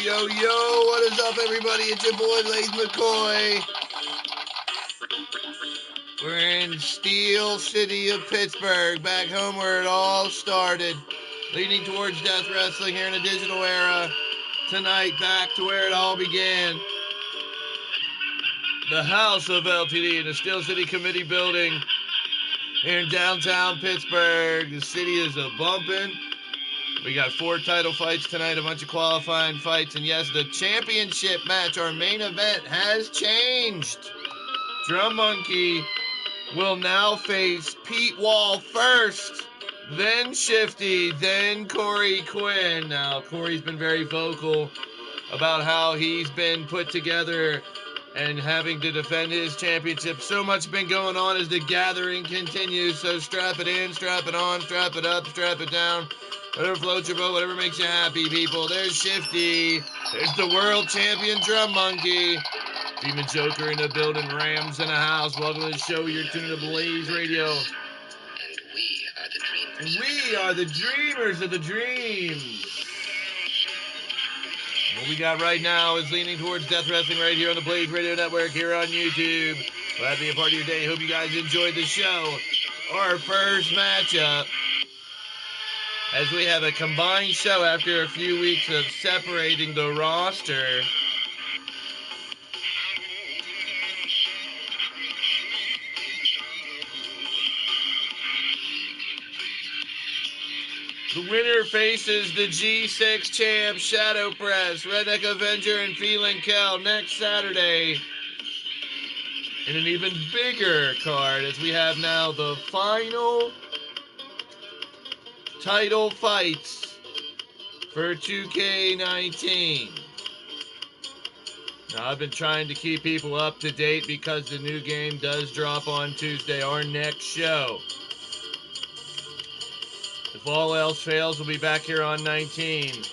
Yo, what is up, everybody? It's your boy, Blaise McCoy. We're in Steel City of Pittsburgh, back home where it all started. Leading towards death wrestling here in a digital era. Tonight, back to where it all began. The house of LTD in the Steel City Committee building here in downtown Pittsburgh. The city is a-bumping. We got 4 title fights tonight, a bunch of qualifying fights, and yes, the championship match, our main event, has changed. Drum Monkey will now face Pete Wall first, then Shifty, then Corey Quinn. Now, Corey's been very vocal about how he's been put together and having to defend his championship. So much been going on as the gathering continues, so strap it in, strap it on, strap it up, strap it down. Whatever floats your boat, whatever makes you happy, people. There's Shifty. There's the world champion Drum Monkey. Demon Joker in the building, Rams in the house. Welcome to the show. You're tuning to Blaised Radio. And we are the dreamers. We are the dreamers of the dreams. What we got right now is leaning towards death wrestling right here on the Blaised Radio Network here on YouTube. Glad to be a part of your day. Hope you guys enjoyed the show. Our first matchup, as we have a combined show after a few weeks of separating the roster. The winner faces the G6 champ, Shadow Press, Redneck Avenger, and Feeling Kel next Saturday. In an even bigger card, as we have now the final title fights for 2K19. Now, I've been trying to keep people up to date because the new game does drop on Tuesday, our next show. If all else fails, we'll be back here on 19.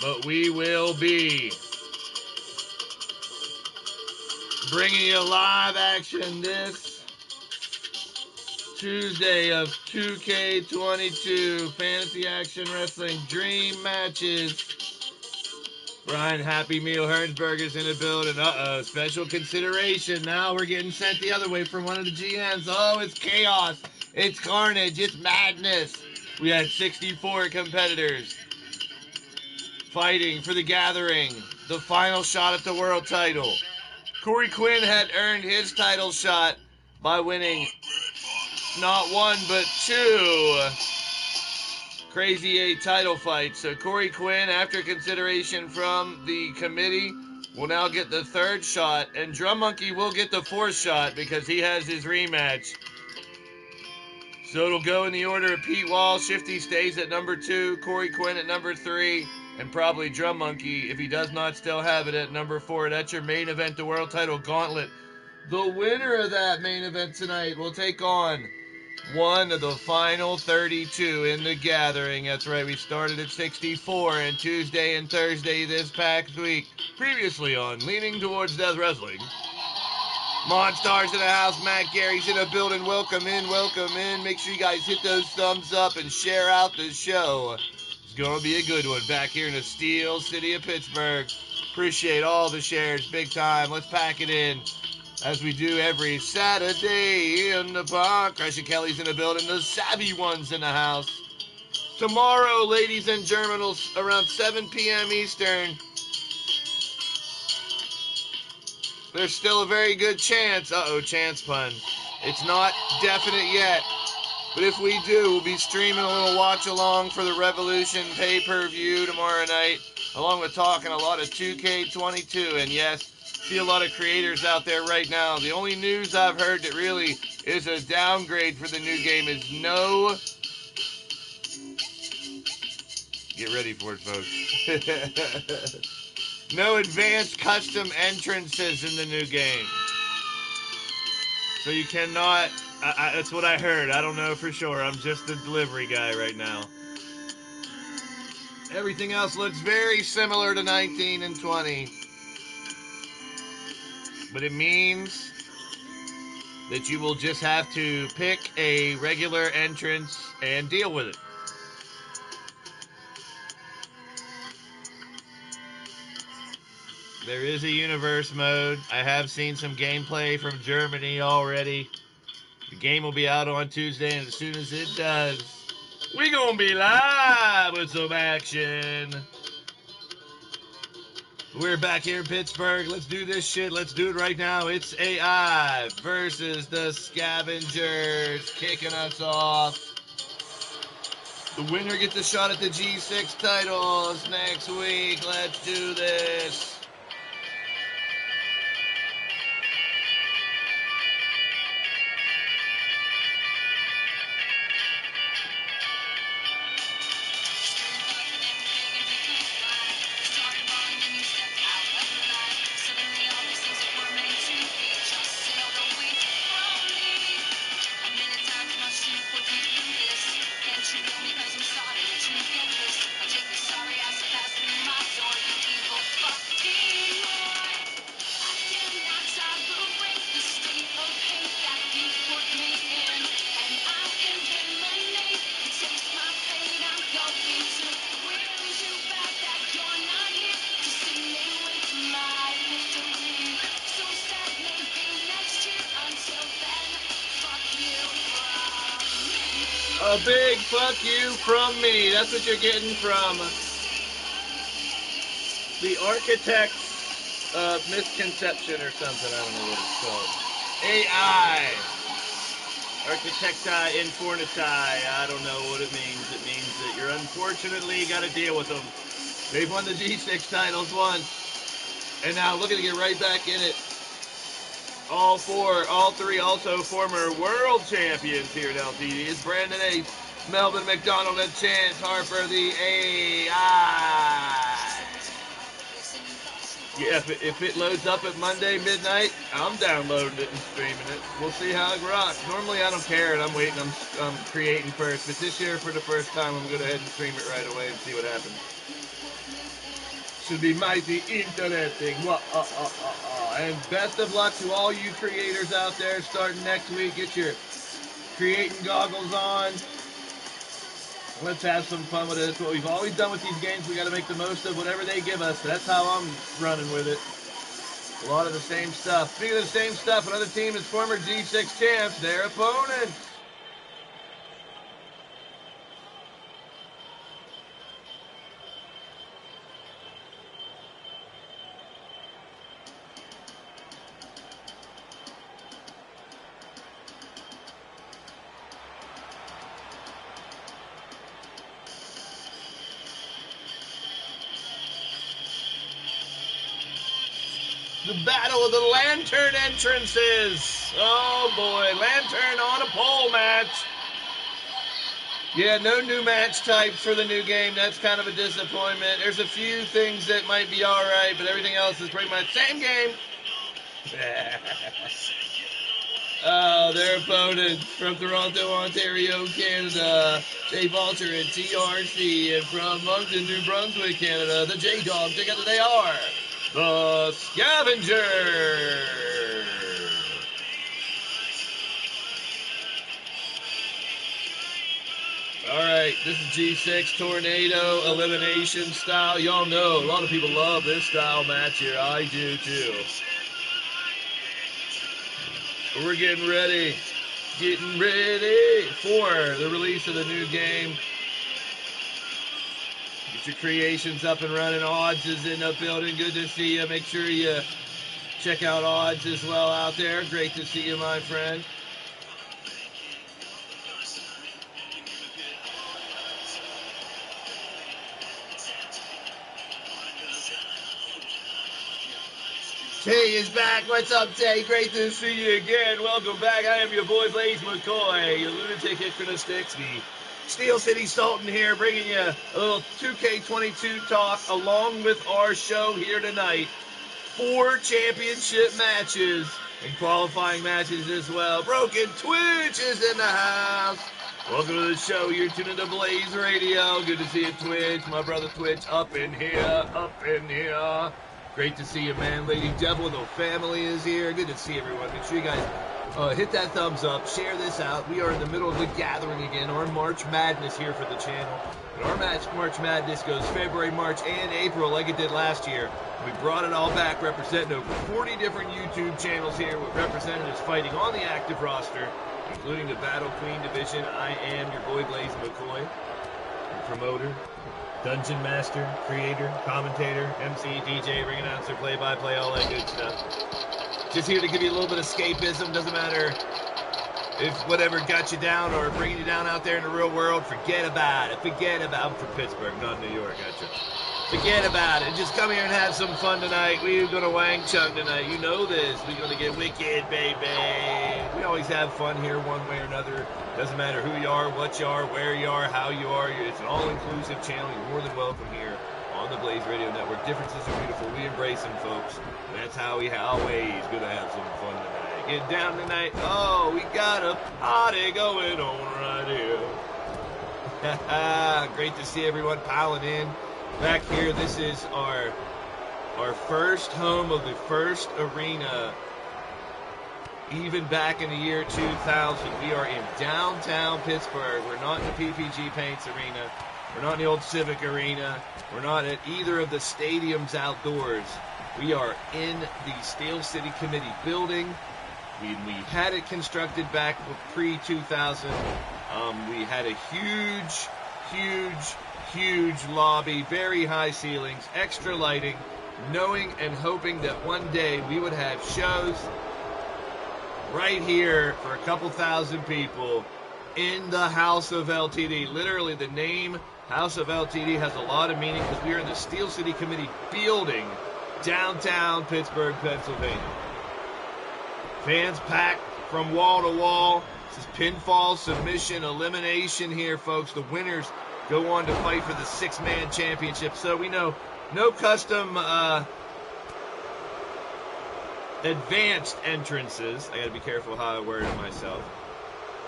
But we will be bringing you live action this Tuesday of 2K22 Fantasy Action Wrestling Dream Matches. Brian Happy Meal Hernsberg is in the building. Special consideration. Now we're getting sent the other way from one of the GMs. Oh, it's chaos. It's carnage. It's madness. We had 64 competitors fighting for the gathering. The final shot at the world title. Corey Quinn had earned his title shot by winning not 1, but 2 Crazy 8 title fights. So Corey Quinn, after consideration from the committee, will now get the 3rd shot. And Drum Monkey will get the 4th shot because he has his rematch. So it'll go in the order of Pete Wall. Shifty stays at number 2. Corey Quinn at number 3. And probably Drum Monkey, if he does not still have it, at number 4. That's your main event, the world title gauntlet. The winner of that main event tonight will take on one of the final 32 in the gathering. That's right, we started at 64 and Tuesday and Thursday this past week. Previously on Leaning Towards Death Wrestling. Monstars in the house, Matt Gary's in the building. Welcome in, welcome in. Make sure you guys hit those thumbs up and share out the show. It's going to be a good one back here in the Steel City of Pittsburgh. Appreciate all the shares, big time. Let's pack it in, as we do every Saturday in the park. Crushing Kelly's in the building. The savvy ones in the house. Tomorrow, ladies and gentlemen, around 7 p.m. Eastern, there's still a very good chance. Chance pun. It's not definite yet. But if we do, we'll be streaming a little watch-along for the Revolution pay-per-view tomorrow night, along with talking a lot of 2K22. And yes, see a lot of creators out there right now. The only news I've heard that really is a downgrade for the new game is no... Get ready for it, folks. No advanced custom entrances in the new game. So you cannot... that's what I heard. I don't know for sure. I'm just a delivery guy right now. Everything else looks very similar to 19 and 20. But it means that you will just have to pick a regular entrance and deal with it. There is a universe mode. I have seen some gameplay from Germany already. The game will be out on Tuesday, and as soon as it does, we gonna be live with some action. We're back here in Pittsburgh. Let's do this shit. Let's do it right now. It's AI versus the Scavengers kicking us off. The winner gets a shot at the G6 titles next week. Let's do this. A big fuck you from me. That's what you're getting from the architect's misconception or something. I don't know what it's called. AI. Architecti Inforniti. I don't know what it means. It means that you're unfortunately got to deal with them. They've won the G6 titles once. And now looking to get right back in it. All three also former world champions here at LTD. It's Brandon Ace, Melvin McDonald, and Chance Harper, the AI. Yeah, if it loads up at Monday midnight, I'm downloading it and streaming it. We'll see how it rocks. Normally I don't care and I'm waiting, I'm creating first. But this year, for the first time, I'm going to go ahead and stream it right away and see what happens. Should be mighty interesting. And best of luck to all you creators out there starting next week. Get your creating goggles on. Let's have some fun with it. That's what we've always done with these games. We got to make the most of whatever they give us. That's how I'm running with it. A lot of the same stuff. Speaking of the same stuff, another team is former G6 champs, their opponents. The battle of the lantern entrances. Oh boy, lantern on a pole match. Yeah, no new match types for the new game. That's kind of a disappointment. There's a few things that might be all right, but everything else is pretty much same game. Oh, their opponents from Toronto, Ontario, Canada, Jay Vulture and TRC, and from Moncton, New Brunswick, Canada, the J-Dog. Together they are the Scavenger. All right, this is G6 Tornado Elimination style. Y'all know a lot of people love this style match here. I do too. We're getting ready for the release of the new game. Get your creations up and running. Odds is in the building. Good to see you. Make sure you check out Odds as well out there. Great to see you, my friend. Tay is back. What's up, Tay? Great to see you again. Welcome back. I am your boy, Blaise McCoy, your lunatic hit for the sticks. The Steel City Sultan here, bringing you a little 2K22 talk along with our show here tonight. 4 championship matches and qualifying matches as well. Broken Twitch is in the house. Welcome to the show. You're tuning to Blaised Radio. Good to see you, Twitch. My brother Twitch up in here, up in here. Great to see you, man. Lady Devil, the family is here. Good to see everyone. Make sure you guys Hit that thumbs up, share this out. We are in the middle of the gathering again, our March Madness here for the channel. And our March Madness goes February, March, and April like it did last year. We brought it all back, representing over 40 different YouTube channels here with representatives fighting on the active roster, including the Battle Queen division. I am your boy Blaise McCoy, your promoter, dungeon master, creator, commentator, MC, DJ, ring announcer, play-by-play, all that good stuff. Just here to give you a little bit of escapism. Doesn't matter if whatever got you down or bringing you down out there in the real world. Forget about it. I'm from Pittsburgh, not New York. Gotcha. Forget about it. Just come here and have some fun tonight. We're going to wang chung tonight. You know this. We're going to get wicked, baby. We always have fun here one way or another. Doesn't matter who you are, what you are, where you are, how you are. It's an all-inclusive channel. You're more than welcome here on the Blaised Radio Network. Differences are beautiful. We embrace them, folks. That's how we always going to have some fun tonight. Get down tonight. Oh, we got a party going on right here. Great to see everyone piling in. Back here, this is our first home of the first arena, even back in the year 2000. We are in downtown Pittsburgh. We're not in the PPG Paints Arena. We're not in the old Civic Arena. We're not at either of the stadiums outdoors. We are in the Steel City Committee building. We had it constructed back pre-2000. We had a huge lobby, very high ceilings, extra lighting, knowing and hoping that one day we would have shows right here for a couple thousand people in the House of LTD. Literally, the name House of LTD has a lot of meaning because we are in the Steel City Committee building, downtown Pittsburgh, Pennsylvania. Fans packed from wall to wall. This is pinfall, submission, elimination here, folks. The winners go on to fight for the six-man championship. So we know no custom advanced entrances. I got to be careful how I word it myself.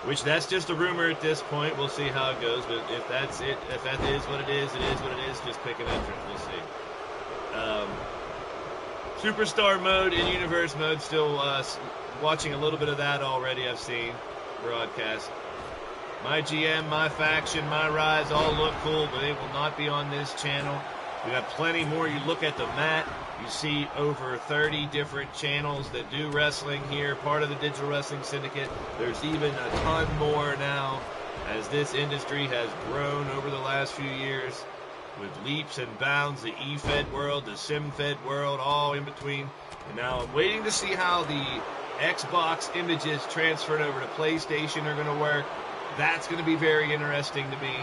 Which that's just a rumor at this point. We'll see how it goes. But if that's it, if that is what it is, it is what it is. Just pick an entrance. We'll see. Superstar mode and universe mode. Still watching a little bit of that already. I've seen broadcast. My GM, my faction, my rise all look cool, but they will not be on this channel. We got plenty more. You look at the mat, you see over 30 different channels that do wrestling here, part of the Digital Wrestling Syndicate. There's even a ton more now as this industry has grown over the last few years with leaps and bounds, the E-Fed world, the Sim-Fed world, all in between. And now I'm waiting to see how the Xbox images transferred over to PlayStation are going to work. That's going to be very interesting to me.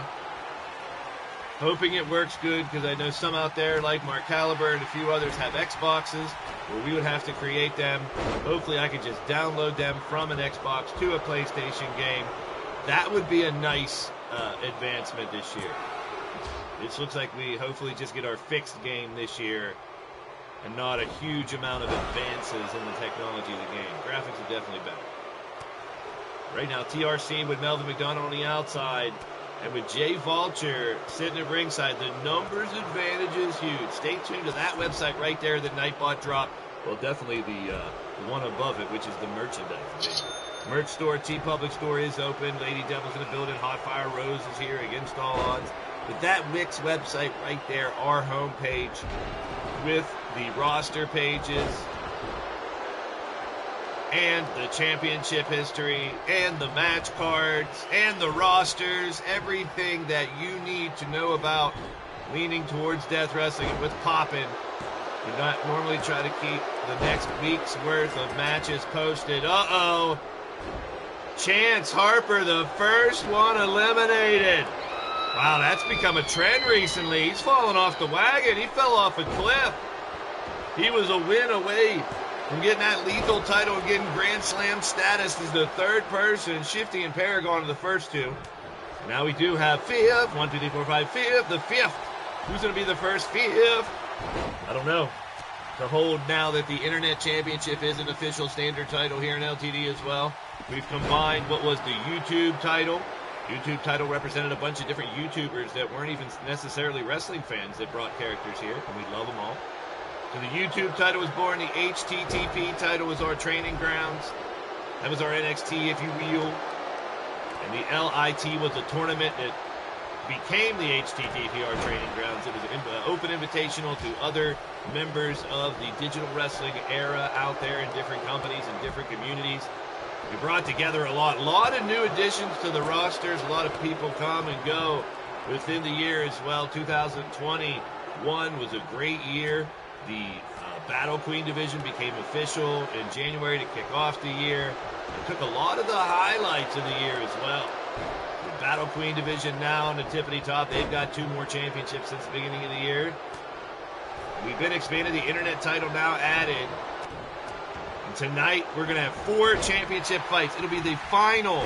Hoping it works good, because I know some out there like Mark Caliber and a few others have Xboxes where we would have to create them. Hopefully I could just download them from an Xbox to a PlayStation game. That would be a nice advancement this year. This looks like we hopefully just get our fixed game this year and not a huge amount of advances in the technology of the game. Graphics are definitely better. Right now, TRC with Melvin McDonald on the outside, and with Jay Vulture sitting at ringside. The numbers advantage is huge. Stay tuned to that website right there, the Nightbot drop. Well, definitely the one above it, which is the merchandise. Merch store, TeePublic store is open. Lady Devil's in the building. Hot Fire Rose is here against all odds. But that Wix website right there, our homepage, with the roster pages, and the championship history, and the match cards, and the rosters, everything that you need to know about leaning towards Death Wrestling. And with Poppin', do not normally try to keep the next week's worth of matches posted. Uh-oh. Chance Harper, the first one eliminated. Wow, that's become a trend recently. He's fallen off the wagon. He fell off a cliff. He was a win away from getting that lethal title and getting Grand Slam status as the third person. Shifty and Paragon are the first two. And now we do have fifth. 1, 2, 3, 4, 5, fifth. The fifth. Who's going to be the first fifth? I don't know. To hold now that the Internet Championship is an official standard title here in LTD as well. We've combined what was the YouTube title. YouTube title represented a bunch of different YouTubers that weren't even necessarily wrestling fans that brought characters here, and we love them all. So the YouTube title was born. The HTTP title was our training grounds. That was our NXT, if you will. And the LIT was a tournament that became the HTTPR training grounds. It was an open invitational to other members of the digital wrestling era out there in different companies and different communities. We brought together a lot of new additions to the rosters. A lot of people come and go within the year as well. 2021 was a great year. The Battle Queen division became official in January to kick off the year. It took a lot of the highlights of the year as well. The Battle Queen division now on the tippity top. They've got 2 more championships since the beginning of the year. We've been expanded. The internet title now added. And tonight we're going to have 4 championship fights. It'll be the final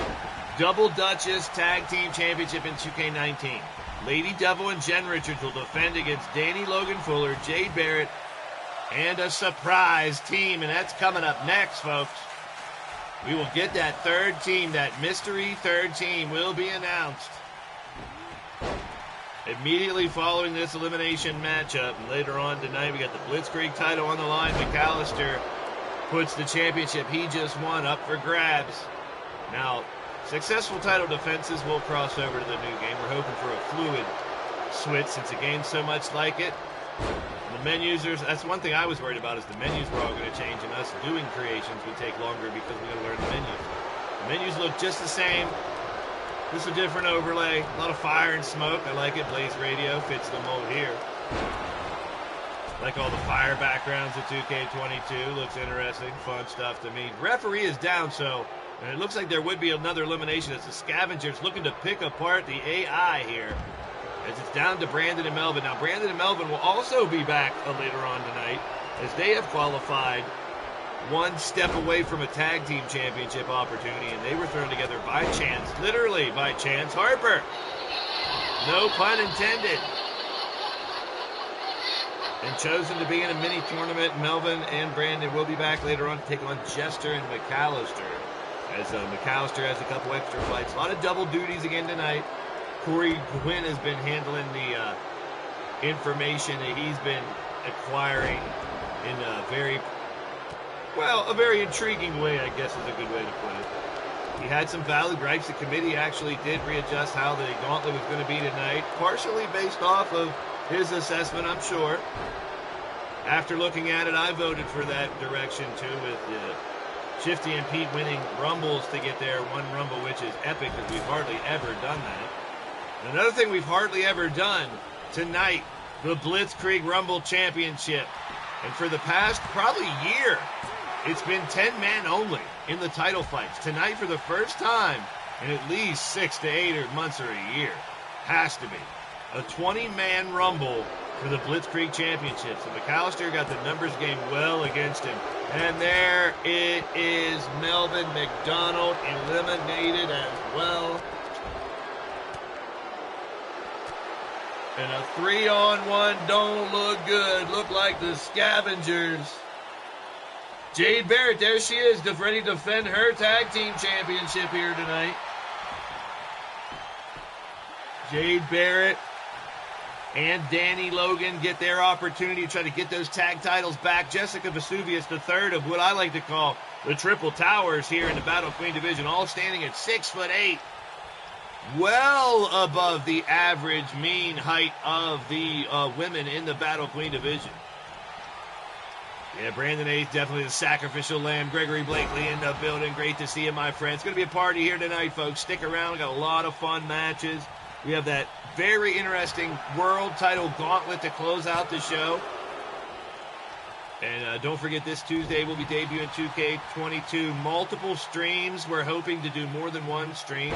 Double Duchess Tag Team Championship in 2K19. Lady Devil and Jen Richards will defend against Danny Logan Fuller, Jade Barrett, and a surprise team. And that's coming up next, folks. We will get that third team. That mystery third team will be announced immediately following this elimination matchup. And later on tonight, we got the Blitzkrieg title on the line. McAllister puts the championship he just won up for grabs. Now, successful title defenses will cross over to the new game. We're hoping for a fluid switch since the game's so much like it. The menus, that's one thing I was worried about, is the menus were all going to change, and us doing creations would take longer because we got to learn the menus. The menus look just the same. This is a different overlay. A lot of fire and smoke. I like it. Blaised Radio fits the mold here. I like all the fire backgrounds at 2K22. Looks interesting. Fun stuff to me. Referee is down, and it looks like there would be another elimination as the Scavengers looking to pick apart the AI here, as it's down to Brandon and Melvin. Now, Brandon and Melvin will also be back later on tonight, as they have qualified one step away from a tag team championship opportunity, and they were thrown together by chance, literally by chance. Harper, no pun intended, and chosen to be in a mini tournament. Melvin and Brandon will be back later on to take on Jester and McAllister, as McAllister has a couple extra fights. A lot of double duties again tonight. Quinn has been handling the information that he's been acquiring in a very intriguing way, I guess is a good way to put it. He had some valid gripes. The committee actually did readjust how the gauntlet was going to be tonight, partially based off of his assessment, I'm sure. After looking at it, I voted for that direction too, with Shifty and Pete winning Rumbles to get their one Rumble, which is epic because we've hardly ever done that. And another thing we've hardly ever done tonight, the Blitzkrieg Rumble Championship. And for the past probably year, it's been 10 men only in the title fights. Tonight, for the first time in at least 6 to 8 months or a year, has to be a 20-man Rumble for the Blitzkrieg Championship. So McAllister got the numbers game well against him. And there it is, Melvin McDonald eliminated as well. And a 3-on-1 don't look good. Look like the Scavengers. Jade Barrett, there she is, ready to defend her tag team championship here tonight. Jade Barrett and Danny Logan get their opportunity to try to get those tag titles back. Jessica Vesuvius, the third of what I like to call the Triple Towers here in the Battle Queen division, all standing at 6'8". Well above the average mean height of the women in the Battle Queen division. Yeah, Brandon Ace, definitely the sacrificial lamb. Gregory Blakely in the building. Great to see you, my friends. It's going to be a party here tonight, folks. Stick around. We got a lot of fun matches. We have that very interesting world title gauntlet to close out the show. And don't forget, this Tuesday we'll be debuting 2K22. Multiple streams. We're hoping to do more than one stream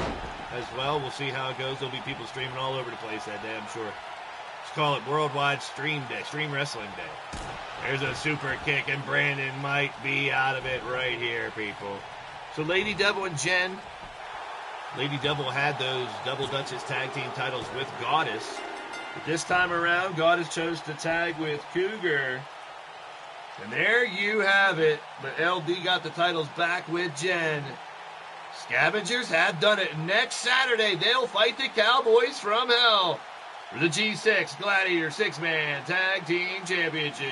as well. We'll see how it goes. There'll be people streaming all over the place that day, I'm sure. Let's call it Worldwide Stream Day, Stream Wrestling Day. There's a super kick, and Brandon might be out of it right here, people. So Lady Devil and Jen. Lady Devil had those Double Duchess tag team titles with Goddess. But this time around, Goddess chose to tag with Cougar. And there you have it. But LD got the titles back with Jen. Scavengers have done it. Next Saturday, they'll fight the Cowboys from Hell for the G6 Gladiator 6-Man Tag Team Championship.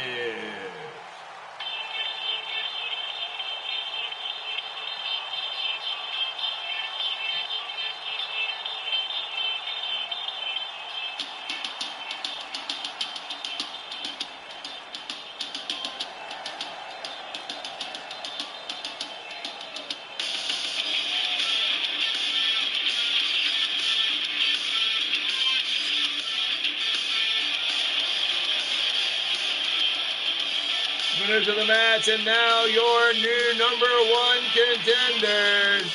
winners of the match, and now your new number 1 contenders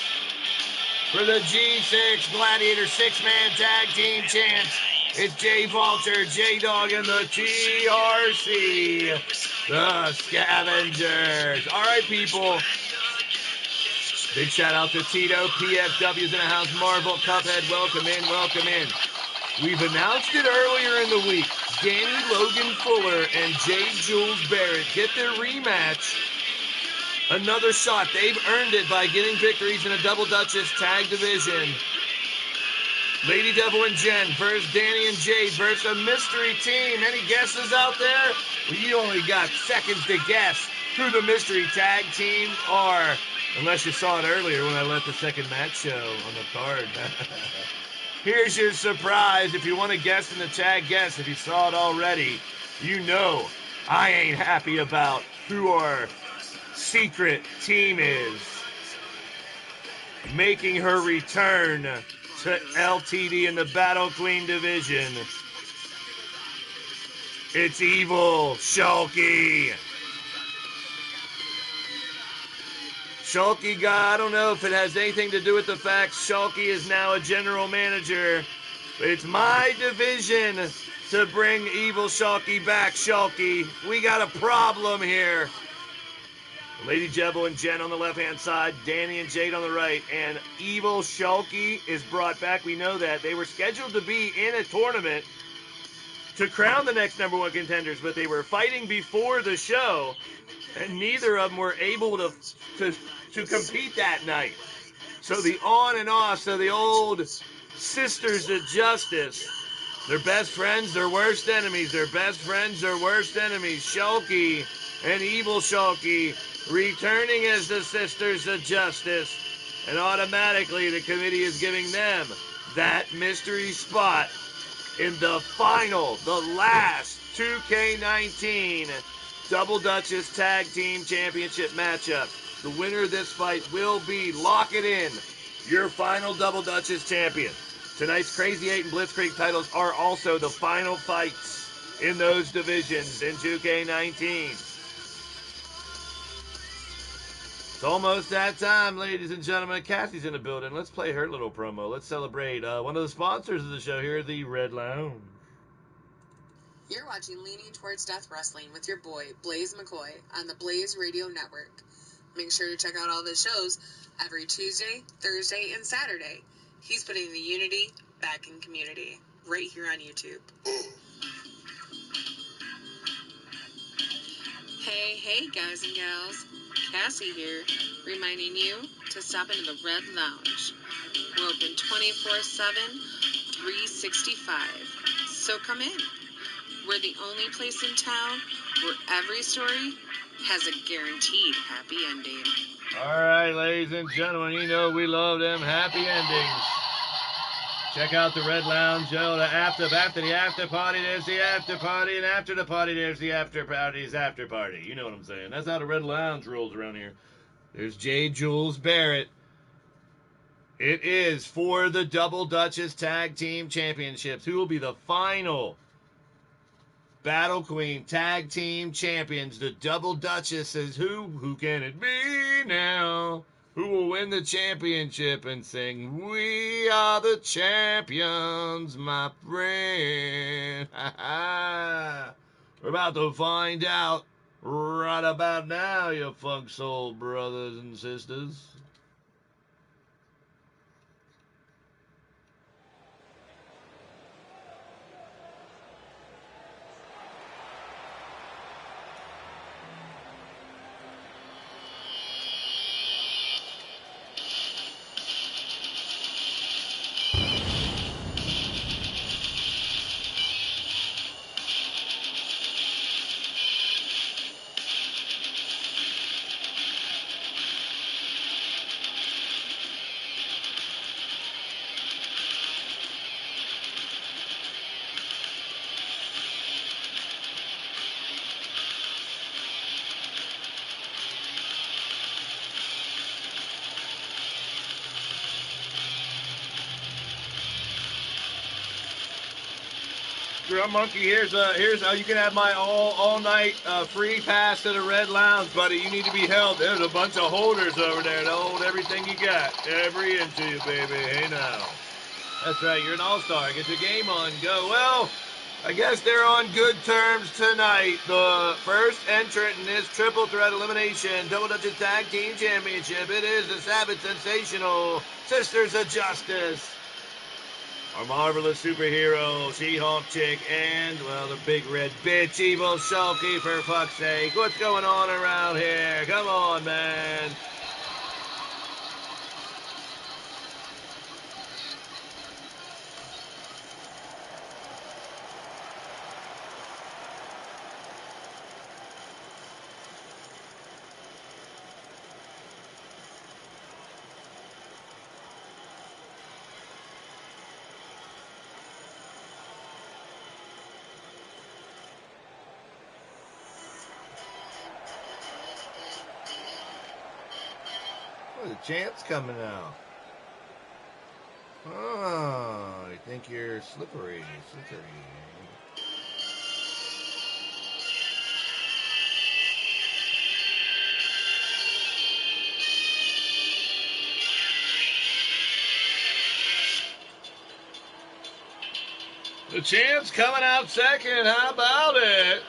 for the G6 Gladiator 6-man tag team champs. It's Jay Vulture, J-Dog, and the TRC, the Scavengers. All right, people. Big shout out to Tito, PFW's in the house, Marvel, Cuphead, welcome in, welcome in. We've announced it earlier in the week. Danny Logan Fuller and J. Jules Barrett get their rematch. Another shot. They've earned it by getting victories in a Double Duchess tag division. Lady Devil and Jen versus Danny and Jade versus a mystery team. Any guesses out there? Well, you only got seconds to guess who the mystery tag team are. Unless you saw it earlier when I let the second match show on the card. Here's your surprise. If you want to guess in the tag, guess. If you saw it already, you know I ain't happy about who our secret team is. Making her return to LTD in the Battle Queen division. It's Evil Shulky. Shulky, I don't know if it has anything to do with the fact Shulky is now a general manager, but it's my division to bring Evil Shulky back, Shulky. We got a problem here. Lady Jebel and Jen on the left-hand side, Danny and Jade on the right, and Evil Shulky is brought back. We know that. They were scheduled to be in a tournament to crown the next number 1 contenders, but they were fighting before the show, and neither of them were able to compete that night. So the on and off, so the old Sisters of Justice, they're best friends, they're worst enemies. They're best friends, they're worst enemies. Shulky and Evil Shulky returning as the Sisters of Justice, and automatically the committee is giving them that mystery spot in the final, the last 2K19 Double Duchess Tag Team Championship matchup. The winner of this fight will be, lock it in, your final Double Duchess champion. Tonight's Crazy 8 and Blitzkrieg titles are also the final fights in those divisions in 2K19. It's almost that time, ladies and gentlemen. Cassie's in the building. Let's play her little promo. Let's celebrate one of the sponsors of the show here, the Red Lounge. You're watching Leaning Towards Death Wrestling with your boy, Blaise McCoy, on the Blaised Radio Network. Make sure to check out all of his shows every Tuesday, Thursday, and Saturday. He's putting the unity back in community, right here on YouTube. Hey, guys and gals. Cassie here, reminding you to stop into the Red Lounge. We're open 24/7, 365. So come in. We're the only place in town where every story has a guaranteed happy ending. All right, ladies and gentlemen, you know we love them happy endings. Check out the Red Lounge, the after the after party, there's the after party, and after the party, there's the after party's after party. You know what I'm saying? That's how the Red Lounge rolls around here. There's J. Jules Barrett. It is for the Double Duchess Tag Team Championships. Who will be the final Battle Queen Tag Team Champions? The Double Duchesses. Who can it be now? Who will win the championship and sing, "We are the champions, my friend"? We're about to find out right about now, you funk soul brothers and sisters. Drum Monkey, here's how you can have my all night free pass to the Red Lounge, buddy. You need to be held. There's a bunch of holders over there to hold everything you got. Every inch of you, baby. Hey now. That's right, you're an all-star. Get your game on. Go. Well, I guess they're on good terms tonight. The first entrant in this triple threat elimination double Dutch Tag Team Championship. It is the Savage Sensational Sisters of Justice. Our marvelous superhero, She-Hulk chick, and, well, the big red bitch, Evil Shulky, for fuck's sake. What's going on around here? Come on, man. Oh, the champ's coming out. Oh, you think you're slippery. The champ's coming out second. How about it?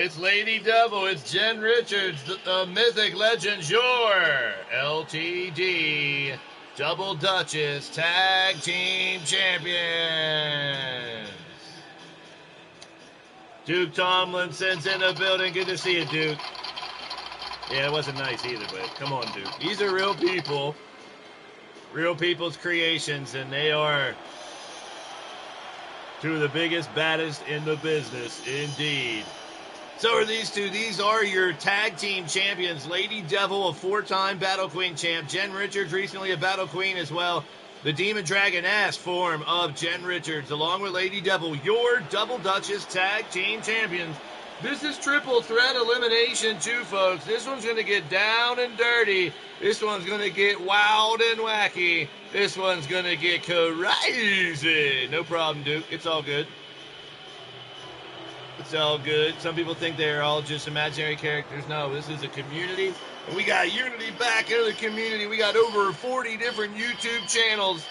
It's Lady Devil, it's Jen Richards, the mythic legend, your LTD Double Duchess Tag Team Champions. Duke Tomlinson's in the building. Good to see you, Duke. Yeah, it wasn't nice either, but come on, Duke. These are real people. Real people's creations, and they are two of the biggest, baddest in the business, indeed. So are these two. These are your tag team champions. Lady Devil, a 4-time Battle Queen champ. Jen Richards, recently a Battle Queen as well. The Demon Dragon ass form of Jen Richards, along with Lady Devil, your Double Duchess tag team champions. This is triple threat elimination too, folks. This one's going to get down and dirty. This one's going to get wild and wacky. This one's going to get crazy. No problem, Duke. It's all good. It's all good. Some people think they're all just imaginary characters. No, this is a community. And we got unity back in the community. We got over 40 different YouTube channels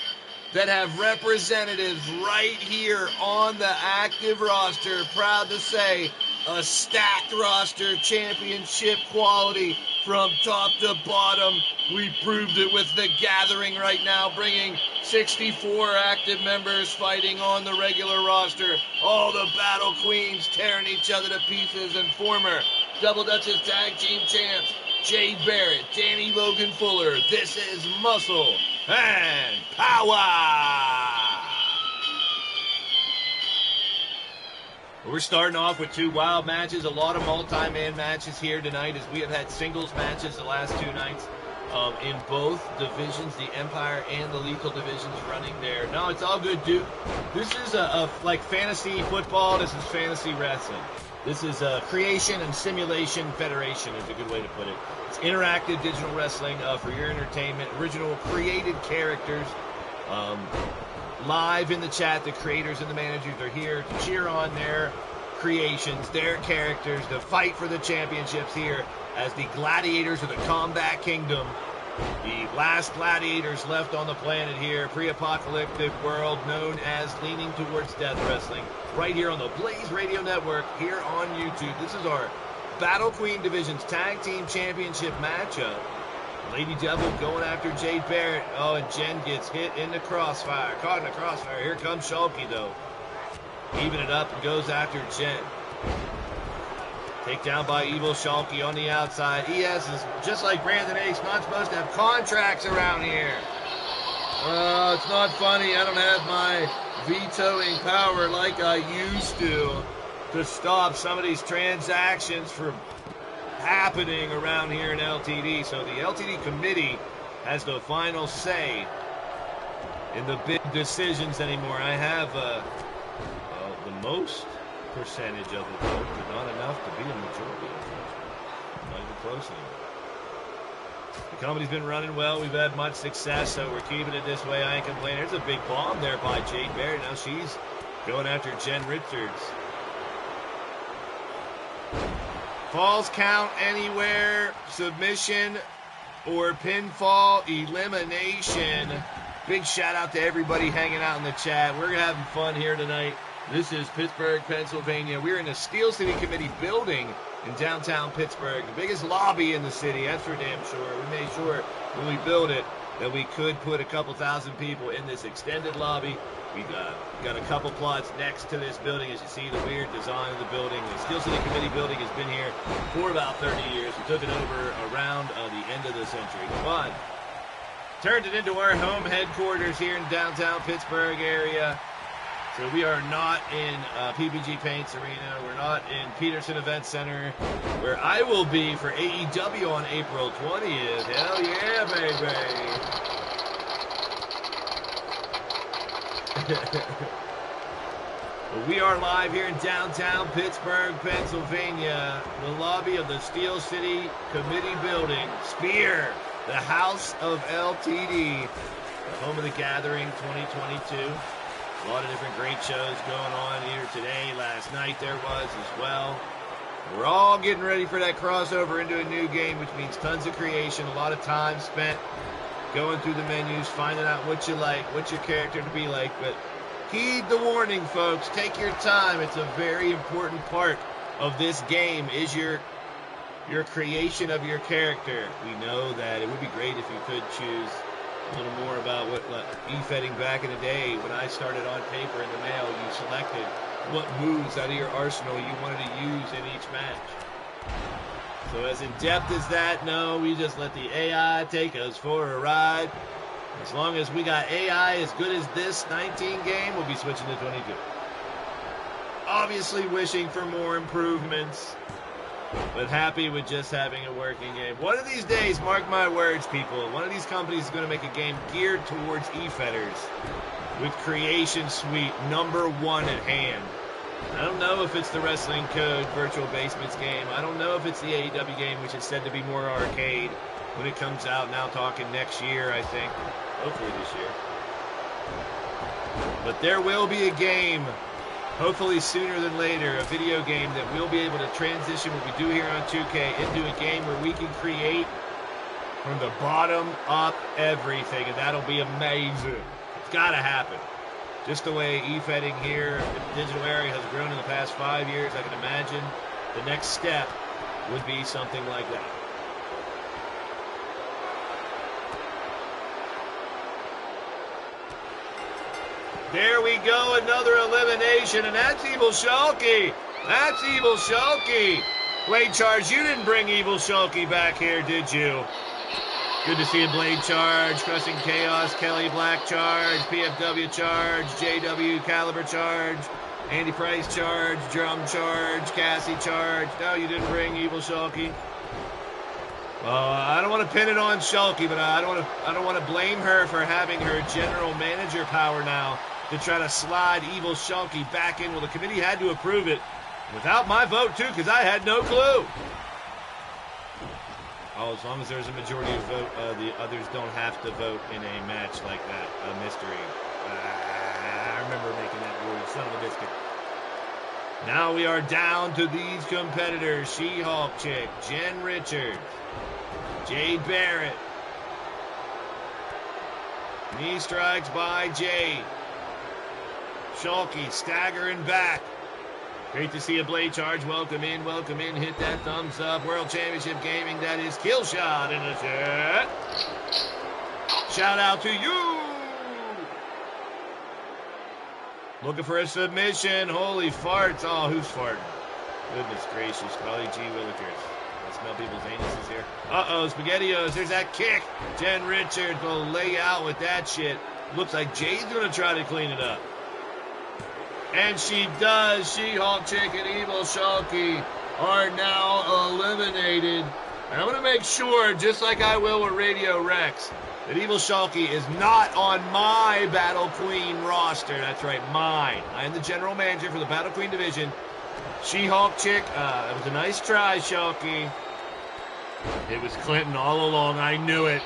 that have representatives right here on the active roster. Proud to say, a stacked roster, championship quality from top to bottom. We proved it with the Gathering right now, bringing 64 active members fighting on the regular roster. All the Battle Queens tearing each other to pieces, and former Double Duchess Tag Team Champs Jade Barrett, Danny Logan Fuller. This is Muscle and Power. We're starting off with two wild matches, a lot of multi-man matches here tonight, as we have had singles matches the last two nights in both divisions, the Empire and the Lethal divisions running there. No, it's all good, Duke. This is like fantasy football. This is fantasy wrestling. This is creation and simulation federation is a good way to put it. It's interactive digital wrestling for your entertainment. Original created characters. Live in the chat, the creators and the managers are here to cheer on their creations, their characters, to fight for the championships here as the gladiators of the Combat Kingdom, the last gladiators left on the planet here, pre-apocalyptic world known as Leaning Towards Death Wrestling, right here on the Blaised Radio Network, here on YouTube. This is our Battle Queen Division's Tag Team Championship matchup. Lady Devil going after Jade Barrett. Oh, and Jen gets hit in the crossfire. Caught in the crossfire. Here comes Shulky, though. Even it up and goes after Jen. Takedown by Evil Shulky on the outside. ES is just like Brandon Ace, not supposed to have contracts around here. Oh, it's not funny. I don't have my vetoing power like I used to stop some of these transactions from happening around here in LTD. So the LTD committee has the final say in the big decisions anymore. I have the most percentage of the vote, but not enough to be a majority. Not even close anymore. The company's been running well. We've had much success, so we're keeping it this way. I ain't complaining. There's a big bomb there by Jade Barrett. Now she's Going after Jen Richards. Falls count anywhere, submission, or pinfall, elimination. Big shout out to everybody hanging out in the chat. We're having fun here tonight. This is Pittsburgh, Pennsylvania. We're in the Steel City Committee building in downtown Pittsburgh, the biggest lobby in the city, that's for damn sure. We made sure when we built it that we could put a couple thousand people in this extended lobby. We got a couple plots next to this building. As you see, the weird design of the building. The Steel City Committee building has been here for about 30 years. We took it over around the end of the century. Fun. Turned it into our home headquarters here in downtown Pittsburgh area. So we are not in PPG Paints Arena. We're not in Peterson Event Center, where I will be for AEW on April 20th. Hell yeah, baby. We are live here in downtown Pittsburgh, Pennsylvania, the lobby of the Steel City Committee building. Spear, the House of LTD, the home of the Gathering 2022. A lot of different great shows going on here today. Last night there was as well. We're all getting ready for that crossover into a new game, which means tons of creation, a lot of time spent going through the menus, finding out what you like, what's your character to be like. But heed the warning, folks. Take your time. It's a very important part of this game is your creation of your character. We know that it would be great if you could choose a little more about what e-fetting back in the day. When I started on paper in the mail, you selected what moves out of your arsenal you wanted to use in each match. So as in-depth as that, no, we just let the AI take us for a ride. As long as we got AI as good as this 19 game, we'll be switching to 22. Obviously wishing for more improvements, but happy with just having a working game. One of these days, mark my words, people, one of these companies is going to make a game geared towards e-fetters with Creation Suite #1 at hand. I don't know if it's the Wrestling Code Virtual Basements game. I don't know if it's the AEW game, which is said to be more arcade when it comes out. Now talking next year, I think. Hopefully this year. But there will be a game, hopefully sooner than later, a video game that we'll be able to transition what we do here on 2K into a game where we can create from the bottom up everything, and that'll be amazing. It's got to happen. Just the way e-fetting here in the digital area has grown in the past 5 years, I can imagine the next step would be something like that. There we go, another elimination, and that's Evil Shulky. That's Evil Shulky. Blade Charge, you didn't bring Evil Shulky back here, did you? Good to see a Blade Charge, Crushing Chaos, Kelly Black Charge, PFW Charge, JW Caliber Charge, Andy Price Charge, Drum Charge, Cassie Charge. No, you didn't bring Evil Shulky. I don't want to pin it on Shulky, but I don't want to blame her for having her general manager power now to try to slide Evil Shulky back in. Well, the committee had to approve it without my vote, too, because I had no clue. Oh, as long as there's a majority of vote, the others don't have to vote in a match like that, a mystery. I remember making that rule, son of a biscuit. Now we are down to these competitors. She-Hulk Chick, Jen Richards, Jade Barrett. Knee strikes by Jade. Shulky staggering back. Great to see a Blade Charge. Welcome in, welcome in. Hit that thumbs up. World Championship Gaming, that is Killshot in the chat. Shout out to you. Looking for a submission. Holy farts. Oh, who's farting? Goodness gracious. Probably G. Willikers. I smell people's anuses here. Uh-oh, SpaghettiOs. There's that kick. Jen Richards will lay out with that shit. Looks like Jade's going to try to clean it up. And she does. She-Hulk Chick and Evil Shulky are now eliminated. And I'm going to make sure, just like I will with Radio Rex, that Evil Shulky is not on my Battle Queen roster. That's right, mine. I am the general manager for the Battle Queen division. She-Hulk Chick, it was a nice try, Shulky. It was Clinton all along. I knew it.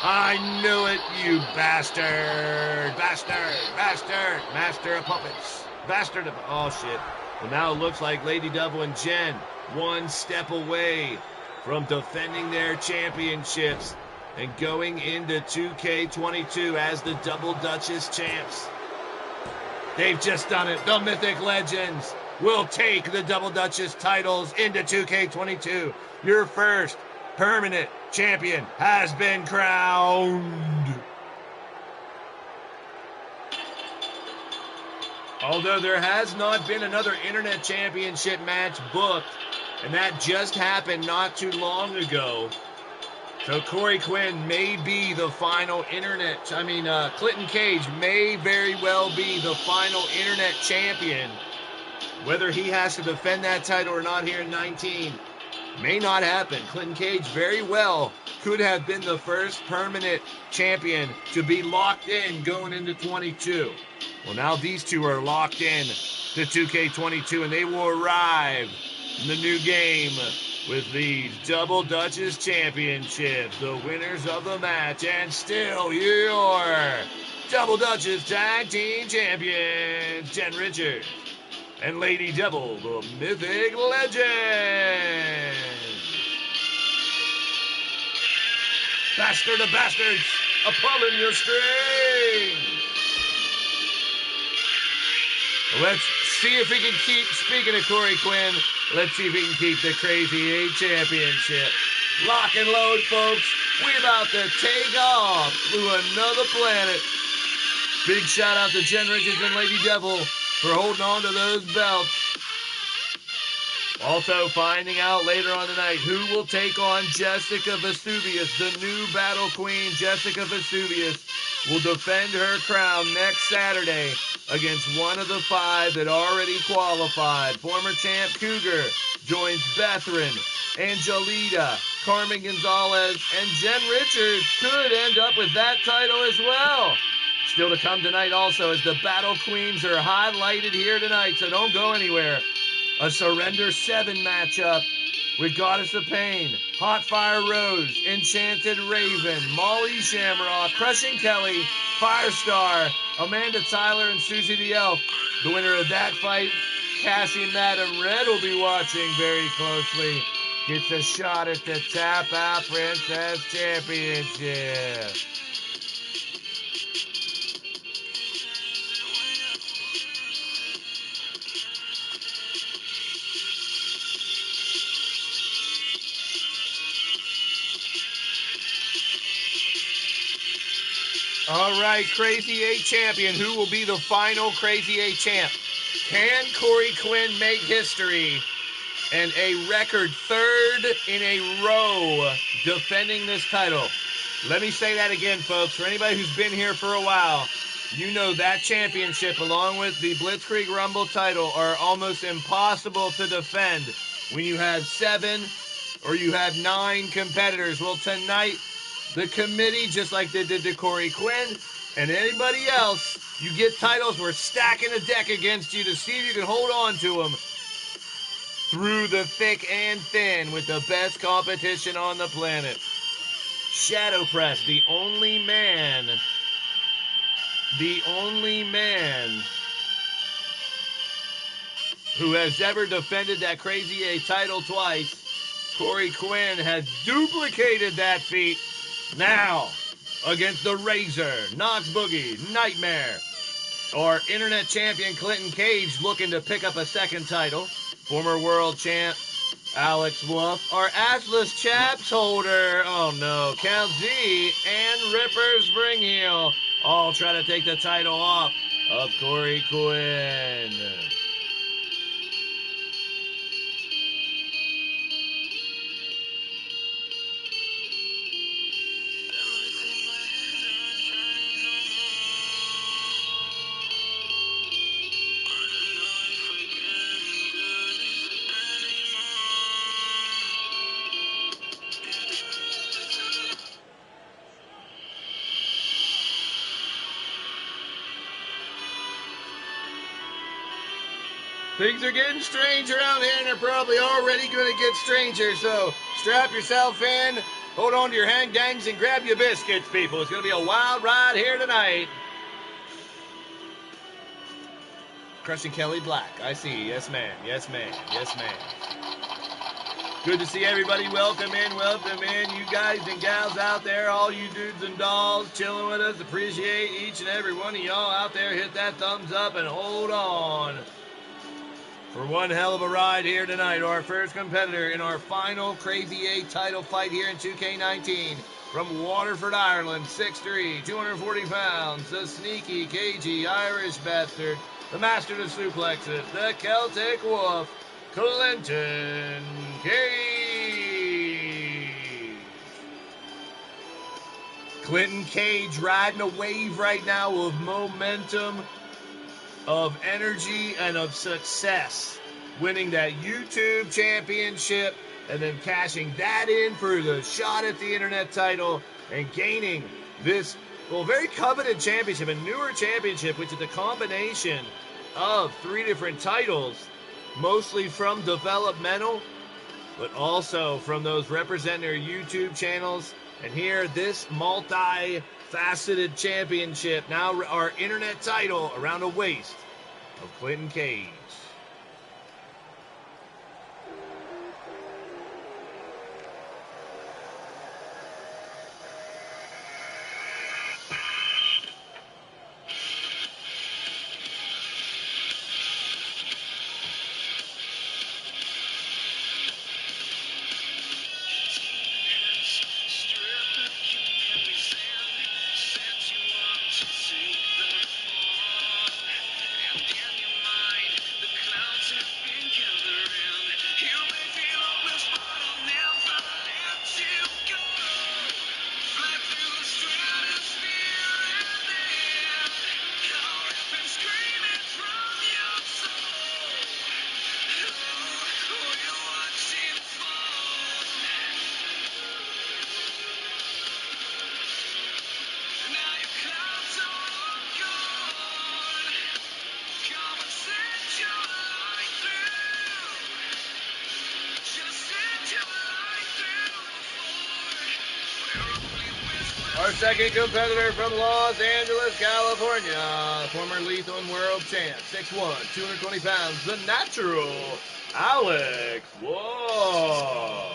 I knew it, you bastard. Bastard. Bastard. Master of puppets. Bastard. Oh, shit. Well, now it looks like Lady Devil and Jen one step away from defending their championships and going into 2K22 as the Double Duchess champs. They've just done it. The Mythic Legends will take the Double Duchess titles into 2K22. Your first permanent champion has been crowned. Although there has not been another Internet Championship match booked, and that just happened not too long ago. So Corey Quinn may be the final Clinton Cage may very well be the final Internet champion. Whether he has to defend that title or not here in 19 may not happen. Clinton Cage very well could have been the first permanent champion to be locked in going into 22. Well, now these two are locked in to 2K22, and they will arrive in the new game with these Double Duchess Championships, the winners of the match, and still your Double Duchess Tag Team Champions, Jen Richards and Lady Devil, the Mythic Legend. Bastard of bastards, a pulling your strings. Let's see if we can keep, speaking of Corey Quinn, let's see if we can keep the Crazy 8 Championship. Lock and load, folks. We're about to take off through another planet. Big shout out to Jen Richards and Lady Devil for holding on to those belts. Also finding out later on tonight who will take on Jessica Vesuvius, the new Battle Queen. Jessica Vesuvius will defend her crown next Saturday against one of the 5 that already qualified. Former champ Cougar joins Bethrin, Angelita, Carmen Gonzalez, and Jen Richards could end up with that title as well. Still to come tonight also as the Battle Queens are highlighted here tonight, so don't go anywhere. A Surrender 7 matchup with Goddess of Pain, Hot Fire Rose, Enchanted Raven, Molly Shamrock, Crushing Kelly, Firestar, Amanda Tyler, and Susie the Elf. The winner of that fight, Cassie Madam Red, will be watching very closely. Gets a shot at the Tap Out Princess Championship. All right, Crazy 8 champion. Who will be the final Crazy 8 champ? Can Corey Quinn make history and a record 3rd in a row defending this title? Let me say that again, folks. For anybody who's been here for a while, you know that championship along with the Blitzkrieg Rumble title are almost impossible to defend when you have 7 or you have 9 competitors. Well, tonight, the committee, just like they did to Corey Quinn and anybody else, you get titles. We're stacking a deck against you to see if you can hold on to them through the thick and thin with the best competition on the planet. Shadow Press, the only man who has ever defended that Crazy 8 title twice. Corey Quinn has duplicated that feat now against the Razor, Knox Boogie, Nightmare, or Internet Champion Clinton Cage looking to pick up a 2nd title. Former World Champ Alex Wolf, or Assless Chaps holder, oh no, Count Z, and Ripper Springheel all try to take the title off of Corey Quinn. Things are getting strange around here, and they're probably already going to get stranger, so strap yourself in, hold on to your hang-dangs, and grab your biscuits, people. It's going to be a wild ride here tonight. Crushing Kelly Black. I see. Yes, ma'am. Yes, ma'am. Yes, ma'am. Good to see everybody. Welcome in. Welcome in. You guys and gals out there, all you dudes and dolls chilling with us. Appreciate each and every one of y'all out there. Hit that thumbs up and hold on for one hell of a ride here tonight. Our first competitor in our final Crazy 8 title fight here in 2K19 from Waterford, Ireland, 6'3", 240 pounds, the sneaky, cagey Irish bastard, the master of suplexes, the Celtic Wolf, Clinton Cage. Clinton Cage riding a wave right now of momentum, of energy, and of success, winning that YouTube championship and then cashing that in for the shot at the internet title and gaining this, well, very coveted championship, a newer championship, which is a combination of 3 different titles, mostly from developmental, but also from those representing their YouTube channels. And here, this multi-faceted championship, now our internet title around the waist of Clinton Cage. Our second competitor from Los Angeles, California, former Lethal and World Champ, 6'1", 220 pounds, the natural Alex Whoa.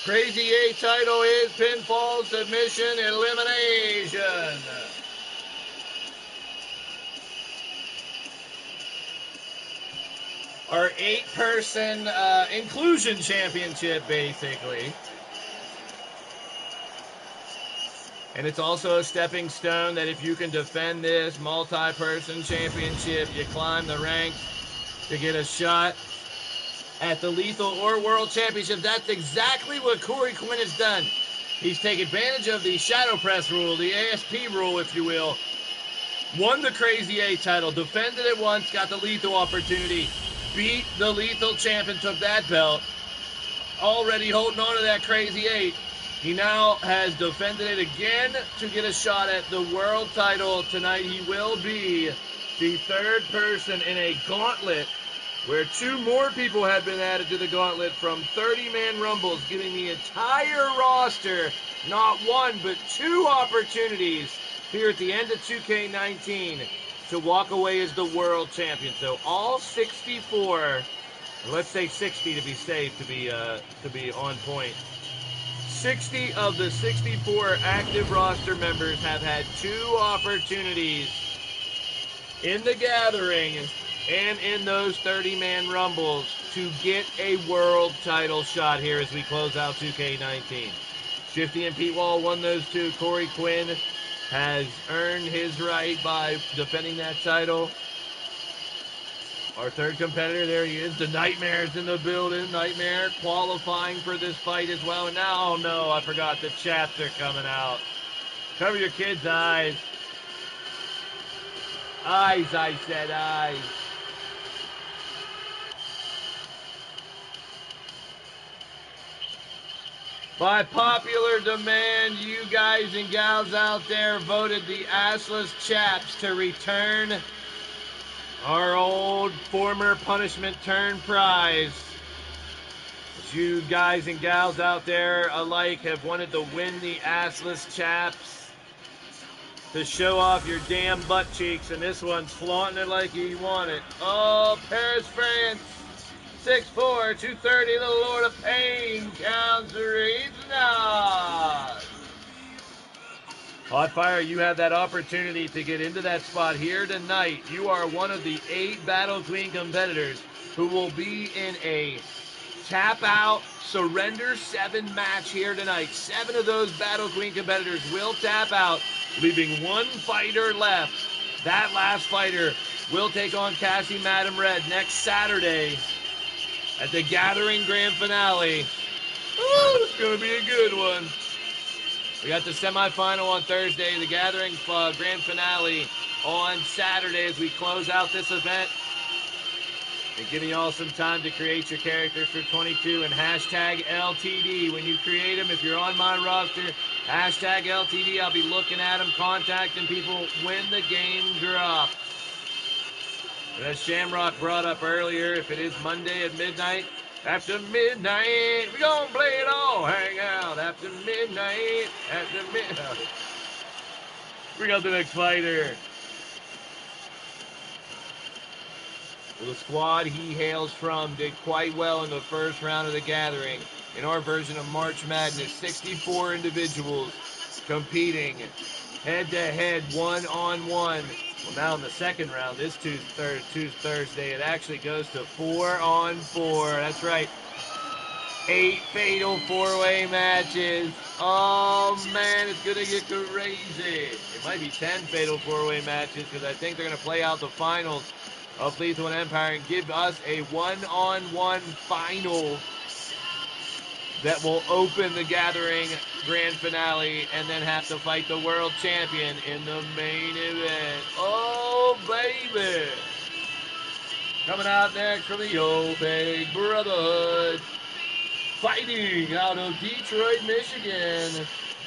Crazy 8 title is pinfall, submission, elimination. Our 8-person inclusion championship, basically. And it's also a stepping stone that if you can defend this multi-person championship, you climb the ranks to get a shot at the Lethal or World Championship. That's exactly what Corey Quinn has done. He's taken advantage of the Shadow Press rule, the ASP rule, if you will. Won the Crazy 8 title, defended it once, got the Lethal opportunity, beat the Lethal champ and took that belt. Already holding on to that Crazy 8. He now has defended it again to get a shot at the world title. Tonight he will be the 3rd person in a gauntlet where 2 more people had been added to the gauntlet from 30-man rumbles, giving the entire roster not 1 but 2 opportunities here at the end of 2K19 to walk away as the world champion. So all 64, let's say 60 to be safe, to be on point. 60 of the 64 active roster members have had 2 opportunities in the gathering and in those 30-man rumbles to get a world title shot here as we close out 2K19. Shifty and Pete Wall won those two. Corey Quinn has earned his right by defending that title. Our third competitor, there he is. The Nightmare's in the building. Nightmare qualifying for this fight as well. And now, oh no, I forgot the chaps are coming out. Cover your kids' eyes. Eyes, I said eyes. By popular demand, you guys and gals out there voted the assless chaps to return our old former punishment turn prize. You guys and gals out there alike have wanted to win the assless chaps, to show off your damn butt cheeks, and this one's flaunting it like you want it. Oh, Paris, France. 6'4", 230, the Lord of Pain, counts not. Hotfire, you have that opportunity to get into that spot here tonight. You are one of the 8 Battle Queen competitors who will be in a tap-out Surrender 7 match here tonight. 7 of those Battle Queen competitors will tap out, leaving 1 fighter left. That last fighter will take on Cassie Madam Red next Saturday at the Gathering Grand Finale. Ooh, it's going to be a good one. We got the semifinal on Thursday, the Gathering Grand Finale on Saturday as we close out this event. And giving you all some time to create your characters for 22 and hashtag LTD. When you create them, if you're on my roster, hashtag LTD. I'll be looking at them, contacting people when the game drops. And as Shamrock brought up earlier, if it is Monday at midnight, after midnight, we're going to play it all. Hang out after midnight, after midnight. Bring out the next fighter. Well, the squad he hails from did quite well in the first round of the Gathering. In our version of March Madness, 64 individuals competing head-to-head, one-on-one. Well, now in the second round, this Thursday, it actually goes to 4-on-4. That's right. 8 fatal 4-way matches. Oh, man, it's going to get crazy. It might be 10 fatal 4-way matches because I think they're going to play out the finals of Lethal and Empire and give us a one-on-one final that will open the Gathering Grand Finale and then have to fight the world champion in the main event. Oh, baby. Coming out next from the old Big Brotherhood. Fighting out of Detroit, Michigan.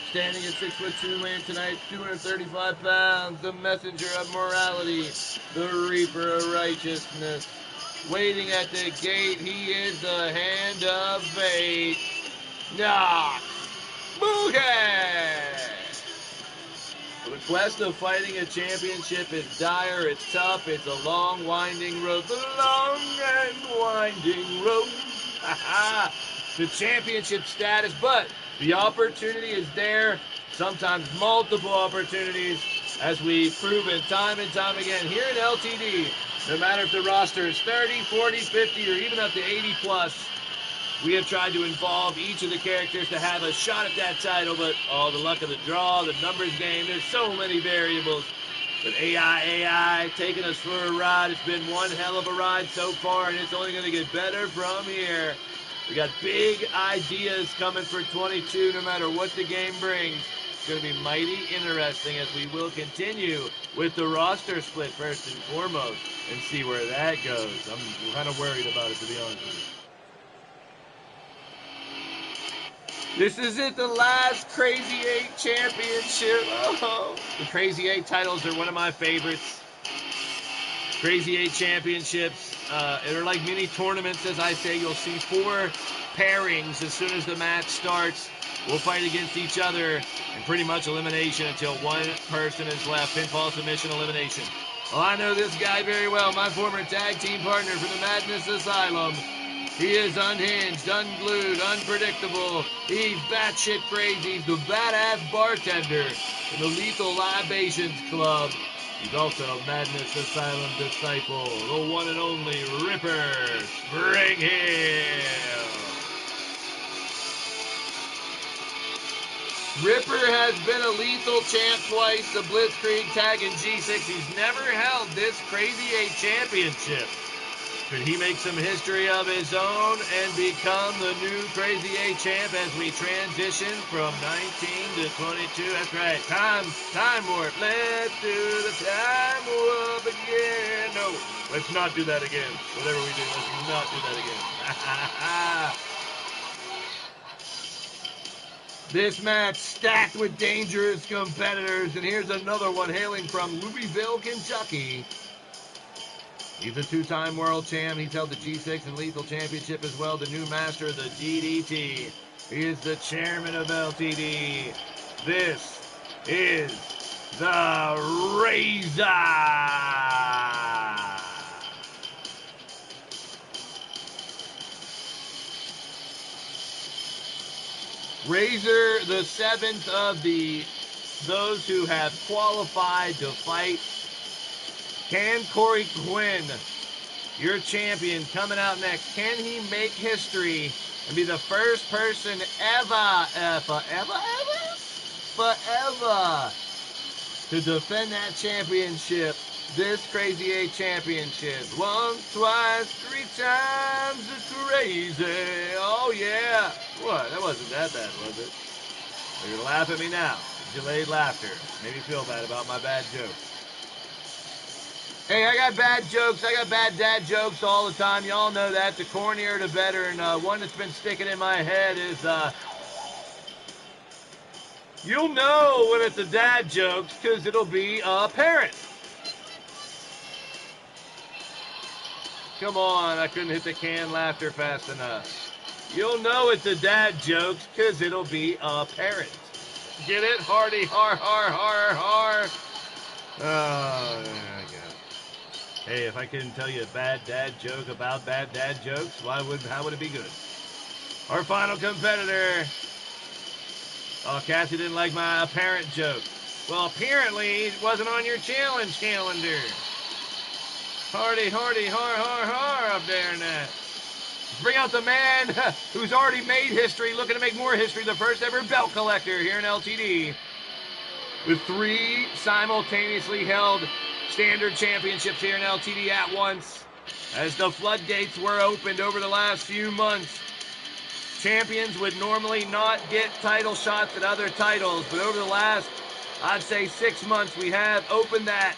Standing at 6'2", weighing tonight 235 pounds. The messenger of morality. The reaper of righteousness. Waiting at the gate, he is the hand of fate. Nah, Boogie! The quest of fighting a championship is dire, it's tough, it's a long, winding road. The long and winding road. The championship status, but the opportunity is there. Sometimes multiple opportunities, as we've proven time and time again here in LTD. No matter if the roster is 30, 40, 50, or even up to 80 plus. We have tried to involve each of the characters to have a shot at that title, but the luck of the draw, the numbers game, there's so many variables. But AI taking us for a ride. It's been one hell of a ride so far, and it's only going to get better from here. We got big ideas coming for 22, no matter what the game brings. It's going to be mighty interesting as we will continue with the roster split first and foremost and see where that goes. I'm kind of worried about it, to be honest with you. This is it, the last Crazy 8 championship. Oh, the Crazy 8 titles are one of my favorites. Crazy 8 championships. They're like mini tournaments, as I say. You'll see 4 pairings as soon as the match starts. We'll fight against each other and pretty much elimination until one person is left. Pinfall, submission, elimination. Well, I know this guy very well. My former tag team partner for the Madness Asylum. He is unhinged, unglued, unpredictable. He's batshit crazy. He's the badass bartender in the Lethal Libations Club. He's also a Madness Asylum disciple, the one and only Ripper Springhill. Ripper has been a lethal champ twice, the Blitzkrieg tag in G6. He's never held this Crazy 8 championship. Could he make some history of his own and become the new Crazy 8 champ as we transition from 19 to 22? That's right. Time warp. Let's do the time warp again. No, let's not do that again. Whatever we do, let's not do that again. This match stacked with dangerous competitors, and here's another one hailing from Louisville, Kentucky. He's a two-time world champ. He's held the G6 and Lethal Championship as well, the new master of the DDT. He is the chairman of LTD. This is the Razor. Razor, the seventh of those who have qualified to fight. Can Corey Quinn, your champion, coming out next, can he make history and be the first person ever to defend that championship, this Crazy 8 championship? Once, twice, 3 times the crazy. Oh, yeah. What? That wasn't that bad, was it? You're going to laugh at me now. Delayed laughter. Made me feel bad about my bad joke. Hey, I got bad jokes. I got bad dad jokes all the time. Y'all know that. The cornier, the better. And one that's been sticking in my head is, you'll know when it's a dad joke because it'll be apparent. Come on, I couldn't hit the can laughter fast enough. You'll know it's a dad joke because it'll be apparent. Get it? Hardy, har, har, har, har. Oh, there I go. Hey, if I couldn't tell you a bad dad joke about bad dad jokes, how would it be good? Our final competitor. Oh, Cassie didn't like my apparent joke. Well, apparently it wasn't on your challenge calendar. Hardy, hardy, har, har, har up there in that. Let's bring out the man who's already made history, looking to make more history, the first ever belt collector here in LTD. With 3 simultaneously held standard championships here in LTD at once. As the floodgates were opened over the last few months, champions would normally not get title shots at other titles, but over the last, I'd say 6 months, we have opened that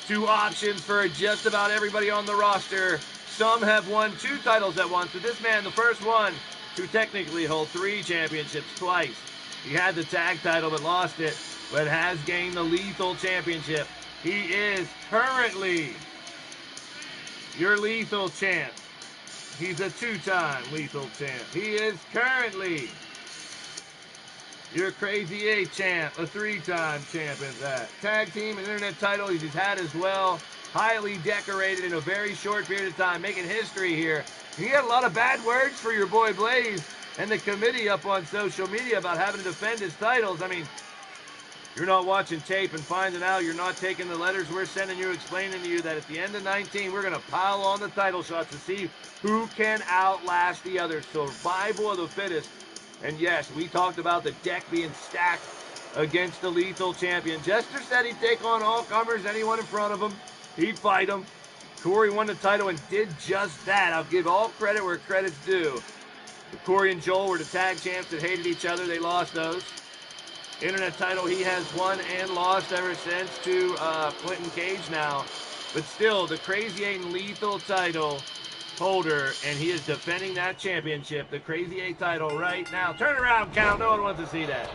to options for just about everybody on the roster. Some have won 2 titles at once, but this man, the first one to technically hold 3 championships twice. He had the tag title but lost it, but has gained the Lethal Championship. He is currently your Lethal champ. He's a 2-time Lethal champ. He is currently your Crazy 8 champ, a 3-time champ in that. Tag team and internet title he's had as well. Highly decorated in a very short period of time, making history here. He had a lot of bad words for your boy Blaise and the committee up on social media about having to defend his titles. I mean, you're not watching tape and finding out, you're not taking the letters we're sending you, explaining to you that at the end of 19, we're going to pile on the title shots to see who can outlast the other. Survival of the fittest. And yes, we talked about the deck being stacked against the Lethal champion. Jester said he'd take on all comers, anyone in front of him. He'd fight him. Corey won the title and did just that. I'll give all credit where credit's due. Corey and Joel were the tag champs that hated each other. They lost those. Internet title he has won and lost ever since to Clinton Cage now. But still, the Crazy 8 and Lethal title holder, and he is defending that championship, the Crazy 8 title right now. Turn around, count. No one wants to see that.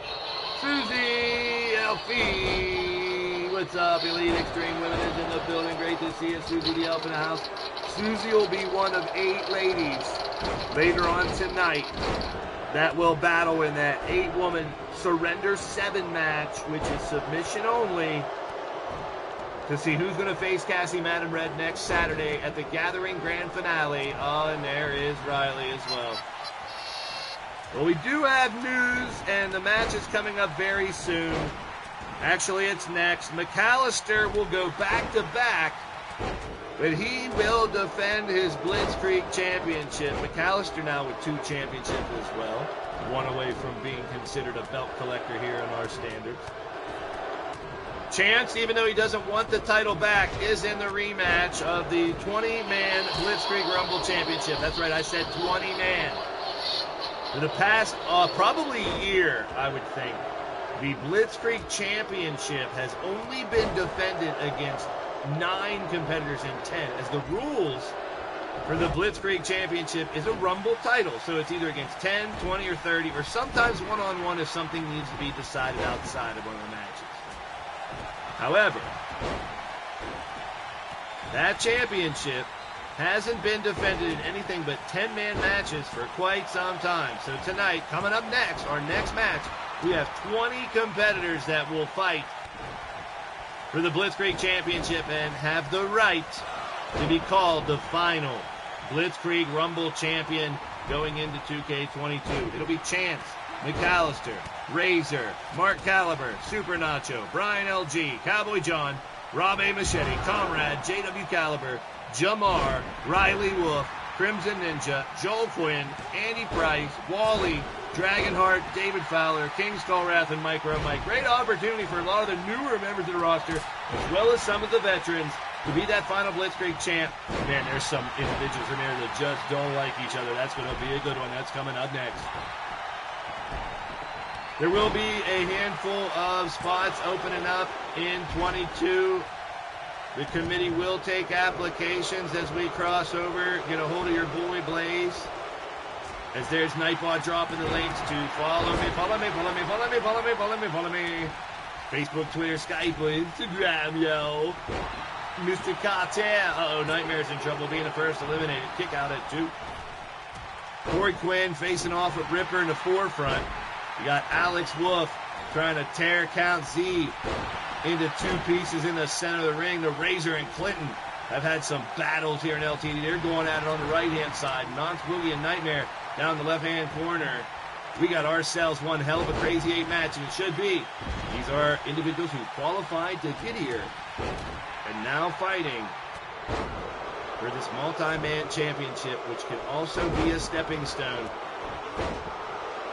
Susie Elfie. What's up, Elite Extreme Women is in the building. Great to see you, Susie the Elf in the house. Susie will be one of 8 ladies later on tonight that will battle in that 8-woman Surrender 7 match, which is submission only, to see who's going to face Cassie Madden Red next Saturday at the Gathering Grand Finale. Oh, and there is Riley as well. Well, we do have news, and the match is coming up very soon. Actually, it's next. McAllister will go back-to-back But he will defend his Blitzkrieg championship. McAllister now with 2 championships as well. One away from being considered a belt collector here in our standards. Chance, even though he doesn't want the title back, is in the rematch of the 20-man Blitzkrieg Rumble Championship. That's right, I said 20-man. For the past probably year, I would think, the Blitzkrieg Championship has only been defended against 9 competitors in 10, as the rules for the Blitzkrieg Championship is a Rumble title. So it's either against 10, 20, or 30, or sometimes one-on-one if something needs to be decided outside of one of the matches. However, that championship hasn't been defended in anything but 10-man matches for quite some time. So tonight, coming up next, our next match, we have 20 competitors that will fight for the Blitzkrieg Championship and have the right to be called the final Blitzkrieg Rumble Champion going into 2K22. It'll be Chance, McAllister, Razor, Mark Caliber, Super Nacho, Brian LG, Cowboy John, Rob A. Machete, Comrade, JW Caliber, Jamar, Riley Wolf, Crimson Ninja, Joel Quinn, Andy Price, Wally, Dragonheart, David Fowler, King Skullwrath, and Micro Mike. Great opportunity for a lot of the newer members of the roster, as well as some of the veterans, to be that final Blitzkrieg champ. Man, there's some individuals in there that just don't like each other. That's going to be a good one. That's coming up next. There will be a handful of spots opening up in 22. The committee will take applications as we cross over. Get a hold of your boy Blaise. As there's Nightbot dropping the links to follow me, follow me, follow me, follow me, follow me, follow me, follow me. Facebook, Twitter, Skype, Instagram, yo. Mr. Cartel. Uh-oh, Nightmare's in trouble being the first eliminated. Kick out at 2. Corey Quinn facing off with Ripper in the forefront. You got Alex Wolf trying to tear Count Z into 2 pieces in the center of the ring. The Razor and Clinton have had some battles here in LTD. They're going at it on the right-hand side. Nance Boogie and Nightmare down the left-hand corner. We got ourselves one hell of a Crazy 8 match, and it should be. These are individuals who qualified to get here and now fighting for this multi-man championship, which can also be a stepping stone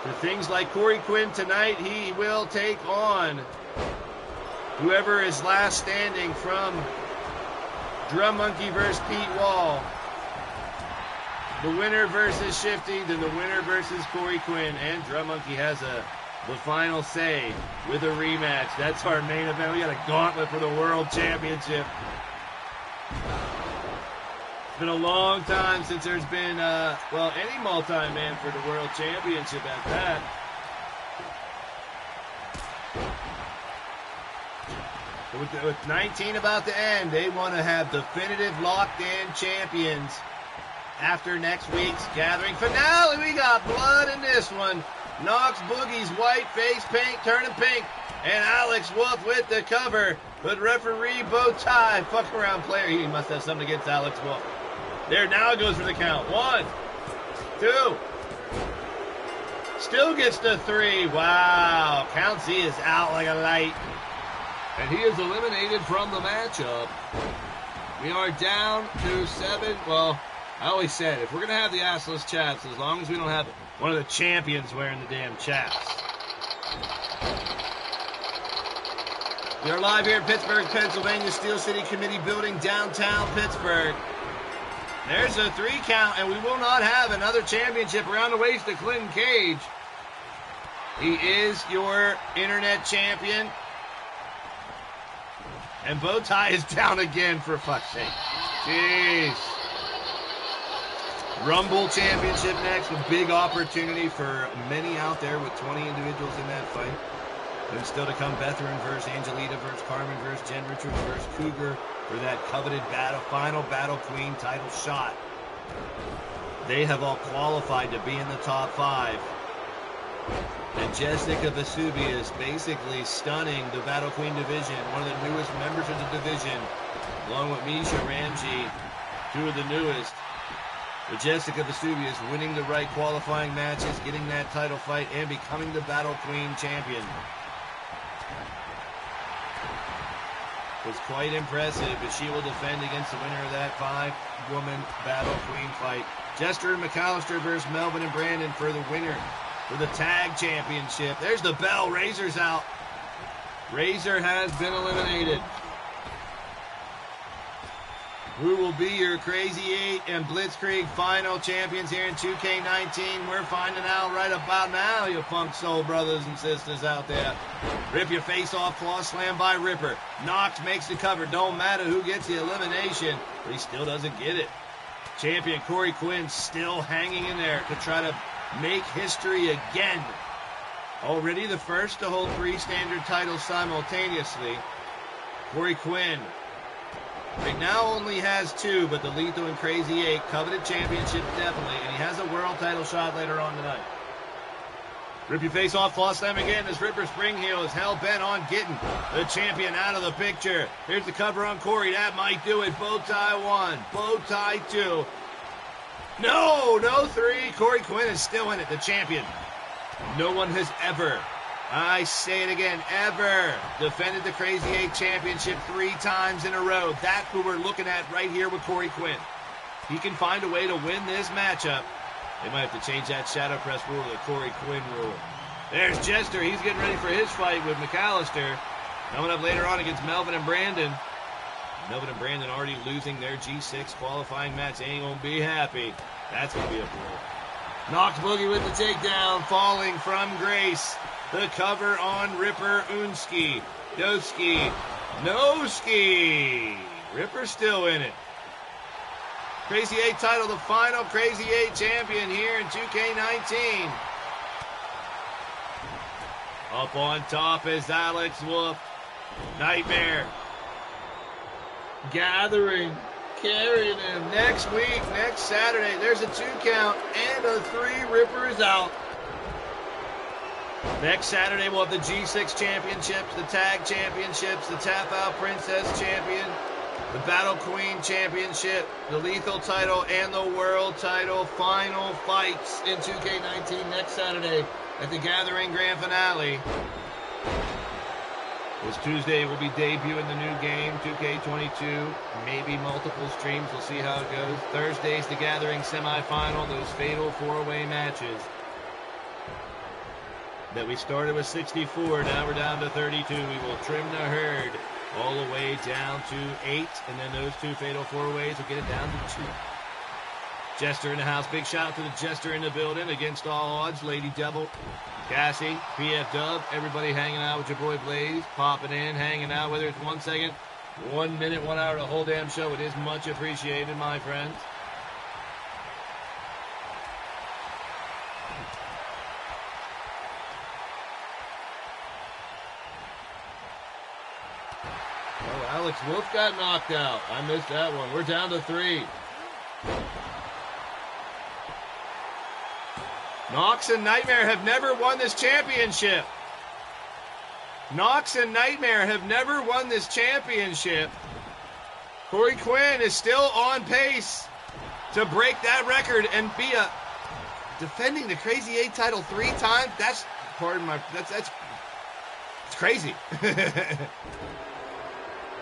for things like Corey Quinn tonight. He will take on whoever is last standing from Drum Monkey versus Pete Wall. The winner versus Shifty, then the winner versus Corey Quinn, and Drum Monkey has the final say with a rematch. That's our main event. We got a gauntlet for the World Championship. It's been a long time since there's been, any multi-man for the World Championship at that. With 19 about to end, they want to have definitive locked-in champions after next week's gathering finale. We got blood in this one. Knox Boogie's white face paint turning pink, and Alex Wolf with the cover. But referee Bowtie, fuck around player. He must have something against Alex Wolf. There, now it goes for the count. 1, 2. Still gets the 3. Wow. Count Z is out like a light. And he is eliminated from the matchup. We are down to 7. Well, I always said, if we're going to have the assless chaps, as long as we don't have one of the champions wearing the damn chaps. We are live here in Pittsburgh, Pennsylvania, Steel City Committee Building, downtown Pittsburgh. There's a 3 count, and we will not have another championship around the waist of Clinton Cage. He is your internet champion. And Bowtie is down again, for fuck's sake. Jeez. Rumble Championship next. A big opportunity for many out there with 20 individuals in that fight. Then still to come, Bethrin versus Angelita versus Carmen versus Jen Richards versus Cougar for that coveted final Battle Queen title shot. They have all qualified to be in the top 5. And Jessica Vesuvius basically stunning the Battle Queen division, one of the newest members of the division, along with Misha Ramji, 2 of the newest. But Jessica Vesuvius winning the right qualifying matches, getting that title fight, and becoming the Battle Queen champion. was quite impressive, but she will defend against the winner of that 5-woman Battle Queen fight. Jester and McAllister versus Melvin and Brandon for the winner for the tag championship. There's the bell. Razor's out. Razor has been eliminated. Who will be your Crazy 8 and Blitzkrieg final champions here in 2K19? We're finding out right about now, you Funk Soul brothers and sisters out there. Rip your face off, claw slam by Ripper. Knox makes the cover. Don't matter who gets the elimination, but he still doesn't get it. Champion Corey Quinn still hanging in there to try to make history again. Already the first to hold 3 standard titles simultaneously. Corey Quinn right now only has 2, but the Lethal and Crazy 8 coveted championship definitely, and he has a world title shot later on tonight. Rip your face off, claw slam again as Ripper Spring Heel is hell-bent on getting the champion out of the picture. Here's the cover on Corey. That might do it. Bow tie 1, bow tie 2. No 3. Corey Quinn is still in it, the champion. No one has ever, I say it again, ever defended the Crazy 8 championship 3 times in a row. That's who we're looking at right here with Corey Quinn. He can find a way to win this matchup. They might have to change that shadow press rule to the Corey Quinn rule. There's Jester. He's getting ready for his fight with McAllister. Coming up later on against Melvin and Brandon. Melvin and Brandon already losing their G6 qualifying match. They ain't going to be happy. That's going to be a blow. Knox Boogie with the takedown, falling from Grace. The cover on Ripper Unski. Doski. Noski. Ripper still in it. Crazy 8 title, the final Crazy 8 champion here in 2K19. Up on top is Alex Wolf. Nightmare. Gathering. Carrying him. Next week, next Saturday, there's a 2 count and a 3. Ripper is out. Next Saturday, we'll have the G6 championships, the tag championships, the Tap Out Princess champion, the Battle Queen championship, the Lethal title, and the World title. Final fights in 2K19 next Saturday at the Gathering Grand Finale. This Tuesday, we'll be debuting the new game, 2K22. Maybe multiple streams. We'll see how it goes. Thursday's the Gathering semifinal, those fatal 4-way matches that we started with 64. Now we're down to 32. We will trim the herd all the way down to 8, and then those 2 fatal 4-ways will get it down to 2. Jester in the house. Big shout out to the Jester in the building. Against all odds, Lady Devil, Cassie, PF Dub, everybody hanging out with your boy Blaise, popping in, hanging out, whether it's 1 second, 1 minute, 1 hour, the whole damn show. It is much appreciated, my friends. Oh, Alex Wolf got knocked out. I missed that one. We're down to 3. Knox and Nightmare have never won this championship. Knox and Nightmare have never won this championship. Corey Quinn is still on pace to break that record and be defending the Crazy 8 title 3 times. That's, pardon my, that's crazy.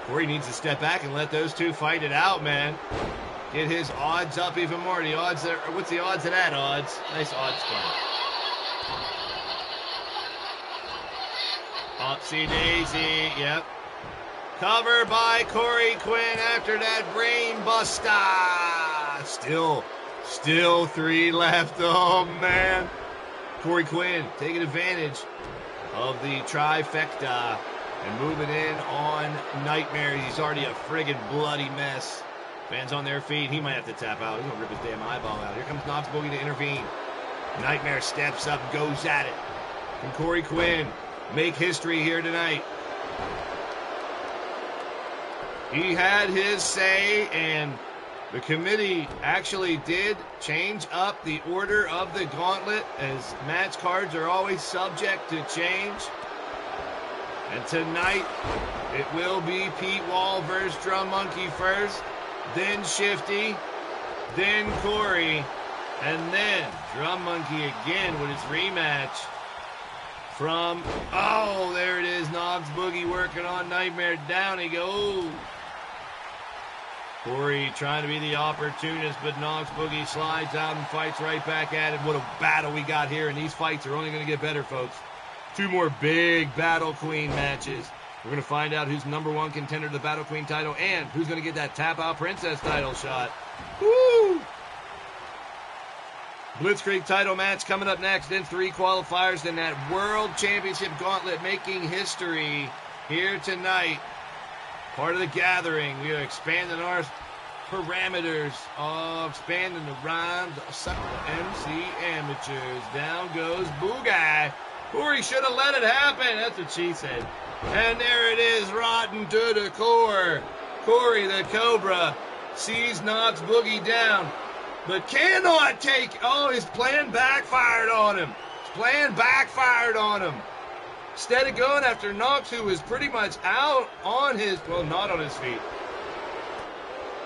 Corey needs to step back and let those 2 fight it out, man. Get his odds up even more. The odds are, what's the odds of that, odds? Nice odds score. Upsy daisy, yep. Cover by Corey Quinn after that brain buster. Still 3 left. Oh, man. Corey Quinn taking advantage of the trifecta and moving in on Nightmare. He's already a friggin' bloody mess. Fans on their feet. He might have to tap out. He's going to rip his damn eyeball out. Here comes Knox Boogie to intervene. Nightmare steps up, goes at it. Can Corey Quinn make history here tonight? He had his say, and the committee actually did change up the order of the gauntlet, as match cards are always subject to change. And tonight, it will be Pete Wall versus Drum Monkey first. Then Shifty, then Corey, and then Drum Monkey again with his rematch from, oh, there it is, Knox Boogie working on Nightmare. Down he goes. Corey trying to be the opportunist, but Knox Boogie slides out and fights right back at it. What a battle we got here, and these fights are only going to get better, folks. 2 more big Battle Queen matches. We're going to find out who's #1 contender to the Battle Queen title and who's going to get that Tap Out Princess title shot. Woo! Blitzkrieg title match coming up next. Then 3 qualifiers. Then that World Championship Gauntlet making history here tonight. Part of the gathering. We are expanding our parameters. Expanding the rhymes. Sucker MC amateurs. Down goes Boogie. Corey should have let it happen. That's what she said. And there it is, rotten to the core. Corey the Cobra sees Knox Boogie down, but cannot take, his plan backfired on him. His plan backfired on him. Instead of going after Knox, who was pretty much out on his, well, not on his feet.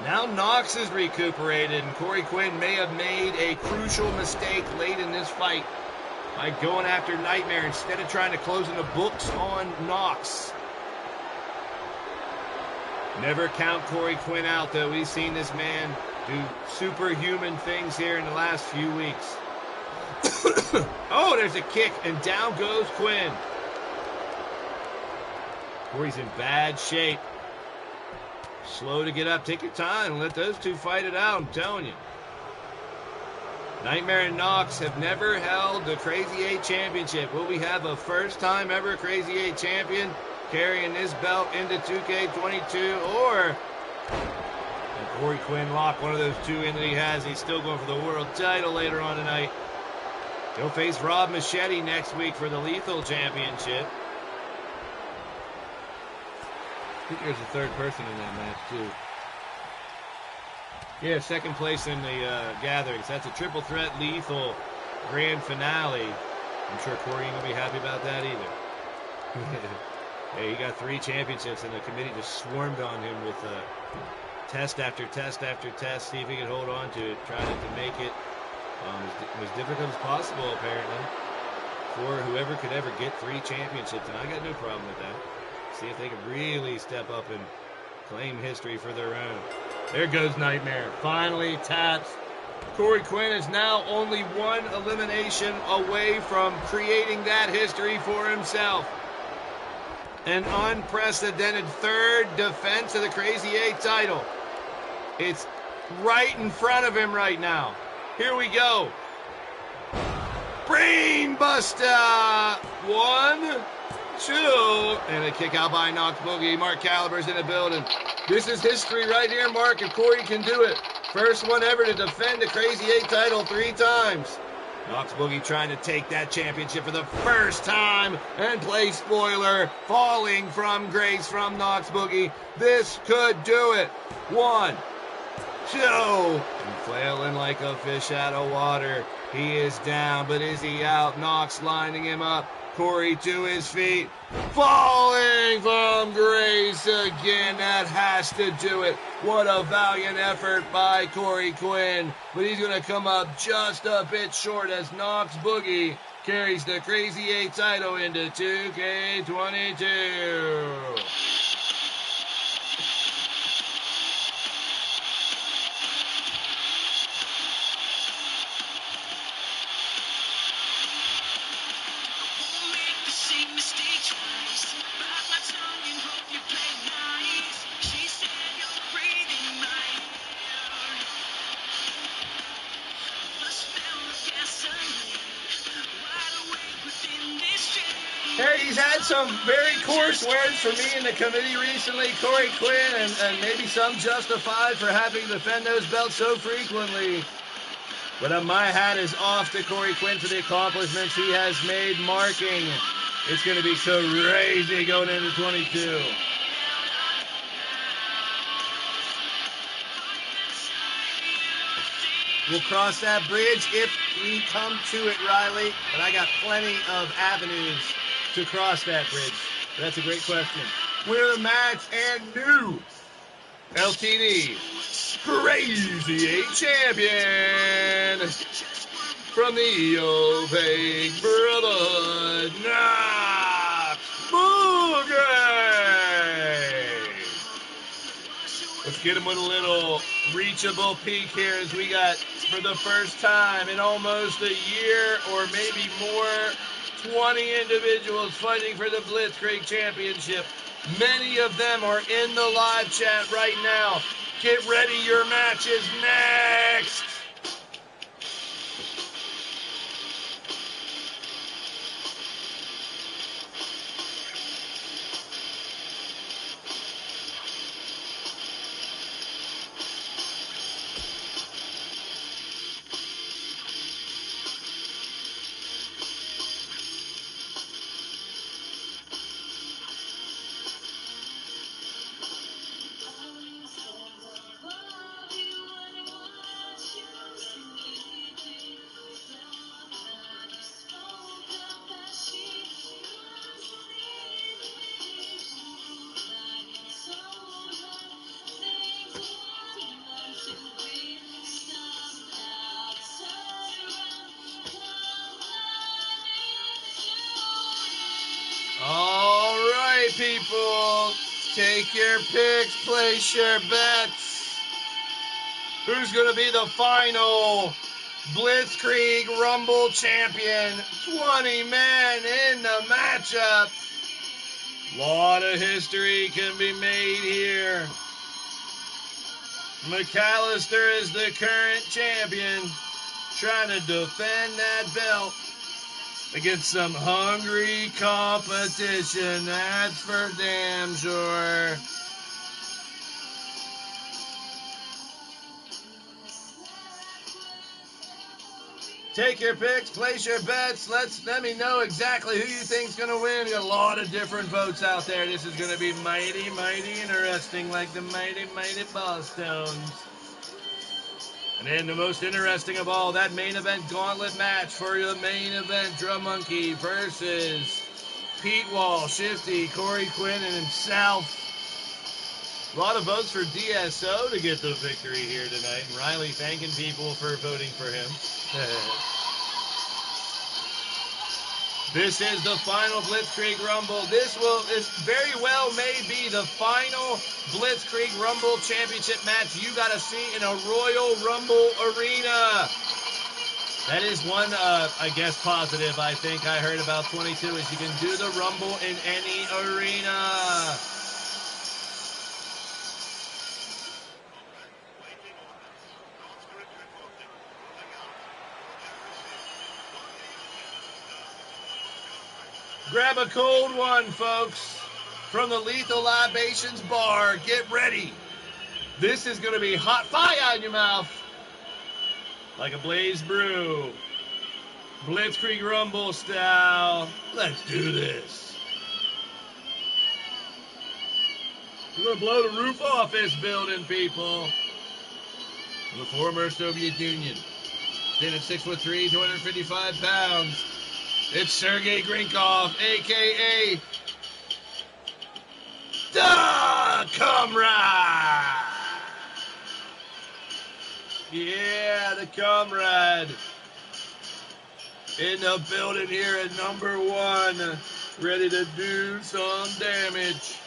Now Knox is recuperated, and Corey Quinn may have made a crucial mistake late in this fight by going after Nightmare instead of trying to close in the books on Knox. Never count Corey Quinn out, though. We've seen this man do superhuman things here in the last few weeks. Oh, there's a kick, and down goes Quinn. Corey's in bad shape. Slow to get up. Take your time and let those two fight it out, I'm telling you. Nightmare and Knox have never held the Crazy 8 Championship. Will we have a first-time ever Crazy 8 champion carrying this belt into 2K22? Or can Corey Quinn lock one of those two in that he has? He's still going for the world title later on tonight. He'll face Rob Machete next week for the Lethal Championship. I think there's a third person in that match, too. Yeah, second place in the gatherings. That's a triple threat lethal grand finale. I'm sure Corey ain't going to be happy about that either. Hey, he got 3 championships, and the committee just swarmed on him with test after test after test, see if he could hold on to it, trying to make it as difficult as possible, apparently, for whoever could ever get 3 championships, and I got no problem with that. See if they could really step up and claim history for their own. There goes Nightmare. Finally taps. Corey Quinn is now only 1 elimination away from creating that history for himself. An unprecedented 3rd defense of the Crazy 8 title. It's right in front of him right now. Here we go. Brain Buster. 1, 2, and a kick out by Knox Boogie. Mark Caliber's in the building. This is history right here, Mark, if Corey can do it. First one ever to defend the Crazy 8 title 3 times. Knox Boogie trying to take that championship for the first time and play spoiler, falling from grace from Knox Boogie. This could do it. 1, 2, and flailing like a fish out of water. He is down, but is he out? Knox lining him up. Corey to his feet, falling from grace again. That has to do it. What a valiant effort by Corey Quinn. But he's going to come up just a bit short as Knox Boogie carries the Crazy 8 title into 2K22. Hey, he's had some very coarse words from me in the committee recently, Corey Quinn, and maybe some justified for having to defend those belts so frequently. But my hat is off to Corey Quinn for the accomplishments he has made marking. It's going to be so crazy going into 22. We'll cross that bridge if we come to it, Riley. But I got plenty of avenues to cross that bridge. That's a great question. Winner of the match and new LTD Crazy 8 champion from the Opaque Brotherhood, with a little reachable peek here as we got, for the first time in almost a year or maybe more, 20 individuals fighting for the Blitzkrieg Championship. Many of them are in the live chat right now. Get ready, your match is next! All right, people, take your picks, place your bets. Who's going to be the final Blitzkrieg Rumble champion? 20 men in the matchup. Lot of history can be made here. McAllister is the current champion, trying to defend that belt against some hungry competition, that's for damn sure. Take your picks, place your bets. Let me know exactly who you think's gonna win. We got a lot of different votes out there. This is gonna be mighty, mighty interesting, like the mighty, mighty Bosstones. And then the most interesting of all, that main event gauntlet match for the main event, Drum Monkey versus Pete Wall, Shifty, Corey Quinn, and himself. A lot of votes for DSO to get the victory here tonight. And Riley thanking people for voting for him. This is the final Blitzkrieg Rumble. This very well may be the final Blitzkrieg Rumble championship match you got to see in a Royal Rumble arena. That is one, I guess, positive I think I heard about 22 is you can do the Rumble in any arena. Grab a cold one, folks, from the Lethal Libations bar. Get ready. This is going to be hot fire in your mouth, like a Blaised brew. Blitzkrieg Rumble style. Let's do this. We're going to blow the roof off this building, people. The former Soviet Union. Standing 6'3", 255 pounds. It's Sergey Grinkov, a.k.a. the Comrade. Yeah, the Comrade. In the building here at number 1. Ready to do some damage.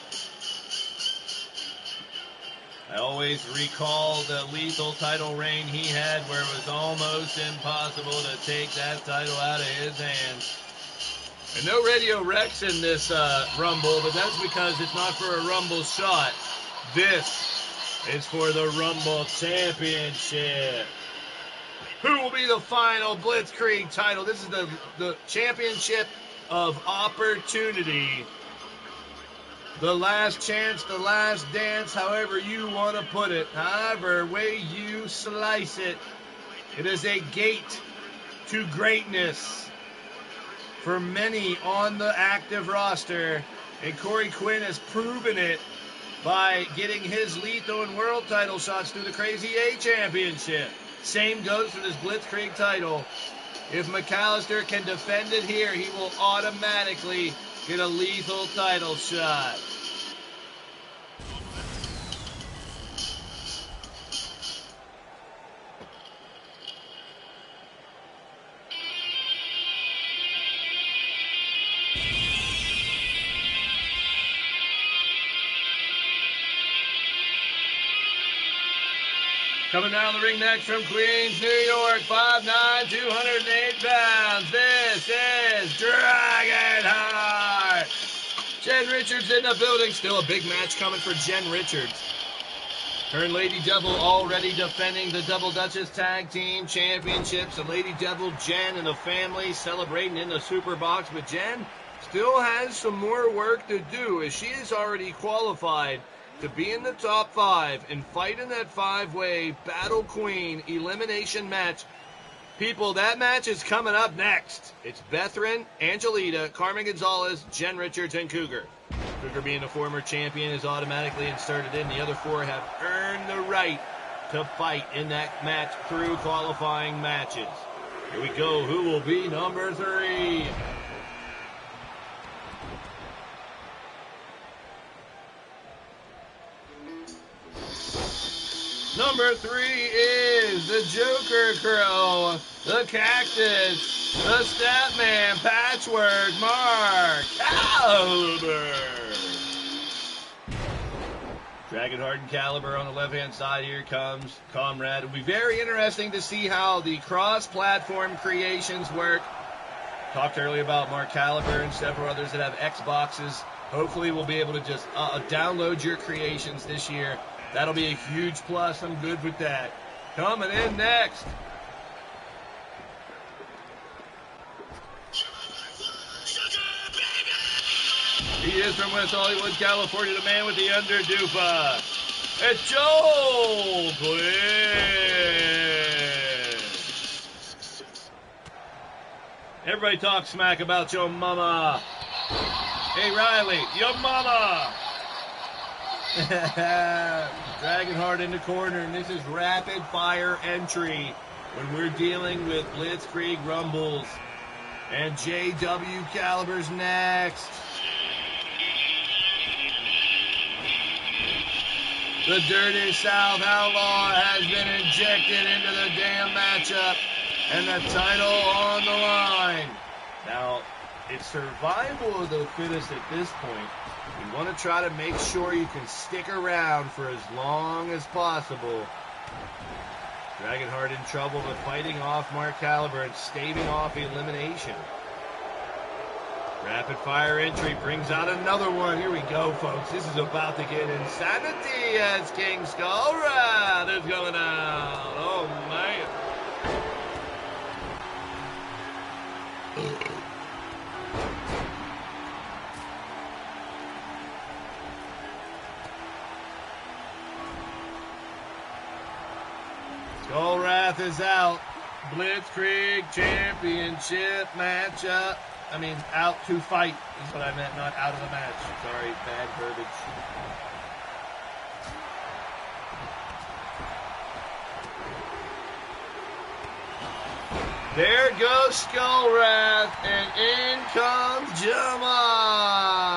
I always recall the lethal title reign he had where it was almost impossible to take that title out of his hands. And no Radio Rex in this Rumble, but that's because it's not for a Rumble shot. This is for the Rumble Championship. Who will be the final Blitzkrieg title? This is the championship of opportunity. The last chance, the last dance, however you want to put it, however way you slice it. It is a gate to greatness for many on the active roster. And Corey Quinn has proven it by getting his lethal and world title shots through the Crazy 8 Championship. Same goes for this Blitzkrieg title. If McAllister can defend it here, he will automatically get a lethal title shot. Coming down the ring next from Queens, New York, 5'9", 208 pounds. This is Dragonheart. Jen Richards in the building. Still a big match coming for Jen Richards. Her and Lady Devil already defending the Double Duchess Tag Team Championships. And Lady Devil, Jen, and the family celebrating in the Super Box. But Jen still has some more work to do, as she is already qualified to be in the top 5 and fight in that 5-way Battle Queen elimination match. People, that match is coming up next. It's Bethrin, Angelita, Carmen Gonzalez, Jen Richards, and Cougar. Cougar, being the former champion, is automatically inserted in. The other 4 have earned the right to fight in that match through qualifying matches. Here we go. Who will be number 3? Number 3 is the Joker Crow, the Cactus, the Statman, Patchwork, Mark Caliber. Dragonheart and Caliber on the left-hand side. Here comes Comrade. It'll be very interesting to see how the cross-platform creations work. Talked earlier about Mark Caliber and several others that have Xboxes. Hopefully we'll be able to just download your creations this year. That'll be a huge plus. I'm good with that. Coming in next. He is from West Hollywood, California, the man with the underdoopa. It's Joel Quinn. Everybody talk smack about your mama. Hey, Riley, your mama. Dragonheart in the corner, and this is rapid fire entry when we're dealing with Blitzkrieg Rumbles. And JW Caliber's next. The Dirty South Outlaw has been injected into the damn matchup, and the title on the line. Now, it's survival of the fittest at this point. You want to try to make sure you can stick around for as long as possible. Dragonheart in trouble, but fighting off Mark Caliber and staving off elimination. Rapid fire entry brings out another one. Here we go, folks. This is about to get insanity as King Skullrat is going out. Oh, man. Skullwrath is out. Blitzkrieg Championship matchup. I mean, out to fight is what I meant, not out of the match. Sorry, bad verbiage. There goes Skullwrath, and in comes Jamar.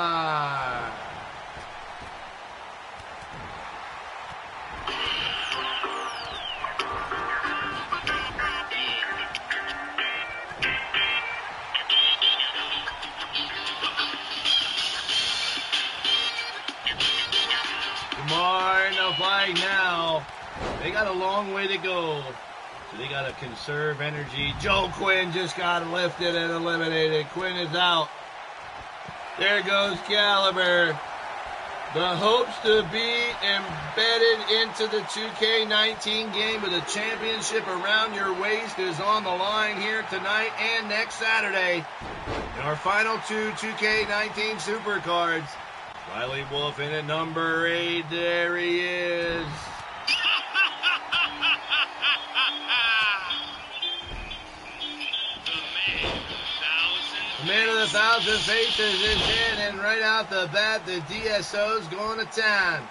In the fight now. They got a long way to go. So they got to conserve energy. Joe Quinn just got lifted and eliminated. Quinn is out. There goes Caliber. The hopes to be embedded into the 2K19 game with a championship around your waist is on the line here tonight and next Saturday. In our final 2 2K19 Super Cards. Riley Wolf in at number 8. There he is. The man of 1,000 faces is in, and right out the bat, the DSO's going to town.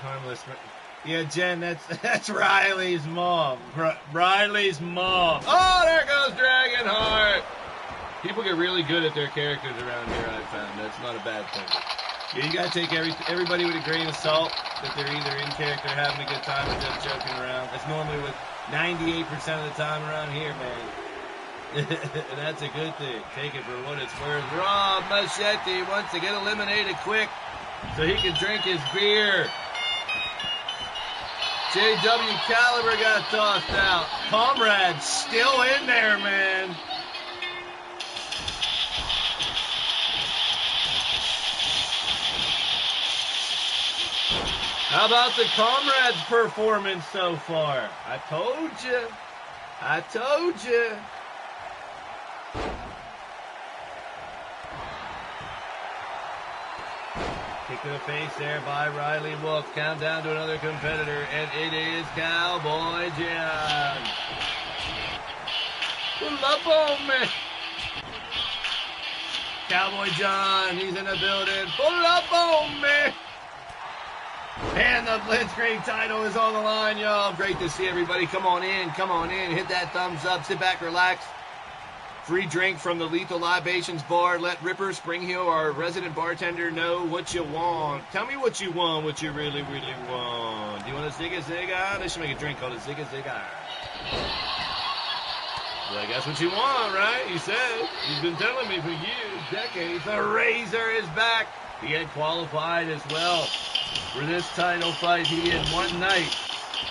Harmless. Yeah, Jen, that's Riley's mom. Riley's mom. Oh, there goes Dragonheart. People get really good at their characters around here, I've found. That's not a bad thing. Yeah, you gotta take everybody with a grain of salt, that they're either in character having a good time or just joking around. That's normally what 98% of the time around here, man. That's a good thing. Take it for what it's worth. Rob Machete wants to get eliminated quick so he can drink his beer. JW Caliber got tossed out. Comrade's still in there, man. How about the Comrade's performance so far? I told you. I told you. Kick to the face there by Riley Wolf. Countdown to another competitor, and it is Cowboy John. Pull up on me. Cowboy John, he's in the building. Pull up on me. And the Blitzkrieg title is on the line, y'all. Great to see everybody. Come on in. Come on in. Hit that thumbs up. Sit back, relax. Free drink from the Lethal Libations Bar. Let Ripper Springhill, our resident bartender, know what you want. Tell me what you want, what you really, really want. Do you want a Zigga Zigga? They should make a drink called a Zigga Zigga. Well, I guess what you want, right? He said. He's been telling me for years, decades. The Razor is back. He had qualified as well for this title fight. He in one night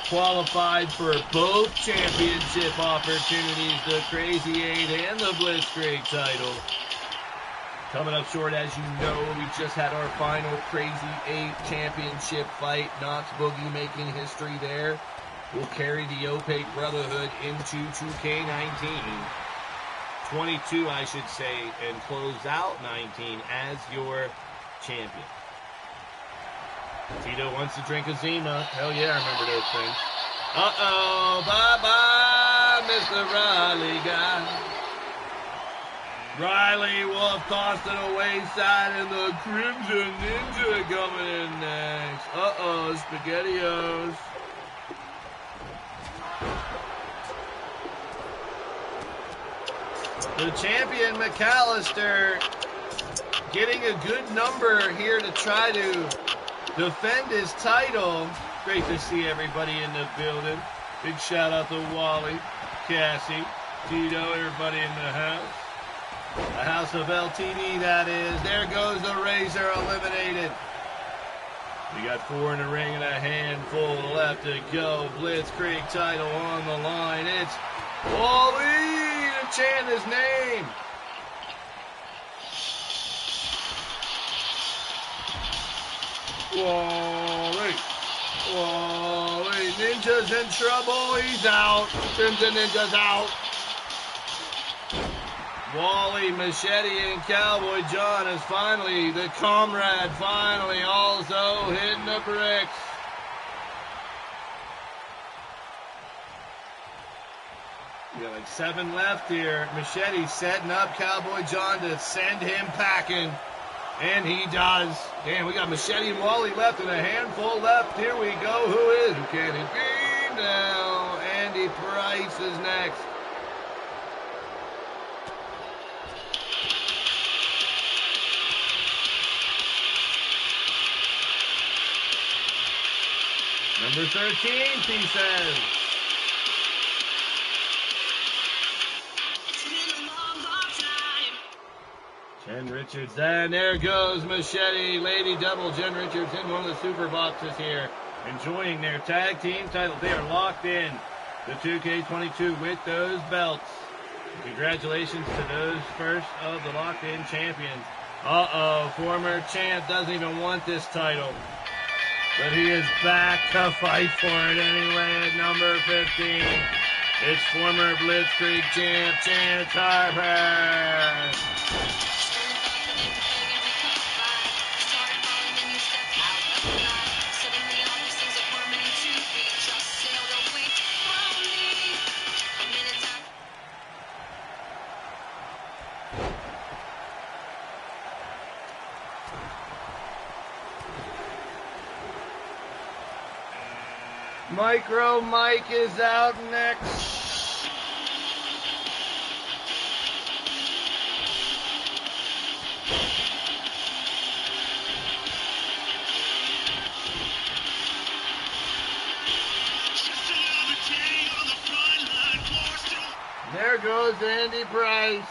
qualified for both championship opportunities, the Crazy 8 and the Blitzkrieg title. Coming up short, as you know, we just had our final Crazy 8 championship fight. Knox Boogie making history there. Will carry the Opaque Brotherhood into 2K19. 22, I should say, and close out 19 as your champion. Tito wants to drink a Zima. Hell yeah, I remember those things. Uh-oh, bye-bye, Mr. Riley guy. Riley Wolf tossed it away side, and the Crimson Ninja coming in next. Uh-oh, SpaghettiOs. The champion, McAllister, getting a good number here to try to defend his title. Great to see everybody in the building. Big shout out to Wally, Cassie, Tito, everybody in the house. The house of LTD, that is. There goes the Razor, eliminated. We got 4 in the ring and a handful left to go. Blitzkrieg title on the line. It's Wally to chant his name. Wally. Wally. Ninja's in trouble. He's out. Crimson Ninja's out. Wally, Machete, and Cowboy John is finally, the Comrade finally also hitting the bricks. We got like 7 left here. Machete setting up Cowboy John to send him packing. And he does. Damn, we got Machete and Wally left and a handful left. Here we go. Who is? Who can it be now? Andy Price is next. Number 13, he says. Jen Richards, and there goes Machete. Lady Double, Jen Richards in one of the super boxes here. Enjoying their tag team titles. They are locked in the 2K22 with those belts. Congratulations to those first of the locked in champions. Uh-oh, former champ doesn't even want this title. But he is back to fight for it anyway at number 15. It's former Blitzkrieg champ, Chance Harper. Micro Mike is out next. There goes Andy Price.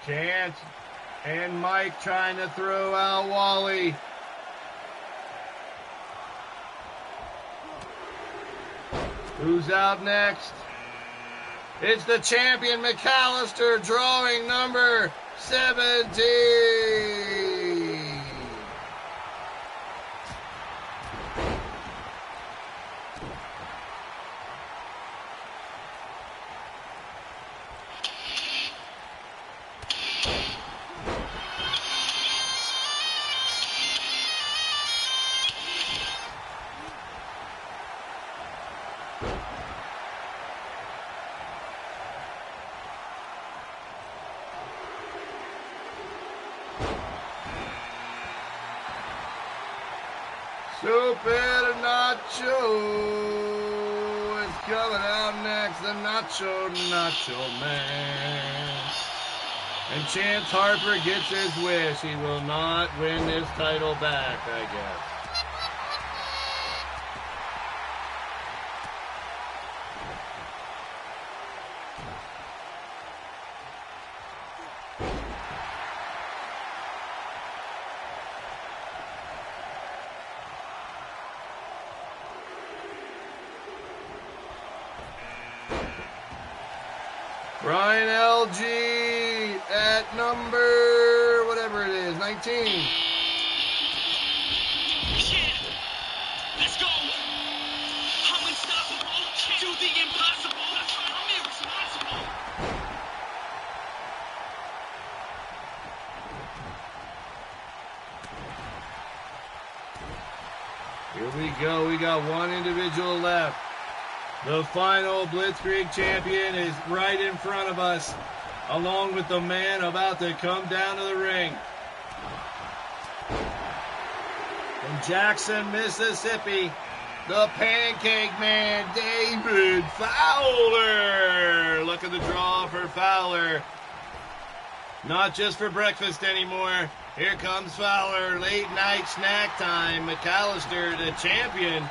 Chance and Mike trying to throw out Wally. Who's out next? It's the champion McAllister, drawing number 17. Super Nacho is coming out next, the Nacho Man. And Chance Harper gets his wish. He will not win this title back, I guess. Brian LG at number, whatever it is, 19. Yeah. Let's go. I'm unstoppable. Do the impossible. I'm irresponsible. Here we go. We got one individual left. The final Blitzkrieg champion is right in front of us, along with the man about to come down to the ring. From Jackson, Mississippi, the Pancake Man, David Fowler. Look at the draw for Fowler. Not just for breakfast anymore. Here comes Fowler, late night snack time. McAllister, the champion,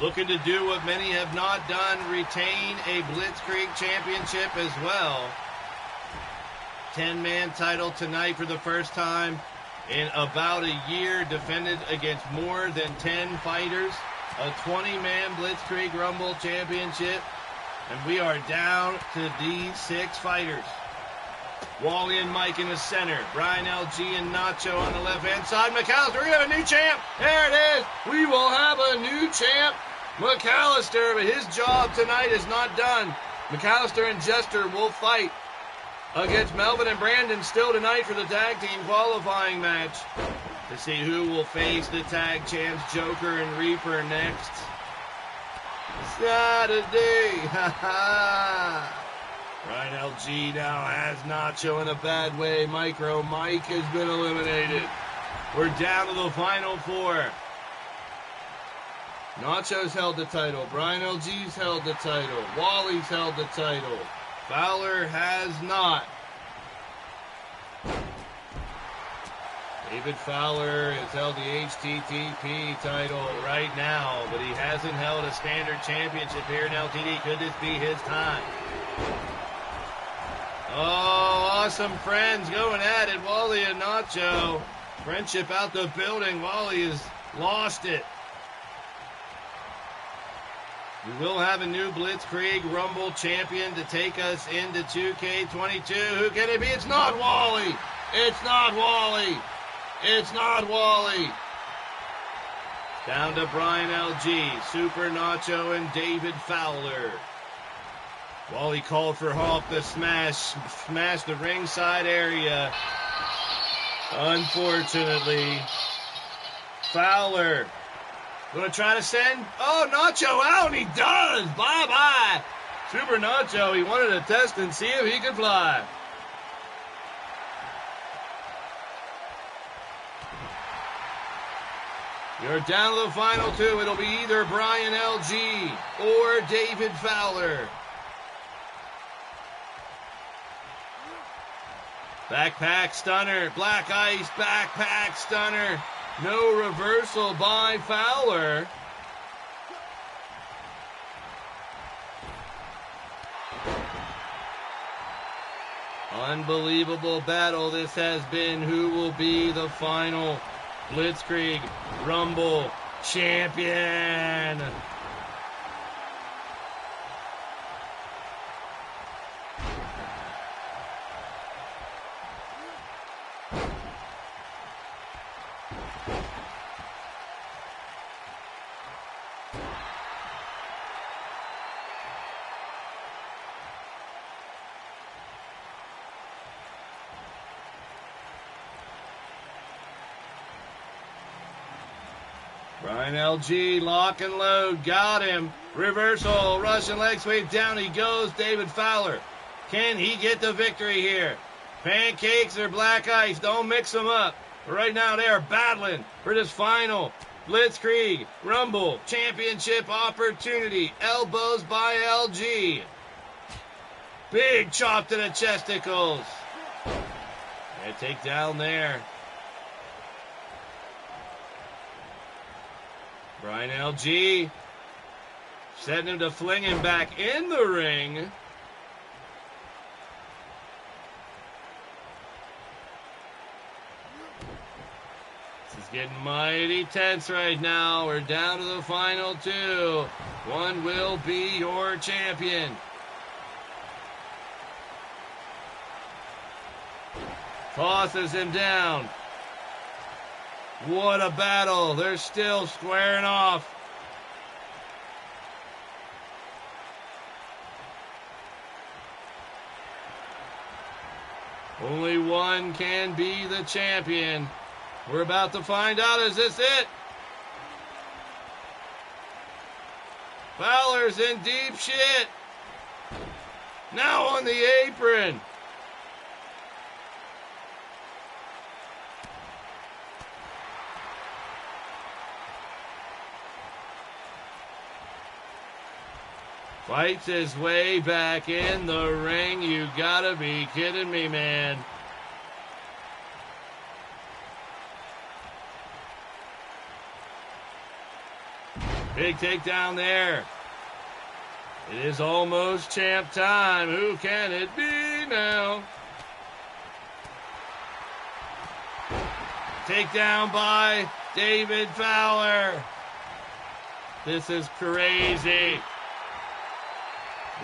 looking to do what many have not done, retain a Blitzkrieg championship as well. 10-man title tonight for the first time in about a year, defended against more than 10 fighters. A 20-man Blitzkrieg Rumble championship, and we are down to these 6 fighters. Wally and Mike in the center. Brian LG and Nacho on the left-hand side. McAllister, we have a new champ. There it is. We will have a new champ, McAllister, but his job tonight is not done. McAllister and Jester will fight against Melvin and Brandon still tonight for the tag team qualifying match to see who will face the tag champs Joker and Reaper next Saturday. Ha ha. Brian LG now has Nacho in a bad way. Micro Mike has been eliminated. We're down to the final 4. Nacho's held the title. Brian LG's held the title. Wally's held the title. Fowler has not. David Fowler has held the HTTP title right now, but he hasn't held a standard championship here in LTD. Could this be his time? Oh, awesome friends going at it. Wally and Nacho. Friendship out the building. Wally has lost it. We will have a new Blitzkrieg Rumble champion to take us into 2K22. Who can it be? It's not Wally. It's not Wally. It's not Wally. Down to Brian LG, Super Nacho, and David Fowler. Wally called for Hawk to smash the ringside area. Unfortunately, Fowler gonna try to send, Nacho out, and he does. Bye-bye. Super Nacho, he wanted to test and see if he could fly. You're down to the final 2. It'll be either Brian LG or David Fowler. Backpack stunner, Black Ice backpack stunner. No reversal by Fowler. Unbelievable battle this has been. Who will be the final Blitzkrieg Rumble champion? Brian LG, lock and load, got him. Reversal, Russian leg sweep, down he goes, David Fowler. Can he get the victory here? Pancakes or black ice, don't mix them up. Right now they are battling for this final Blitzkrieg Rumble Championship opportunity. Elbows by LG. Big chop to the chesticles. And a takedown there. Brian LG setting him to fling him back in the ring. This is getting mighty tense right now. We're down to the final two. One will be your champion. Tosses him down. What a battle. They're still squaring off. Only one can be the champion. We're about to find out. Is this it? Fowler's in deep shit. Now on the apron. Fights his way back in the ring. You gotta be kidding me, man. Big takedown there. It is almost champ time. Who can it be now? Takedown by David Fowler. This is crazy.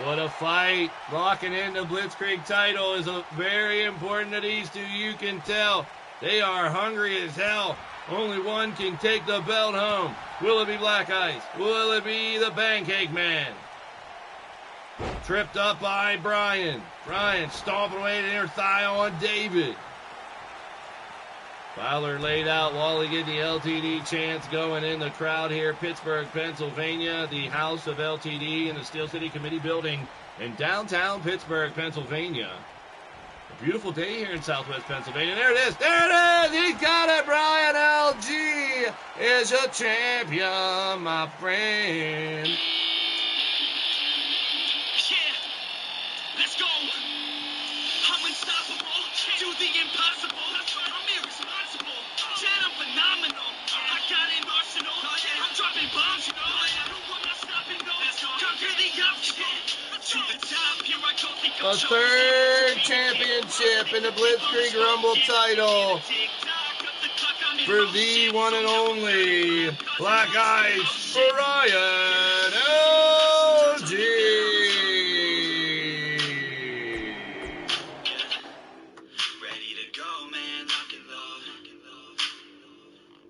What a fight. Locking in the Blitzkrieg title is very important to these two. You can tell they are hungry as hell. Only one can take the belt home. Will it be Black Ice? Will it be the Pancake Man? Tripped up by Brian. Brian stomping away the inner thigh on David. Fowler laid out Wally getting the LTD chants going in the crowd here. Pittsburgh, Pennsylvania, the house of LTD in the Steel City Committee building in downtown Pittsburgh, Pennsylvania. A beautiful day here in Southwest Pennsylvania. There it is. There it is. He's got it. Brian LG is a champion, my friend. Yeah, let's go. I'm unstoppable. Do the impossible. I'm irresponsible. Yet I'm phenomenal. I got an arsenal. I'm dropping bombs, you know. I'm not stopping, no. Conquer the obstacle. To the top, here I go. The third championship in the Blitzkrieg Rumble title for the one and only Black Ice Brian LG.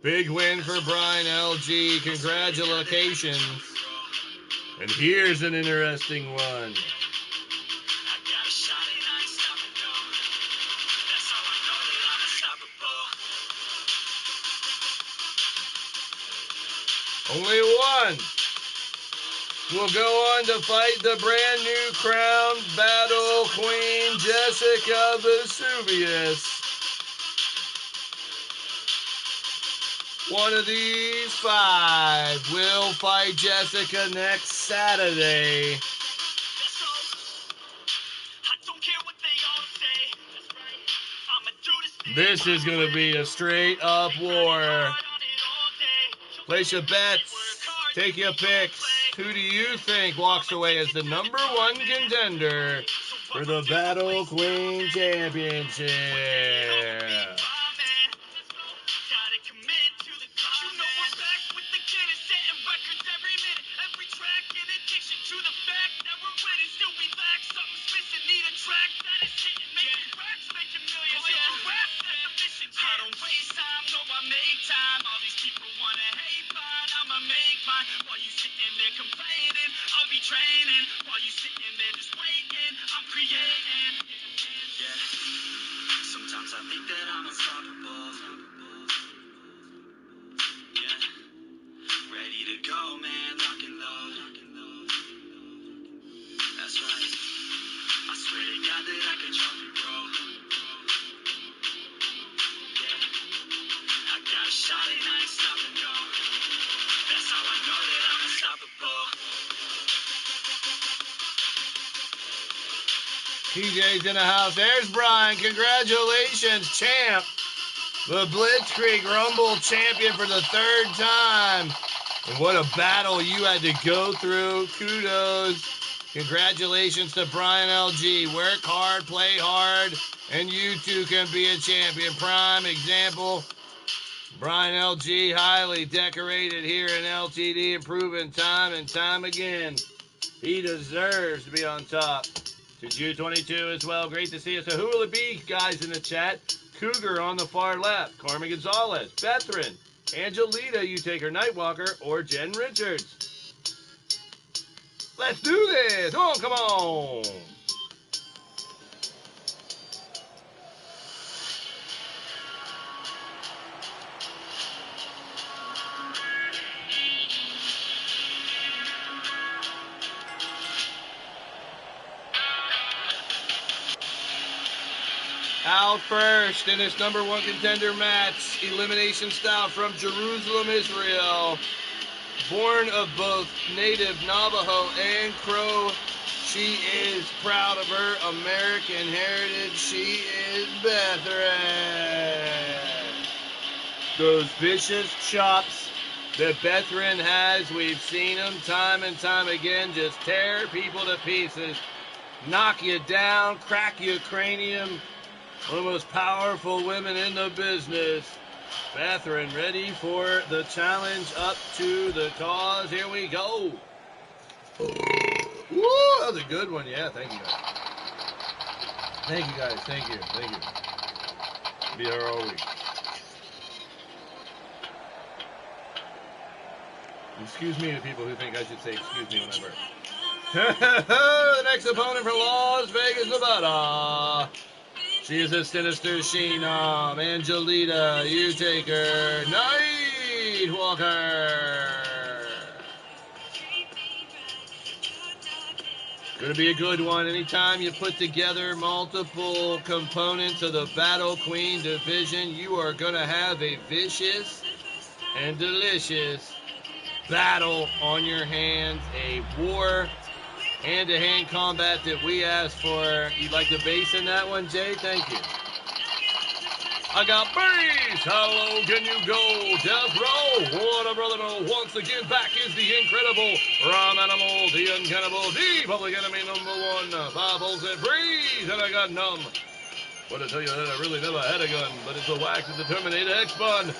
Big win for Brian LG. Congratulations. And here's an interesting one. Only one will go on to fight the brand new crown battle queen, Jessica Vesuvius. One of these five will fight Jessica next Saturday. This is going to be a straight up war. Place your bets. Take your picks. Who do you think walks away as the number one contender for the Battle Queen Championship? that I can trump you, bro. Yeah. I got a shot and I ain't stopping, no. That's how I know that I'm unstoppable. TJ's in the house. There's Brian. Congratulations, champ. The Blitzkrieg Rumble champion for the 3rd time. And what a battle you had to go through. Kudos. Congratulations to Brian LG. Work hard, play hard, and you too can be a champion. Prime example. Brian LG, highly decorated here in LTD, and proven time and time again. He deserves to be on top. To Ju22 as well. Great to see us. So who will it be, guys, in the chat? Cougar on the far left. Carmen Gonzalez. Bethrin. Angelita, you take her Nightwalker, or Jen Richards. Let's do this. Oh, come on. Out first in this #1 contender match, elimination style from Jerusalem, Israel. Born of both native Navajo and Crow, she is proud of her American heritage. She is Bethrin. Those vicious chops that Bethrin has, we've seen them time and time again, just tear people to pieces, knock you down, crack your cranium. One of the most powerful women in the business. Bethrin ready for the challenge up to the cause. Here we go. Woo, that was a good one. Yeah, thank you guys. Thank you guys. Thank you. Thank you. Be here all week. Excuse me to people who think I should say excuse me whenever. The next opponent from Las Vegas, Nevada. She is a sinister Sheenom. Angelita, you take her. Nightwalker. Going to be a good one. Anytime you put together multiple components of the Battle Queen division, you are going to have a vicious and delicious battle on your hands. A war hand-to-hand combat that we asked for. You'd like the bass in that one, Jay? Thank you. I got bass. How low can you go? Death Row. What a brother. No. Once again, back is the incredible Ram Animal, the uncannibal, the public enemy #1. Bob said freeze, and I got numb. But I tell you that I really never had a gun, but it's a wax of the Terminator X-Bun.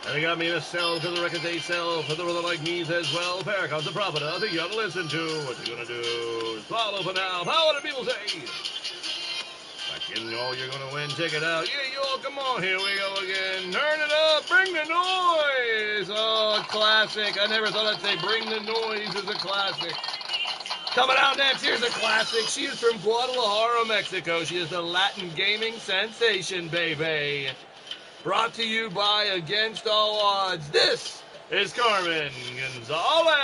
And they got me a cell to the record they sell for the brother like needs as well. Paragon's a prophet, I think you ought to listen to. What you gonna do? Follow for now. How do people say? Back in all, you're gonna win. Check it out. Yeah, y'all, come on. Here we go again. Turn it up. Bring the noise. Oh, classic. I never thought I'd say bring the noise is a classic. Coming out next, here's a classic. She is from Guadalajara, Mexico. She is the Latin gaming sensation, baby. Brought to you by Against All Odds. This is Carmen Gonzalez.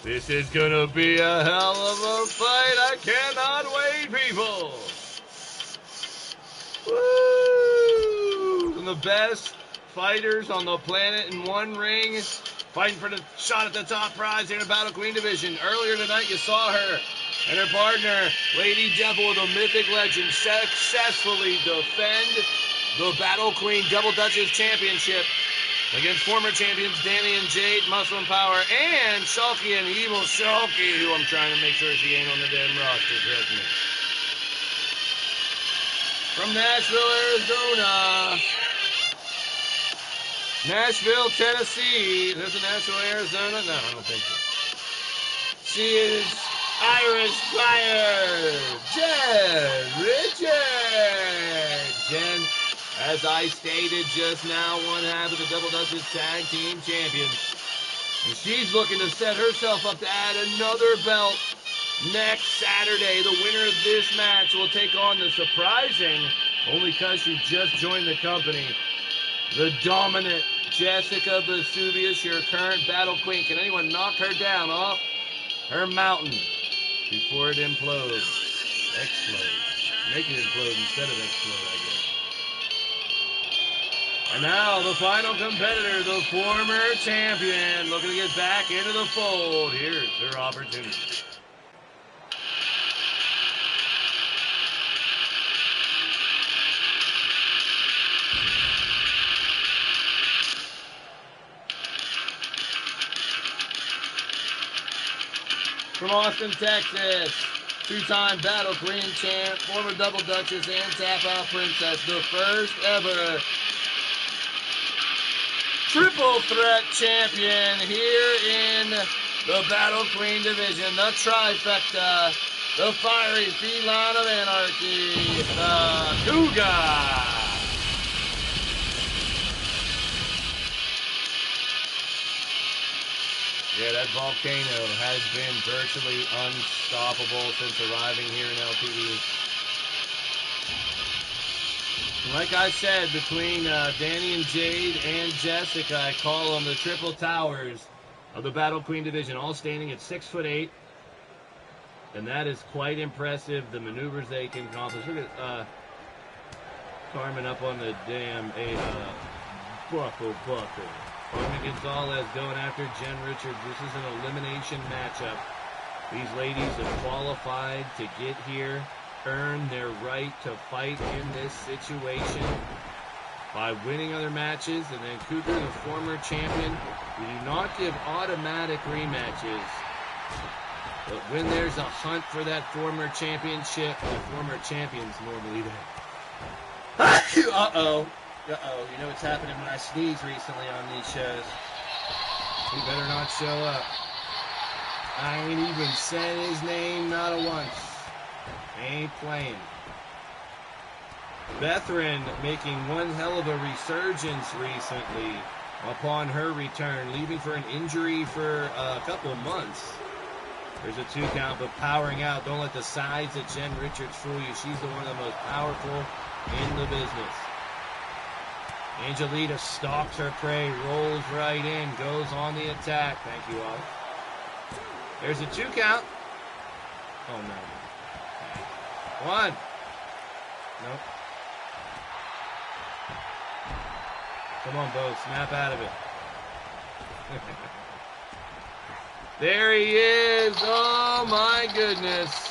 This is going to be a hell of a fight. I cannot wait, people. Woo! Some of the best fighters on the planet in one ring, fighting for the shot at the top prize in the Battle Queen division. Earlier tonight, you saw her and her partner, Lady Devil, the Mythic Legend, successfully defend the Battle Queen Double Duchess Championship against former champions Danny and Jade, Muscle and Power, and Shulky and Evil Shulky, who I'm trying to make sure she ain't on the damn roster, trust me. From Nashville, Arizona. Nashville, Tennessee. There's a Nashville, Arizona? No, I don't think so. She is Irish Fire, Jen Richards. Jen, as I stated just now, one half of the Double Duchess Tag Team Champions. And she's looking to set herself up to add another belt next Saturday. The winner of this match will take on the surprising, only because she just joined the company, the dominant Jessica Vesuvius, your current Battle Queen. Can anyone knock her down off her mountain before it implodes. Explodes. Make it implode instead of explode, I guess. And now the final competitor, the former champion, looking to get back into the fold. Here's her opportunity. From Austin, Texas, two-time Battle Queen champ, former Double Duchess and Tap Out Princess, the first ever Triple Threat champion here in the Battle Queen division, the trifecta, the fiery feline of anarchy, the Cougar. Yeah, that volcano has been virtually unstoppable since arriving here in LTD. Like I said, between Danny and Jade and Jessica, I call them the Triple Towers of the Battle Queen division, all standing at 6'8". And that is quite impressive, the maneuvers they can accomplish. Look at Carmen up on the damn buckle. Carmen Gonzalez going after Jen Richards. This is an elimination matchup. These ladies have qualified to get here, earn their right to fight in this situation by winning other matches. And then Cougar, the former champion, we do not give automatic rematches. But when there's a hunt for that former championship, the former champions normally do. Uh-oh. You know what's happening when I sneeze recently on these shows. He better not show up. I ain't even said his name not a once. Ain't playing. Bethrin making one hell of a resurgence recently upon her return, leaving for an injury for a couple of months. There's a 2 count, but powering out. Don't let the size of Jen Richards fool you. She's the one of the most powerful in the business. Angelita stalks her prey, rolls right in, goes on the attack. Thank you all. There's a 2 count. Oh, no. 1. Nope. Come on, Bo. Snap out of it. There he is. Oh, my goodness.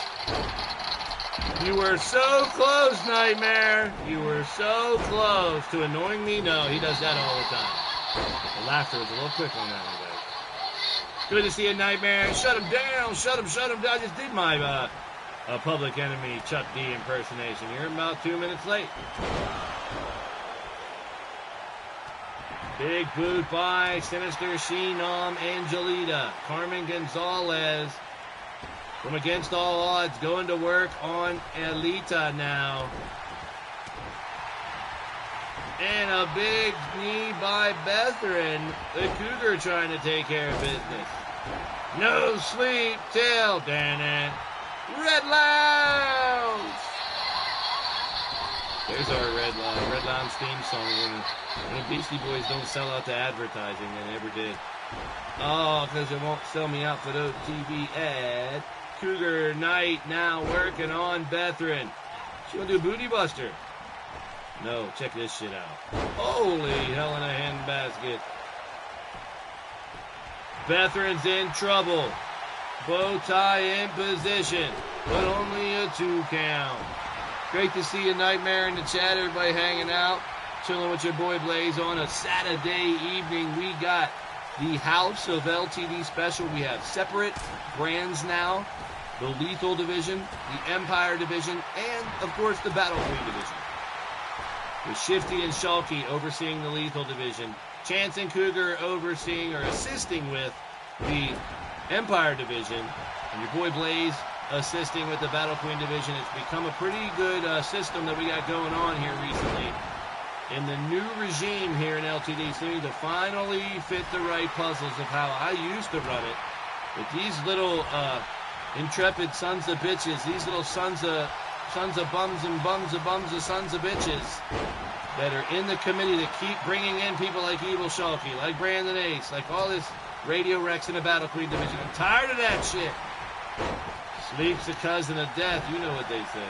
You were so close, Nightmare. You were so close to annoying me. No, he does that all the time. The laughter was a little quick on that one, guys. Good to see you, Nightmare. Shut him down. Shut him down. I just did my Public Enemy Chuck D impersonation. You're about 2 minutes late. Big boot by Sinister Sheenom Angelita. Carmen Gonzalez from against all odds going to work on Elita now. And a big knee by Bethrin. The Cougar trying to take care of business. No sleep till, damn it, Red Lounge. There's our Red Lounge theme song. When the Beastie Boys don't sell out to advertising, they never did. Oh, because it won't sell me out for the TV ad. Cougar Knight now working on Bethrin. She gonna do Booty Buster? No, check this shit out. Holy hell in a handbasket. Bethrin's in trouble. Bow tie in position, but only a 2 count. Great to see you, Nightmare, in the chat. Everybody hanging out, chilling with your boy Blaise on a Saturday evening. We got the House of LTD special. We have separate brands now. The Lethal Division, the Empire Division, and, of course, the Battle Queen Division. With Shifty and Shulky overseeing the Lethal Division. Chance and Cougar overseeing or assisting with the Empire Division. And your boy Blaise assisting with the Battle Queen Division. It's become a pretty good system that we got going on here recently. In the new regime here in LTD, seeming to finally fit the right puzzles of how I used to run it. With these little intrepid sons of bitches, these little sons of bums and bums of sons of bitches that are in the committee that keep bringing in people like Evil Shulky, like Brandon Ace, like all this Radio Rex in the Battle Queen Division. I'm tired of that shit. Sleep's a cousin of death. You know what they say.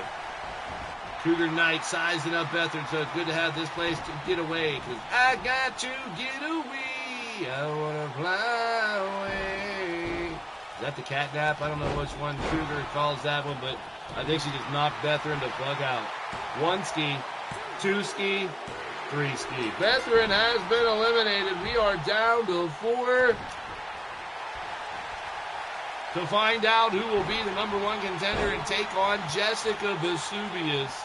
Cougar Knight sizing up Bethard, so it's good to have this place to get away. Because I got to get away. I want to fly away. Is that the catnap? I don't know which one Cougar calls that one, but I think she just knocked Bethard to bug out. 1 ski, 2 ski, 3 ski. Bethard has been eliminated. We are down to 4. To find out who will be the #1 contender and take on Jessica Vesuvius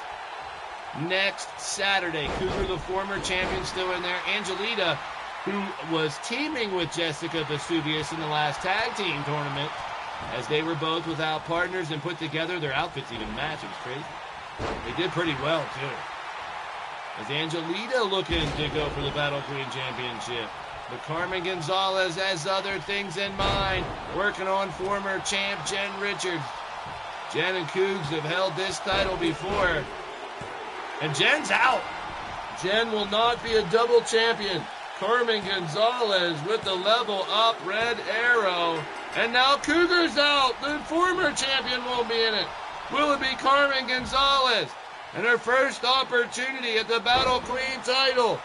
next Saturday. Cougar, the former champion, still in there. Angelita, who was teaming with Jessica Vesuvius in the last tag team tournament, as they were both without partners and put together. Their outfits even match. It was crazy. They did pretty well, too. As Angelita looking to go for the Battle Queen Championship. But Carmen Gonzalez has other things in mind, working on former champ Jen Richards. Jen and Cougs have held this title before. And Jen's out. Jen will not be a double champion. Carmen Gonzalez with the level up red arrow. And now Cougar's out. The former champion won't be in it. Will it be Carmen Gonzalez? And her first opportunity at the Battle Queen title.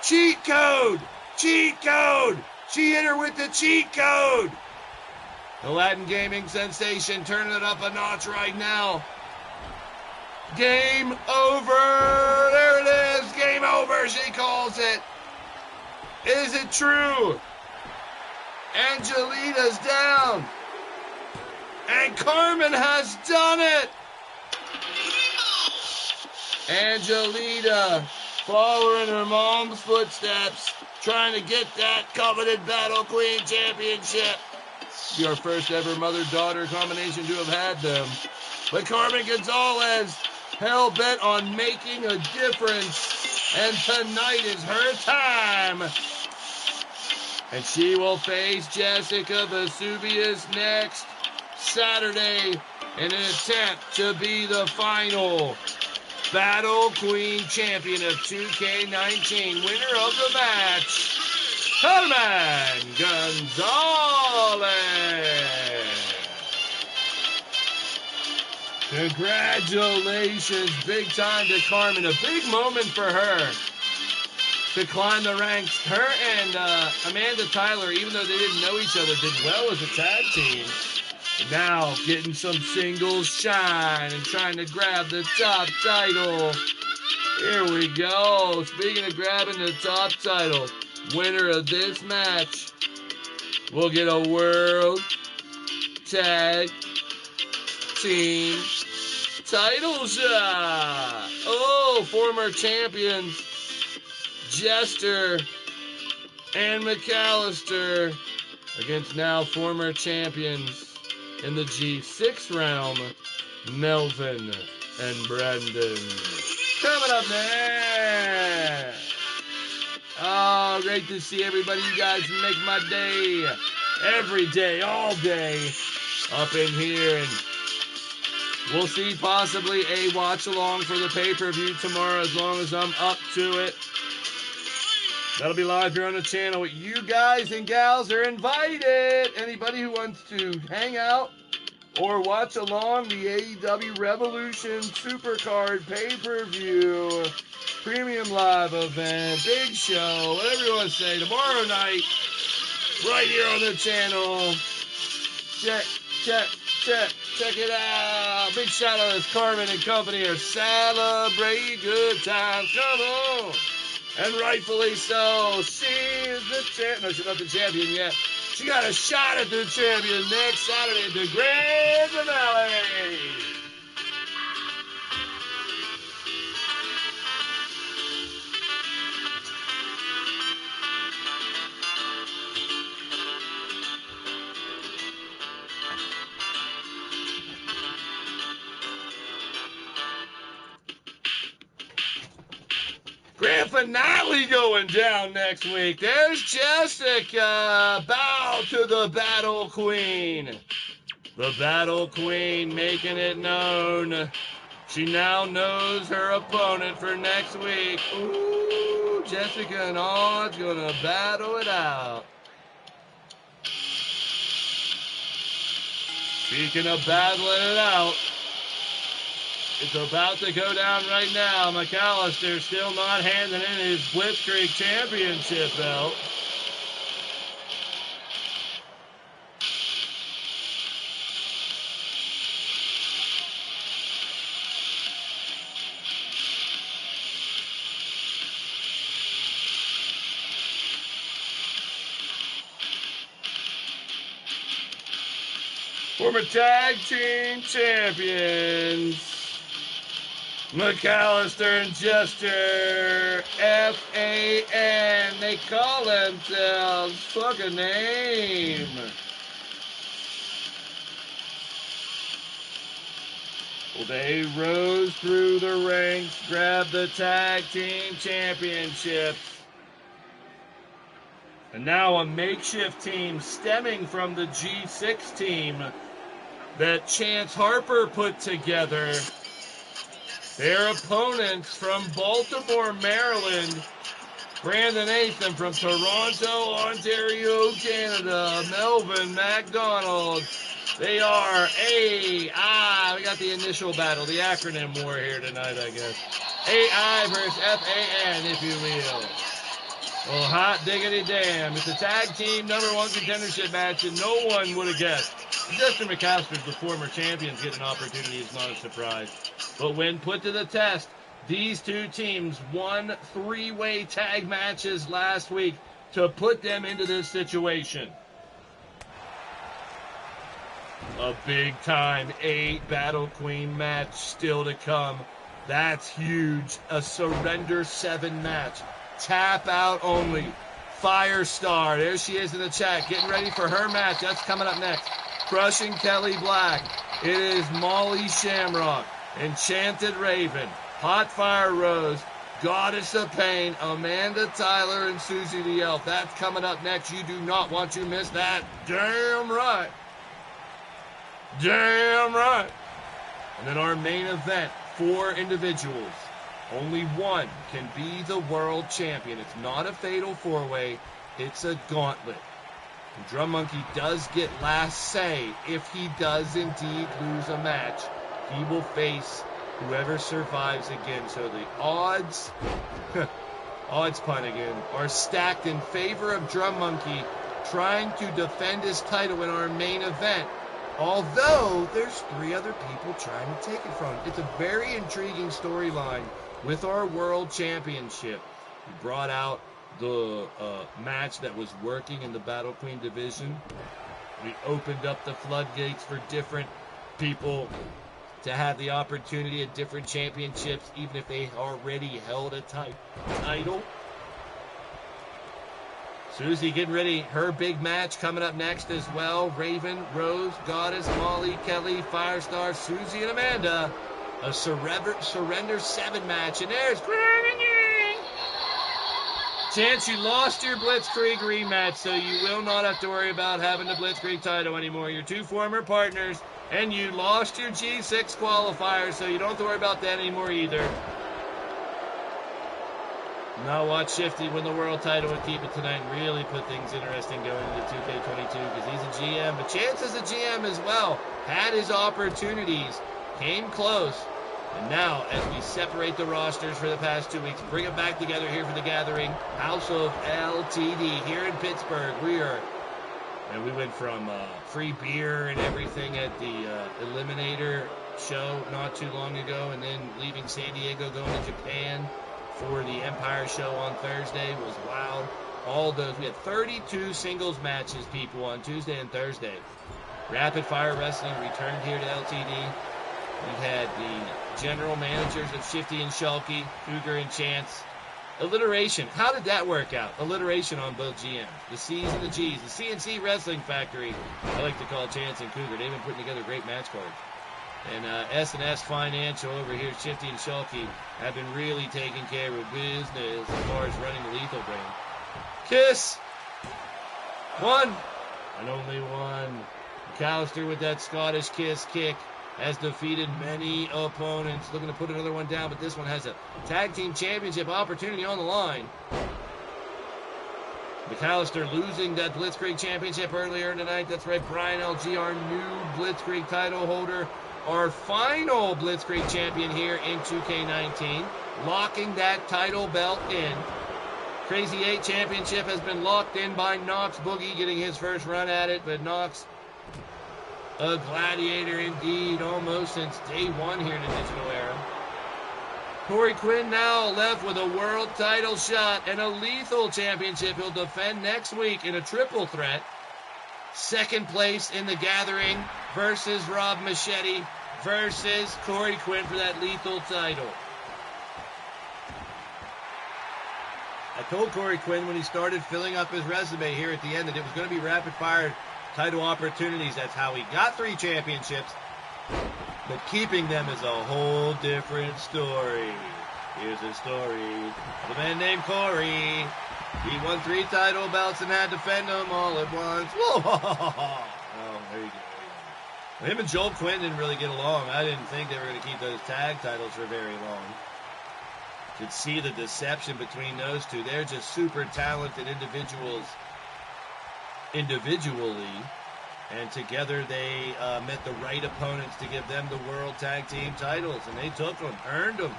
Cheat code. Cheat code! She hit her with the cheat code! The Latin gaming sensation turning it up a notch right now. Game over! There it is! Game over, she calls it. Is it true? Angelita's down. And Carmen has done it! Angelita, following her mom's footsteps, trying to get that coveted Battle Queen Championship. Your first ever mother-daughter combination to have had them. But Carmen Gonzalez, hell-bent on making a difference. And tonight is her time. And she will face Jessica Vesuvius next Saturday in an attempt to be the final Battle Queen Champion of 2K19, winner of the match, Carmen Gonzalez. Congratulations, big time to Carmen. A big moment for her to climb the ranks. Her and Amanda Tyler, even though they didn't know each other, did well as a tag team. Now getting some singles shine and trying to grab the top title. Here we go. Speaking of grabbing the top title, winner of this match will get a World Tag Team title shot. Oh, former champions Jester and McAllister against now former champions in the G6 realm, Melvin and Brandon. Coming up next. Oh, great to see everybody. You guys make my day. Every day, all day, up in here. And we'll see possibly a watch-along for the pay-per-view tomorrow as long as I'm up to it. That'll be live here on the channel. You guys and gals are invited. Anybody who wants to hang out or watch along the AEW Revolution Supercard pay-per-view, premium live event, big show, whatever you want to say, tomorrow night, right here on the channel. Check it out. Big shout out to Carmen and company are celebrating good times. Come on. And rightfully so. She is the champ. No, she's not the champion yet. She got a shot at the champion next Saturday at the grand finale. Grand finale going down next week. There's Jessica. Bow to the Battle Queen. The Battle Queen making it known. She now knows her opponent for next week. Ooh, Jessica and Odd's gonna battle it out. Speaking of battling it out, it's about to go down right now. McAllister still not handing in his Blitzkrieg championship belt. Former tag team champions, McAllister and Jester, F-A-N. They call themselves fucking name. Well, they rose through the ranks, grabbed the tag team championships. And now a makeshift team stemming from the G6 team that Chance Harper put together. Their opponents from Baltimore, Maryland, Brandon Nathan from Toronto, Ontario, Canada, Melvin MacDonald. They are we got the initial battle, the acronym war here tonight, I guess. AI versus F-A-N, if you will. Well, hot diggity damn. It's a tag team #1 contendership match, and no one would have guessed. Justin McAllister's the former champions get an opportunity is not a surprise. But when put to the test, these two teams won 3-way tag matches last week to put them into this situation. A big-time 8 Battle Queen match still to come. That's huge. A Surrender 7 match. Tap out only. Firestar. There she is in the chat. Getting ready for her match. That's coming up next. Crushing Kelly Black. It is Molly Shamrock. Enchanted Raven. Hot Fire Rose. Goddess of Pain. Amanda Tyler and Susie the Elf. That's coming up next. You do not want to miss that. Damn right. Damn right. And then our main event. 4 individuals. Only one can be the world champion. It's not a fatal 4-way. It's a gauntlet. And Drum Monkey does get last say. If he does indeed lose a match, he will face whoever survives again. So the odds, odds pun again, are stacked in favor of Drum Monkey trying to defend his title in our main event. Although there's 3 other people trying to take it from him. It's a very intriguing storyline with our world championship. We brought out the match that was working in the Battle Queen division. We opened up the floodgates for different people to have the opportunity at different championships, even if they already held a title. Susie getting ready. Her big match coming up next as well. Raven, Rose, Goddess, Molly, Kelly, Firestar, Susie, and Amanda. A Surrender 7 match. And there's Chance, you lost your Blitzkrieg rematch, so you will not have to worry about having the Blitzkrieg title anymore. Your 2 former partners, and you lost your G6 qualifier, so you don't have to worry about that anymore either. Now watch Shifty win the world title and keep it tonight and really put things interesting going into 2K22 because he's a GM. But Chance is a GM as well. Had his opportunities. Came close. And now, as we separate the rosters for the past 2 weeks, bring them back together here for the gathering. House of LTD here in Pittsburgh. We went from free beer and everything at the Eliminator show not too long ago, and then leaving San Diego, going to Japan for the Empire show on Thursday. Was wild. All those. We had 32 singles matches, people, on Tuesday and Thursday. Rapid Fire Wrestling returned here to LTD. We had the general managers of Shifty and Shulky, Cougar and Chance. Alliteration. How did that work out? Alliteration on both GMs. The C's and the G's. The CNC Wrestling Factory, I like to call Chance and Cougar. They've been putting together great match cards. And S&S Financial over here, Shifty and Shulky, have been really taking care of business as far as running the Lethal brand. Kiss! One! And only one. McAllister with that Scottish Kiss kick has defeated many opponents. Looking to put another one down, but this one has a tag team championship opportunity on the line. McAllister losing that Blitzkrieg championship earlier tonight. That's right, Brian LG, our new Blitzkrieg title holder, our final Blitzkrieg champion here in 2K19, locking that title belt in. Crazy 8 championship has been locked in by Knox Boogie, getting his first run at it, but Knox, a gladiator indeed, almost since day one here in the digital era. Corey Quinn now left with a world title shot and a lethal championship he'll defend next week in a triple threat. Second place in the Gathering versus Rob Machete versus Corey Quinn for that lethal title. I told Corey Quinn when he started filling up his resume here at the end that it was going to be rapid-fire title opportunities. That's how he got 3 championships. But keeping them is a whole different story. Here's a story of a man named Corey. He won 3 title belts and had to defend them all at once. Whoa! Oh, there you go. Him and Joel Quinn didn't really get along. I didn't think they were going to keep those tag titles for very long. You could see the deception between those two. They're just super talented individuals individually. And together they met the right opponents to give them the World Tag Team titles. And they took them, earned them.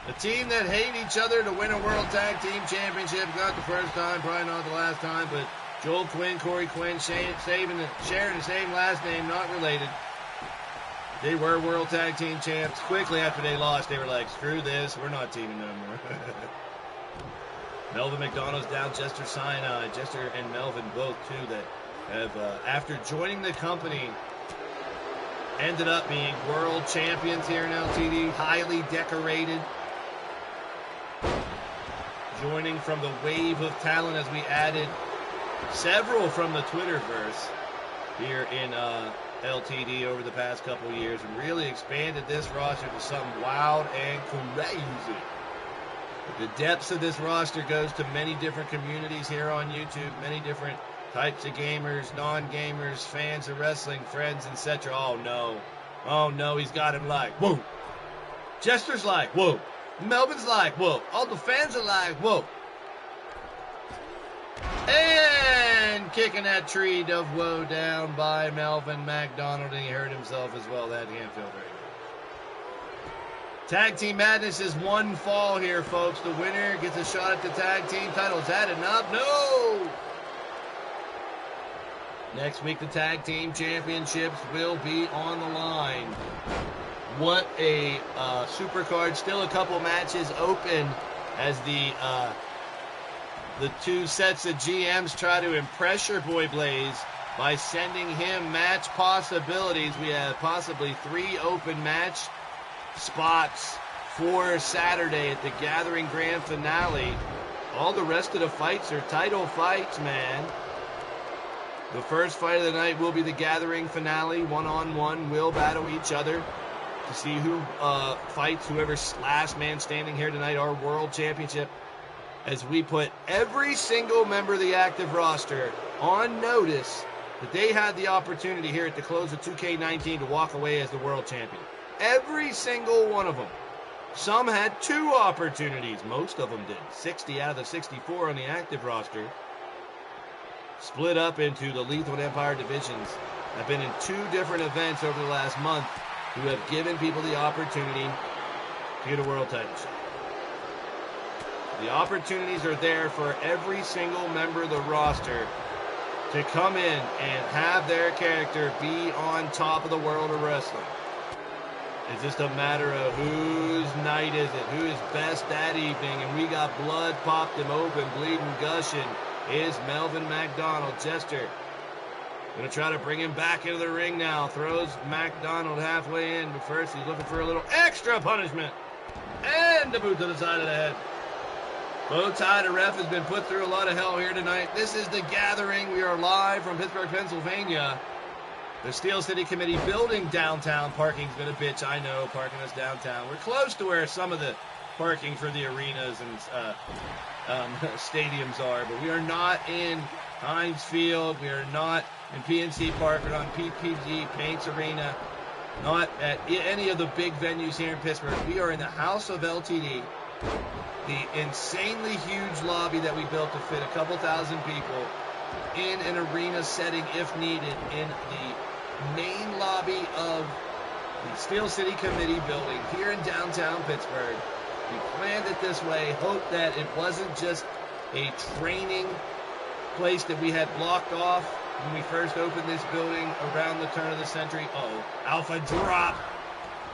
A team that hate each other to win a World Tag Team Championship. Not the first time, probably not the last time. But Joel Quinn, Corey Quinn, sharing the same last name, not related. They were World Tag Team champs. Quickly after they lost, they were like, screw this, we're not teaming no more. Melvin McDonald's down, Jester Sinai. Jester and Melvin both, too, that have, after joining the company, ended up being world champions here in LTD, highly decorated. Joining from the wave of talent as we added several from the Twitterverse here in LTD over the past couple years and really expanded this roster to something wild and crazy. The depths of this roster goes to many different communities here on YouTube, many different types of gamers, non-gamers, fans of wrestling, friends, etc. Oh no, he's got him like, whoa. Jester's like, whoa. Melvin's like, whoa. All the fans are like, whoa. And kicking that tree of whoa down by Melvin McDonald, and he hurt himself as well. That can't feel very good. Tag Team Madness is one fall here, folks. The winner gets a shot at the tag team title. Is that enough? No! Next week, the Tag Team Championships will be on the line. What a supercard. Still a couple matches open as the 2 sets of GMs try to impress your boy Blaise by sending him match possibilities. We have possibly 3 open match spots for Saturday at the Gathering Grand Finale. All the rest of the fights are title fights, man. The first fight of the night will be the Gathering Finale. 1-on-1 will battle each other to see who fights whoever's last man standing here tonight, our World Championship, as we put every single member of the active roster on notice that they had the opportunity here at the close of 2K19 to walk away as the World Champion. Every single one of them. Some had 2 opportunities. Most of them did. 60 out of the 64 on the active roster. Split up into the Lethal and Empire divisions. I've been in 2 different events over the last month who have given people the opportunity to get a world title shot. The opportunities are there for every single member of the roster to come in and have their character be on top of the world of wrestling. It's just a matter of whose night is it, who is best that evening, and we got blood popped him open, bleeding, gushing. Is Melvin McDonald. Jester going to try to bring him back into the ring now. Throws McDonald halfway in, but first he's looking for a little extra punishment. And the boot to the side of the head. Bow tie to ref has been put through a lot of hell here tonight. This is the Gathering. We are live from Pittsburgh, Pennsylvania. The Steel City Committee building downtown. Parking's been a bitch, I know, parking us downtown. We're close to where some of the parking for the arenas and stadiums are, but we are not in Heinz Field. We are not in PNC Park. We're not in PPG Paints Arena. Not at any of the big venues here in Pittsburgh. We are in the house of LTD the insanely huge lobby that we built to fit a couple thousand people in an arena setting if needed in the main lobby of the Steel City Committee building here in downtown Pittsburgh. We planned it this way, hoped that it wasn't just a training place that we had blocked off when we first opened this building around the turn of the century. Alpha drop.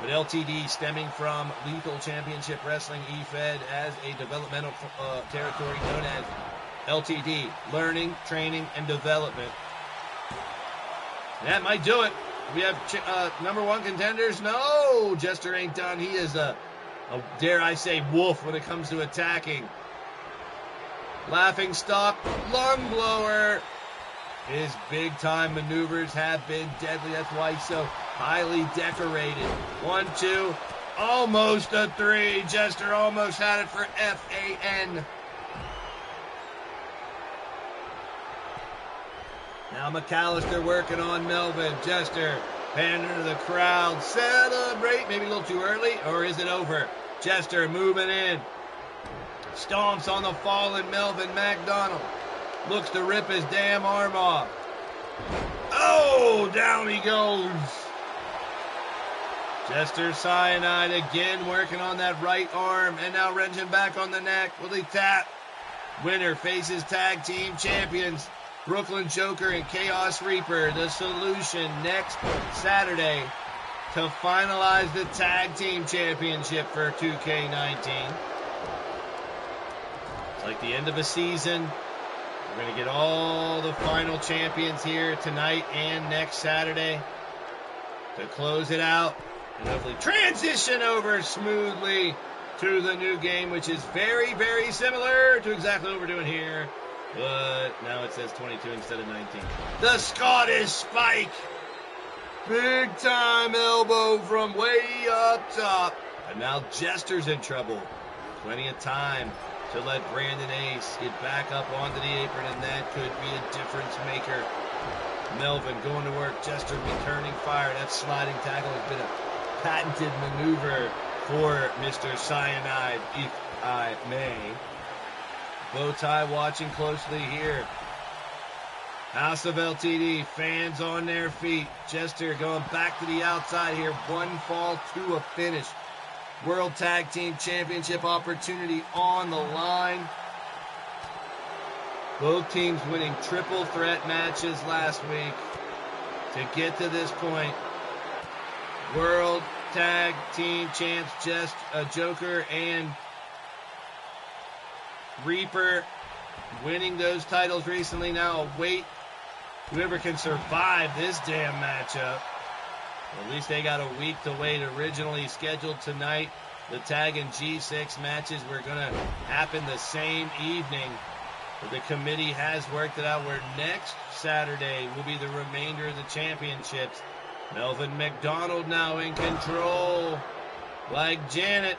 But LTD, stemming from Lethal Championship Wrestling, EFED, as a developmental territory known as LTD, Learning, Training, and Development. That might do it. We have number one contenders. No, Jester ain't done. He is a dare I say, wolf when it comes to attacking. Laughing stock, lung blower. His big-time maneuvers have been deadly. That's why he's so highly decorated. 1, 2, almost a 3. Jester almost had it for FAN. Now McAllister working on Melvin. Jester pandering to the crowd. Celebrate. Maybe a little too early, or is it over? Jester moving in. Stomps on the fallen Melvin McDonald. Looks to rip his damn arm off. Oh, down he goes. Jester Cyanide again working on that right arm and now wrenching back on the neck. Will he tap? Winner faces tag team champions Brooklyn Joker and Chaos Reaper. The Solution next Saturday to finalize the tag team championship for 2K19. It's like the end of a season. We're going to get all the final champions here tonight and next Saturday to close it out and hopefully transition over smoothly to the new game, which is very, very similar to exactly what we're doing here. But now it says 22 instead of 19. The Scottish Spike. Big time elbow from way up top. And now Jester's in trouble. Plenty of time to let Brandon Ace get back up onto the apron, and that could be a difference maker. Melvin going to work. Jester returning fire. That sliding tackle has been a patented maneuver for Mr. Cyanide, if I may. Bowtie watching closely here. House of LTD, fans on their feet. Jester going back to the outside here. One fall to a finish. World Tag Team Championship opportunity on the line. Both teams winning triple threat matches last week to get to this point. World Tag Team Champs, just a Joker and Reaper winning those titles recently. Now await whoever can survive this damn matchup. At least they got a week to wait. Originally scheduled tonight, the tag and G6 matches were going to happen the same evening. But the committee has worked it out where next Saturday will be the remainder of the championships. Melvin McDonald now in control. Like Janet.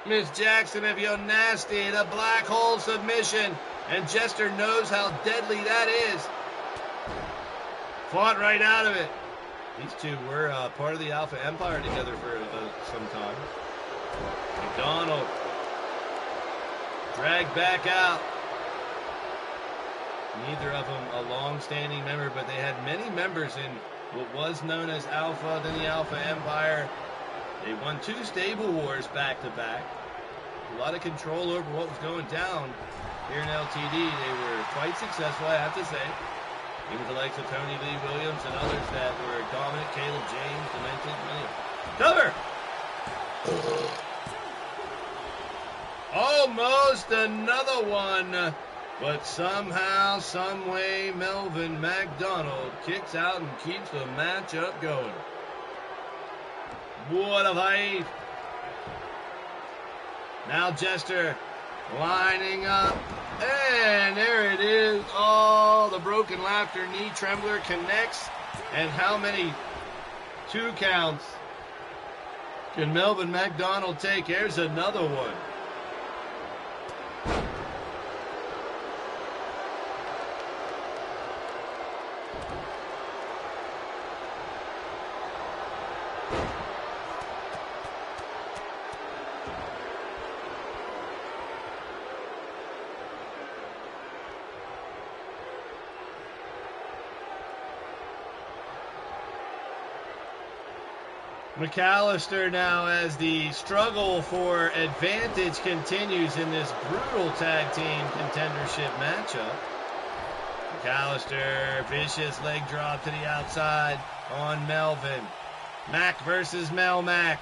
Miss Jackson, if you're nasty, the black hole submission. And Jester knows how deadly that is. Fought right out of it. These two were part of the Alpha Empire together for some time. McDonald dragged back out. Neither of them a long-standing member, but they had many members in what was known as Alpha, then the Alpha Empire. They won 2 stable wars back-to-back. A lot of control over what was going down here in LTD. They were quite successful, I have to say. Even the likes of Tony Lee Williams and others that were dominant. Caleb James, Demented, many. Cover! Almost another one. But somehow, someway, Melvin McDonald kicks out and keeps the matchup going. What a fight. Now Jester lining up. And there it is. Oh, the broken laughter knee trembler connects. And how many 2 counts can Melvin McDonald take? Here's another one. McAllister now, as the struggle for advantage continues in this brutal tag team contendership matchup. McAllister, vicious leg drop to the outside on Melvin. Mac versus Mel Mac.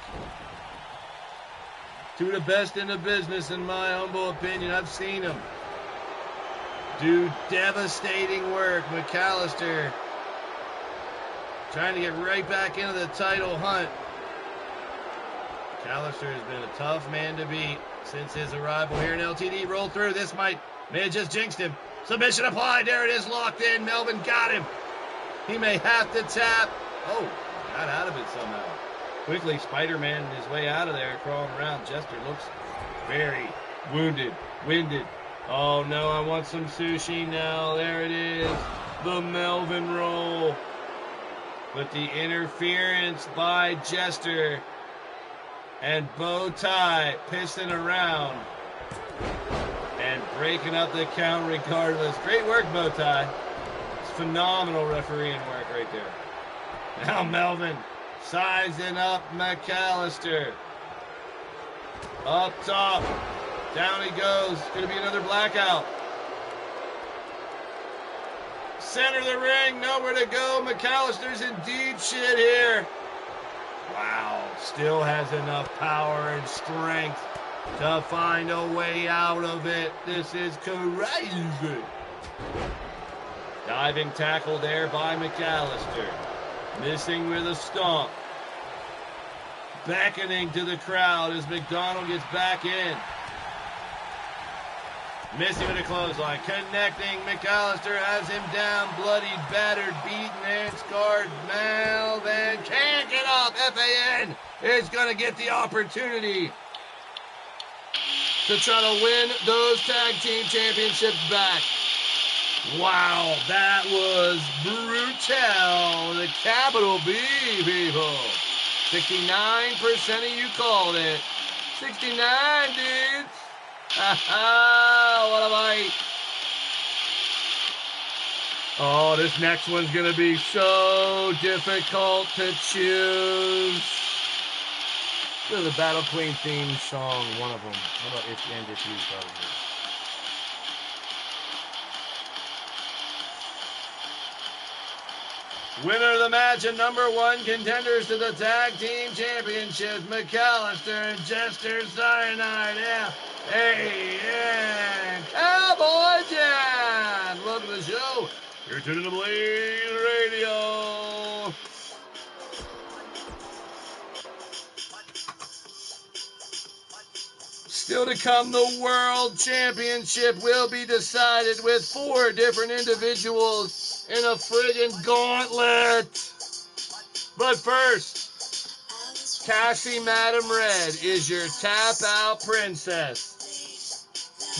Two of the best in the business, in my humble opinion. I've seen them do devastating work. McAllister trying to get right back into the title hunt. McAllister has been a tough man to beat since his arrival here in LTD. Roll through. This may have just jinxed him. Submission applied. There it is, locked in. Melvin got him. He may have to tap. Oh, got out of it somehow. Quickly, Spider-Man his way out of there, crawling around. Jester looks very wounded, winded. Oh no, I want some sushi now. There it is. The Melvin roll. With the interference by Jester. And Bow Tie pissing around. And breaking up the count regardless. Great work, Bow Tie. It's phenomenal refereeing work right there. Now Melvin sizing up McAllister. Up top. Down he goes. It's going to be another blackout. Center of the ring. Nowhere to go. McAllister's in deep shit here. Wow. Still has enough power and strength to find a way out of it. This is crazy. Diving tackle there by McAllister. Missing with a stomp. Beckoning to the crowd as McDonald gets back in. Missing with a clothesline. Connecting. McAllister has him down. Bloodied, battered, beaten, and scarred. Melvin can't get up. FAN is going to get the opportunity to try to win those tag team championships back. Wow, that was brutal. The capital B, people. 69% of you called it. 69, dudes. What a bite. Oh, this next one's going to be so difficult to choose. This is the Battle Queen theme song, one of them. How about If and If You, probably. Winner of the match and number one contenders to the tag team championships, McAllister and Jester Cyanide. Yeah. Hey, yeah. Cowboy John. Welcome to the show. You're tuning to Blaised Radio. Still to come, the World Championship will be decided with 4 different individuals in a friggin' gauntlet. But first, Cassie Madam Red is your tap-out princess.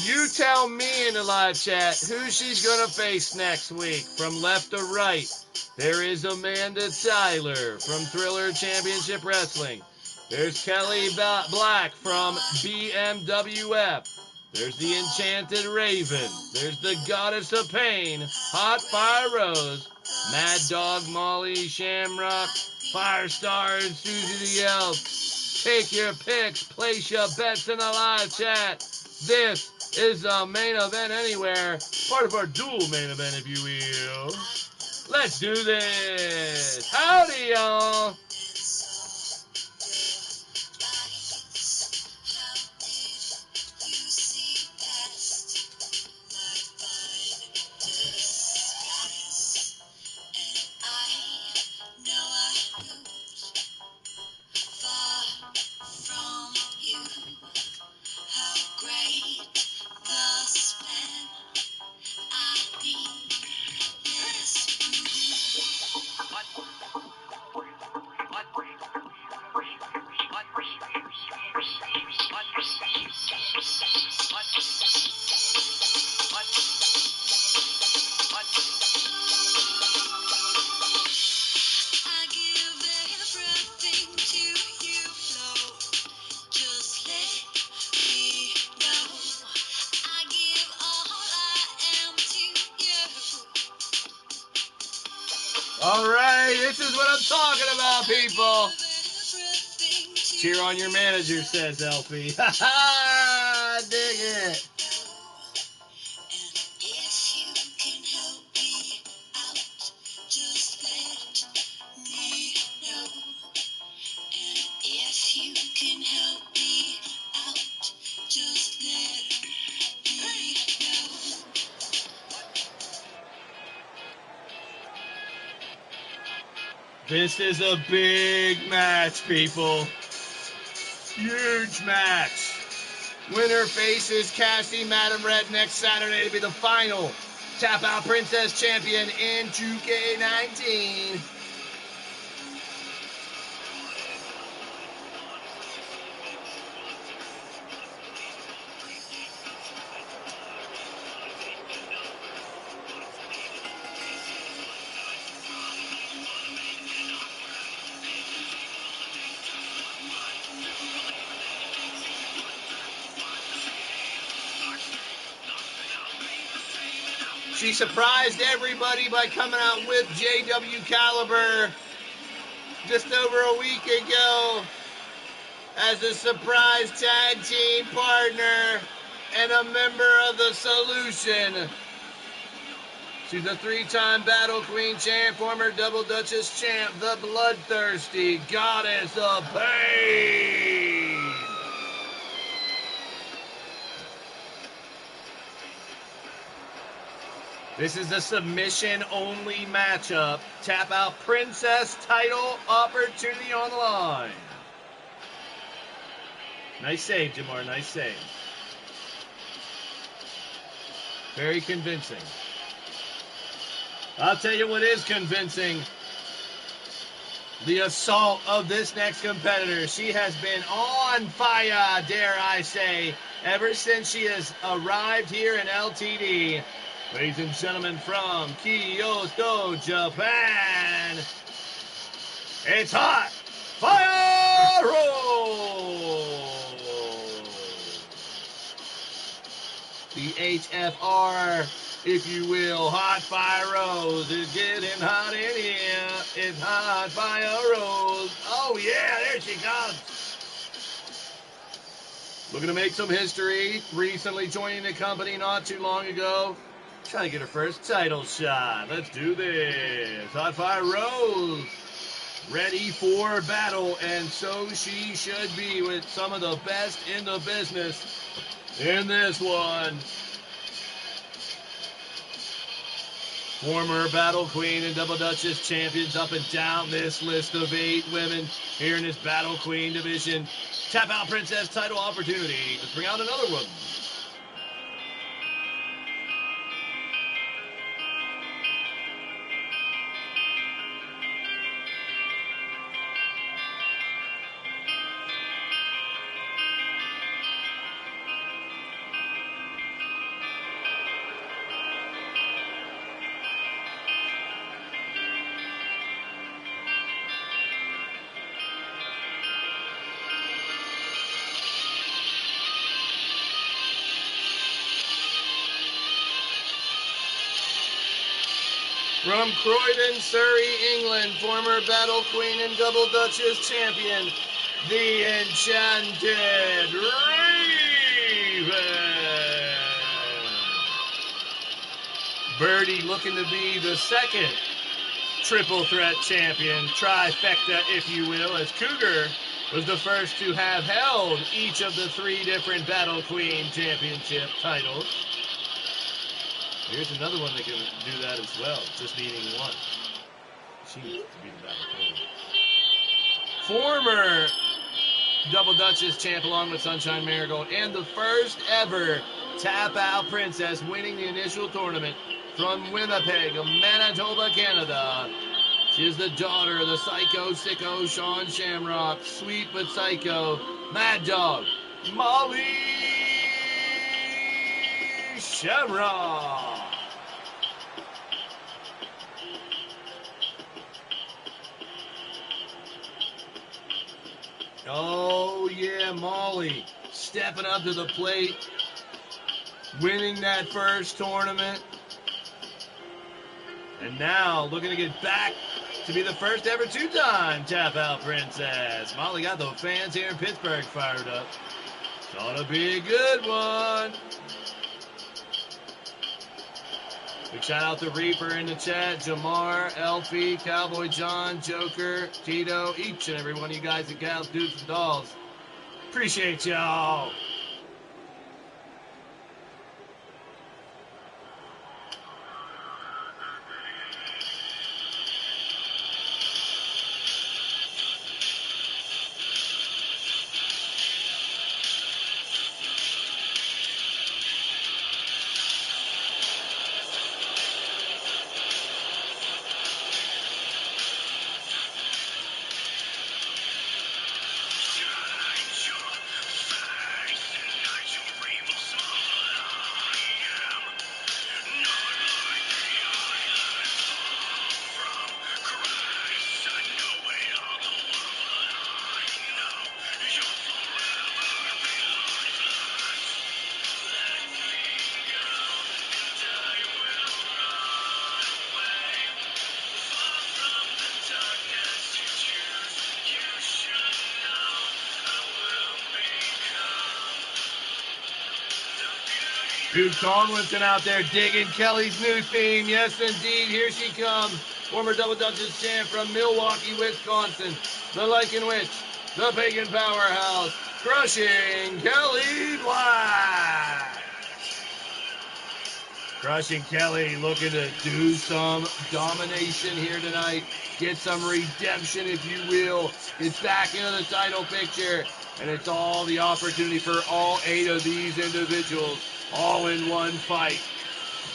You tell me in the live chat who she's going to face next week. From left to right, there is Amanda Tyler from Thriller Championship Wrestling. There's Kelly Black from BMWF. There's the Enchanted Raven. There's the Goddess of Pain, Hot Fire Rose, Mad Dog Molly Shamrock, Firestar and Susie the Elk. Take your picks, place your bets in the live chat. This is the main event anywhere, part of our dual main event, if you will. Let's do this. Howdy, y'all. All right, this is what I'm talking about, people. Cheer on your manager, says Elfie. Ha ha! Dig it. This is a big match, people. Huge match. Winner faces Cassie Madam Red next Saturday to be the final Tap Out Princess champion in 2K19. She surprised everybody by coming out with JW Caliber just over a week ago as a surprise tag team partner and a member of the Solution. She's a 3-time Battle Queen champ, former Double Duchess champ, the bloodthirsty Goddess of Pain. This is a submission-only matchup. Tap Out Princess title opportunity on the line. Nice save, Jamar. Nice save. Very convincing. I'll tell you what is convincing. The assault of this next competitor. She has been on fire, dare I say, ever since she has arrived here in LTD. Ladies and gentlemen, from Kyoto, Japan, it's Hot Fire Rose! The HFR, if you will, Hot Fire Rose is getting hot in here. It's Hot Fire Rose. Oh yeah, there she comes. Looking to make some history. Recently joining the company not too long ago. Trying to get her first title shot. Let's do this. Hot Fire Rose, ready for battle, and so she should be with some of the best in the business in this one. Former Battle Queen and Double Duchess champions up and down this list of 8 women here in this Battle Queen division. Tap Out Princess title opportunity. Let's bring out another one. From Croydon, Surrey, England, former Battle Queen and Double Duchess champion, the Enchanted Raven. Birdie looking to be the second triple threat champion, trifecta if you will, as Cougar was the first to have held each of the 3 different Battle Queen championship titles. Here's another one that can do that as well, just needing one. She needs to be the Battle Queen. Former Double Duchess champ along with Sunshine Marigold, and the first ever Tap Out Princess, winning the initial tournament from Winnipeg, Manitoba, Canada. She is the daughter of the psycho sicko Sean Shamrock, sweet but psycho Mad Dog Molly Shamrock. Oh yeah, Molly stepping up to the plate, winning that first tournament, and now looking to get back to be the first ever two-time Tap Out Princess. Molly got the fans here in Pittsburgh fired up. It's gonna be a good one. Big shout out to Reaper in the chat, Jamar, Elfie, Cowboy John, Joker, Tito, each and every one of you guys and gals, dudes and dolls. Appreciate y'all. Dude Conlinson out there digging Kelly's new theme. Yes, indeed. Here she comes. Former Double Dutchess champ from Milwaukee, Wisconsin. The Lycan Witch. The Pagan Powerhouse. Crushing Kelly Black. Crushing Kelly looking to do some domination here tonight. Get some redemption, if you will. It's back into the title picture. And it's all the opportunity for all 8 of these individuals. All in one fight.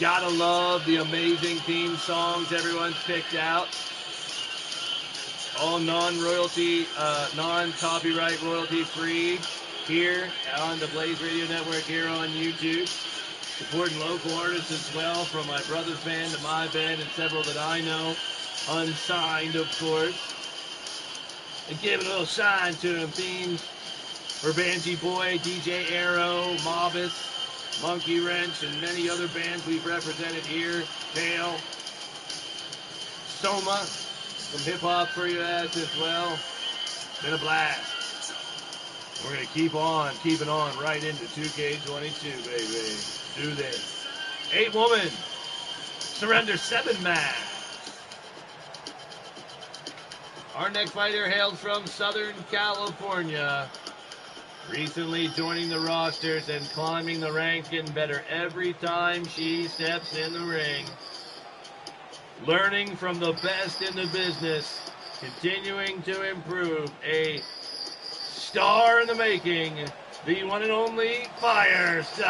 Gotta love the amazing theme songs everyone's picked out. All non-royalty, non-copyright royalty free here on the Blaised Radio Network here on YouTube. Supporting local artists as well, from my brother's band to my band and several that I know. Unsigned, of course. And giving a little shine to them. Themes for Banshee Boy, DJ Arrow, Mobus, Monkey Wrench, and many other bands we've represented here. Tail, Soma, some hip-hop for you guys as well. Been a blast. We're going to keep on, keeping on right into 2K22, baby. Do this. 8-woman, surrender 7 match. Our next fighter hails from Southern California. Recently joining the rosters and climbing the ranks, getting better every time she steps in the ring. Learning from the best in the business, continuing to improve. A star in the making, the one and only Firestar.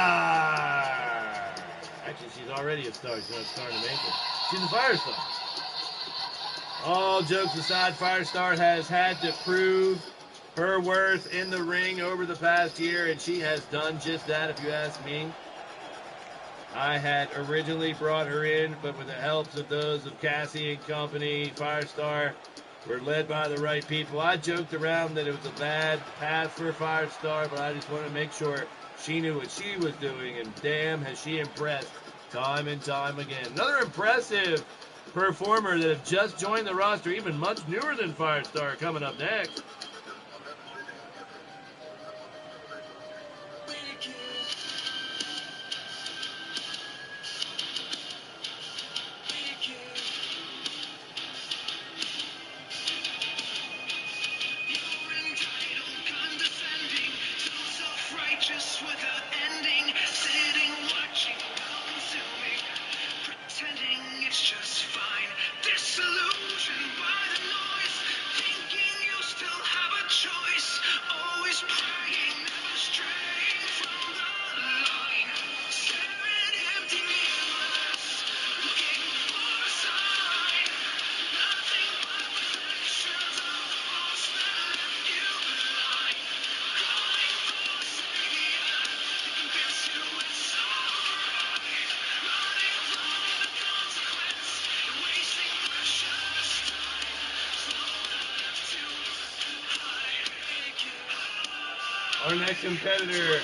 Actually, she's already a star. She's not a star in the making. She's a Firestar. All jokes aside, Firestar has had to prove her worth in the ring over the past year, and she has done just that, if you ask me. I had originally brought her in, but with the helps of those of Cassie and company, Firestar were led by the right people. I joked around that it was a bad path for Firestar, but I just wanted to make sure she knew what she was doing, and damn, has she impressed time and time again. Another impressive performer that have just joined the roster, even much newer than Firestar, coming up next. Our next competitor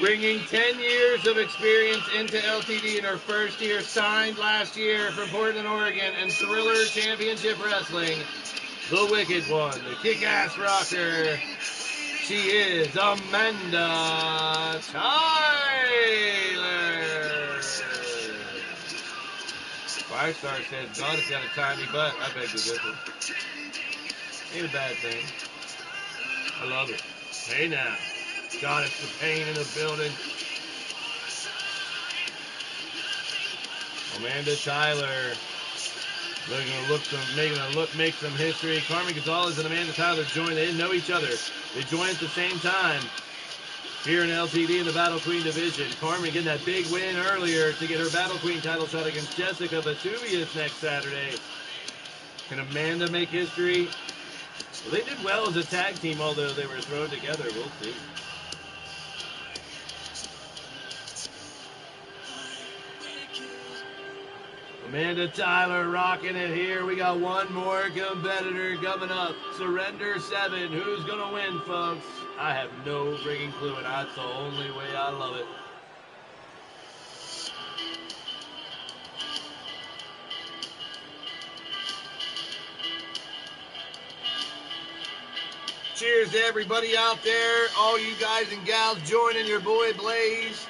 Bringing 10 years of experience into LTD in her first year, signed last year from Portland, Oregon, and Thriller Championship Wrestling, the Wicked One, the kick-ass rocker. She is Amanda Tyler. Firestar says, God has got a tiny butt. I beg to differ. Ain't a bad thing. I love it. Hey now. Goddess the pain in the building. Amanda Tyler make some history. Carmen Gonzalez and Amanda Tyler joined. They didn't know each other. They joined at the same time here in LTD in the Battle Queen division. Carmen getting that big win earlier to get her Battle Queen title shot against Jessica Vesuvius next Saturday. Can Amanda make history? Well, they did well as a tag team, although they were thrown together. We'll see. Amanda Tyler rocking it here. We got one more competitor coming up. Surrender 7. Who's going to win, folks? I have no freaking clue, and that's the only way I love it. Cheers to everybody out there. All you guys and gals joining your boy Blaise.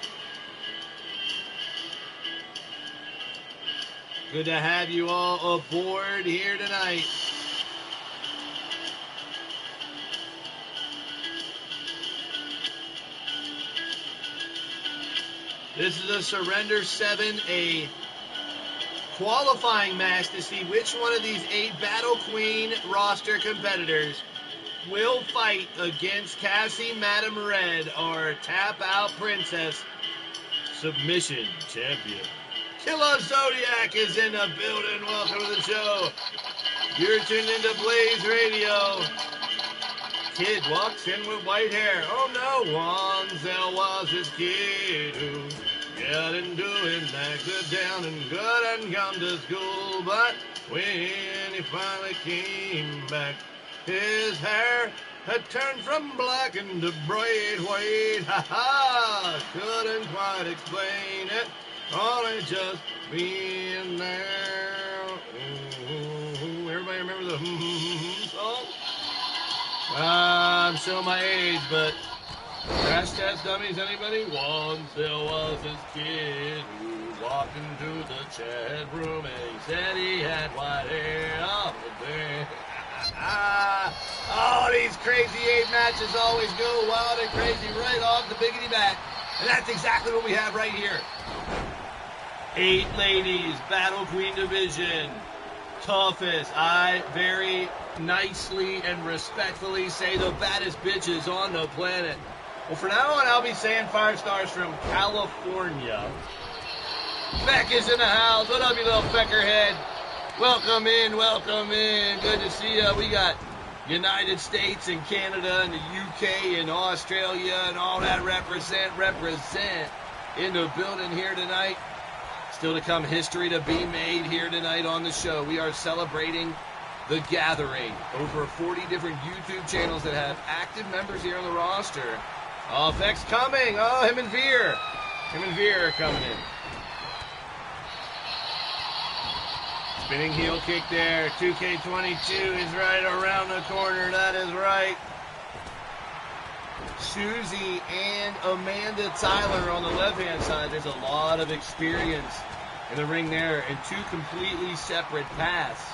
Good to have you all aboard here tonight. This is a Surrender 7, a qualifying match to see which one of these 8 Battle Queen roster competitors will fight against Cassie Madam Red, our Tap Out Princess Submission Champion. Killer Zodiac is in the building. Welcome to the show. You're tuned into Blaised Radio. Kid walks in with white hair. Oh no, once there was this kid who got into him back to down and good and come to school. But when he finally came back, his hair had turned from black into bright white. Ha ha! Couldn't quite explain it. Only just being there. Everybody remember the song? I'm showing my age, but Crash Test Dummies, anybody? Once there was this kid who walked into the chat room and he said he had white hair off the bed. Oh, these crazy 8 matches always go wild and crazy right off the biggity bat. And that's exactly what we have right here. 8 ladies, Battle Queen division, toughest. I very nicely and respectfully say the baddest bitches on the planet. Well, from now on, I'll be saying Firestars from California. Beck is in the house. What up, you little peckerhead? Welcome in, welcome in. Good to see you. We got United States and Canada and the UK and Australia and all that represent in the building here tonight. Still to come, history to be made here tonight on the show. We are celebrating The Gathering. Over 40 different YouTube channels that have active members here on the roster. Oh, Effects coming. Oh, him and Veer. Him and Veer are coming in. Spinning heel kick there. 2K22 is right around the corner. That is right. Susie and Amanda Tyler on the left-hand side. There's a lot of experience in the ring there, and 2 completely separate paths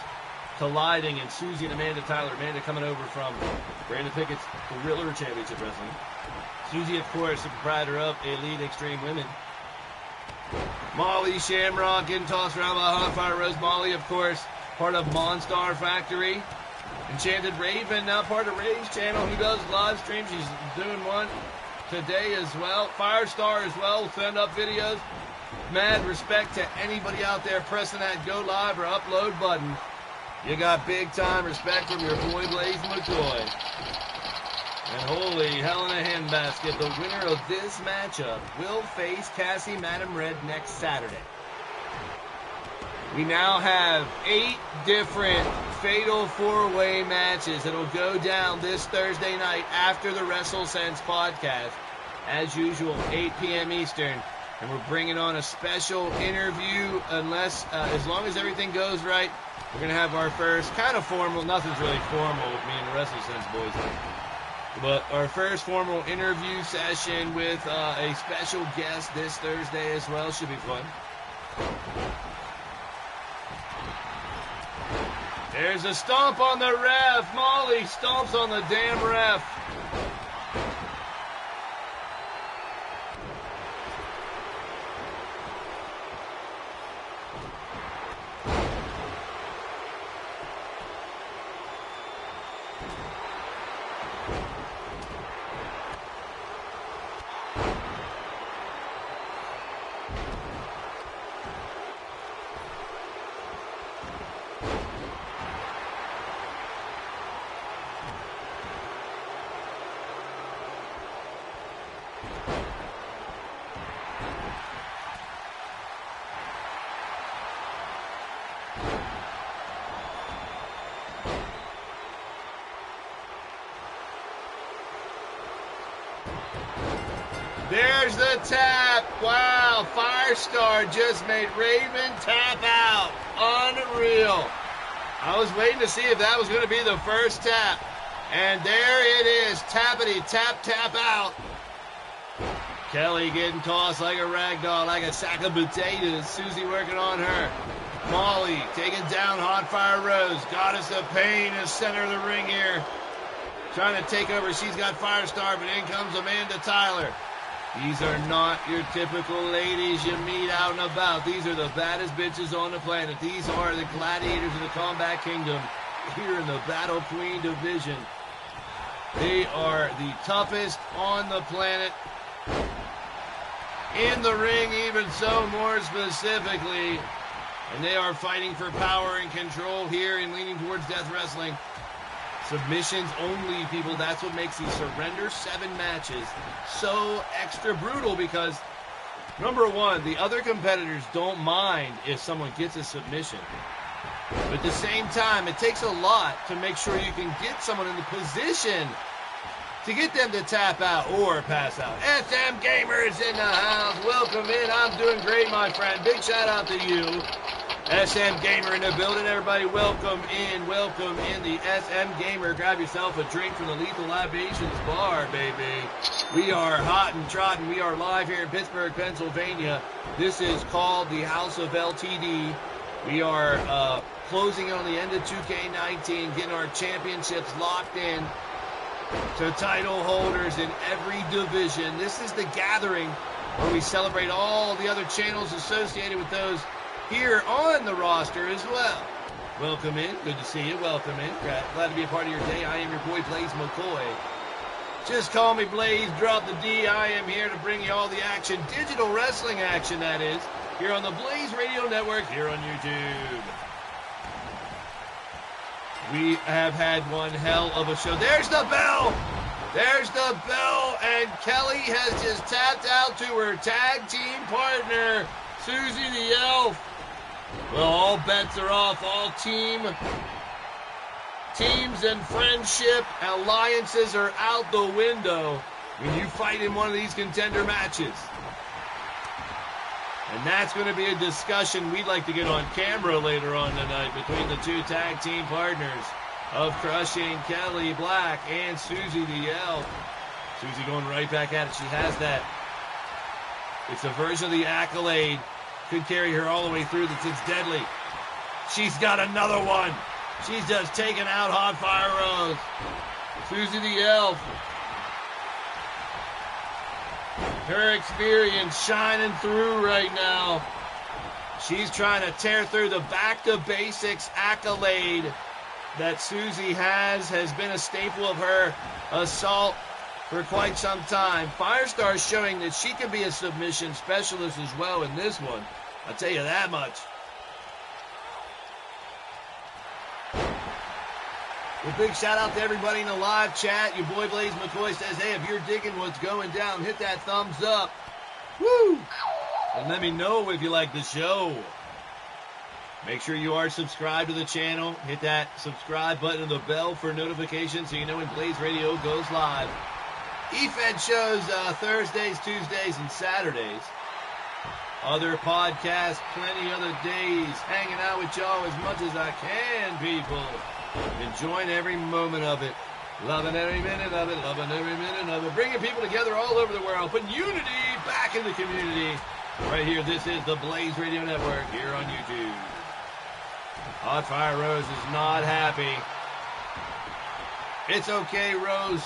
colliding, and Susie and Amanda Tyler. Amanda coming over from Brandon Pickett's Thriller Championship Wrestling. Susie, of course, the proprietor of Elite Extreme Women. Molly Shamrock getting tossed around by Hotfire Rose. Molly, of course, part of Monstar Factory. Enchanted Raven, now part of Ray's channel, who does live streams. She's doing one today as well. Firestar as well will send up videos. Mad respect to anybody out there pressing that go live or upload button. You got big time respect from your boy Blaise McCoy. And holy hell in a handbasket, the winner of this matchup will face Cassie Madam Red next Saturday. We now have 8 different Fatal 4-Way matches that will go down this Thursday night after the WrestleSense podcast. as usual, 8 p.m. Eastern. And we're bringing on a special interview as long as everything goes right. We're going to have our first kind of formal, nothing's really formal with me and the WrestleSense boys, but our first formal interview session with a special guest this Thursday as well. Should be fun. There's a stomp on the ref. Molly stomps on the damn ref. There's the tap. Wow, Firestar just made Raven tap out. Unreal. I was waiting to see if that was going to be the first tap. And there it is. Tappity, tap, tap out. Kelly getting tossed like a rag doll, like a sack of potatoes. Susie working on her. Molly taking down Hot Fire Rose. Goddess of Pain is center of the ring here. Trying to take over. She's got Firestar, but in comes Amanda Tyler. These are not your typical ladies you meet out and about. These are the baddest bitches on the planet. These are the gladiators of the Combat Kingdom here in the Battle Queen division. They are the toughest on the planet. In the ring, even so, more specifically. And they are fighting for power and control here and leaning towards death wrestling. Submissions only, people. That's what makes these Surrender 7 matches so extra brutal because, number one, the other competitors don't mind if someone gets a submission. But at the same time, it takes a lot to make sure you can get someone in the position to get them to tap out or pass out. SM Gamers in the house. Welcome in. I'm doing great, my friend. Big shout out to you. SM Gamer in the building. Everybody welcome in the SM Gamer. Grab yourself a drink from the Lethal Libations bar, baby. We are hot and trotting. We are live here in Pittsburgh, Pennsylvania. This is called the House of LTD. We are closing on the end of 2K19, getting our championships locked in to title holders in every division. This is the gathering where we celebrate all the other channels associated with those here on the roster as well. Welcome in. Good to see you. Welcome in. Glad to be a part of your day. I am your boy, Blaise McCoy. Just call me Blaise. Drop the D. I am here to bring you all the action. Digital wrestling action, that is. Here on the Blaised Radio Network, here on YouTube. We have had one hell of a show. There's the bell. There's the bell. And Kelly has just tapped out to her tag team partner, Susie the Elf. Well, all bets are off. All teams and friendship alliances are out the window when you fight in one of these contender matches. And that's going to be a discussion we'd like to get on camera later on tonight between the two tag team partners of Crushing Kelly Black and Susie the Elf. Susie going right back at it. She has that. It's a version of the Accolade. Could carry her all the way through. It's deadly. She's got another one. She's just taken out Hot Fire Rose. Susie the Elf. Her experience shining through right now. She's trying to tear through the back to basics accolade that Susie has been a staple of her assault for quite some time. Firestar is showing that she can be a submission specialist as well in this one. I'll tell you that much. A big shout out to everybody in the live chat. Your boy Blaise McCoy says, hey, if you're digging what's going down, hit that thumbs up. Woo! And let me know if you like the show. Make sure you are subscribed to the channel. Hit that subscribe button and the bell for notifications so you know when Blaised Radio goes live. EFED shows Thursdays, Tuesdays, and Saturdays. Other podcasts, plenty other days. Hanging out with y'all as much as I can, people. Enjoying every moment of it. Loving every minute of it, loving every minute of it. Bringing people together all over the world. Putting unity back in the community. Right here, this is the Blaised Radio Network here on YouTube. Hot Fire Rose is not happy. It's okay, Rose.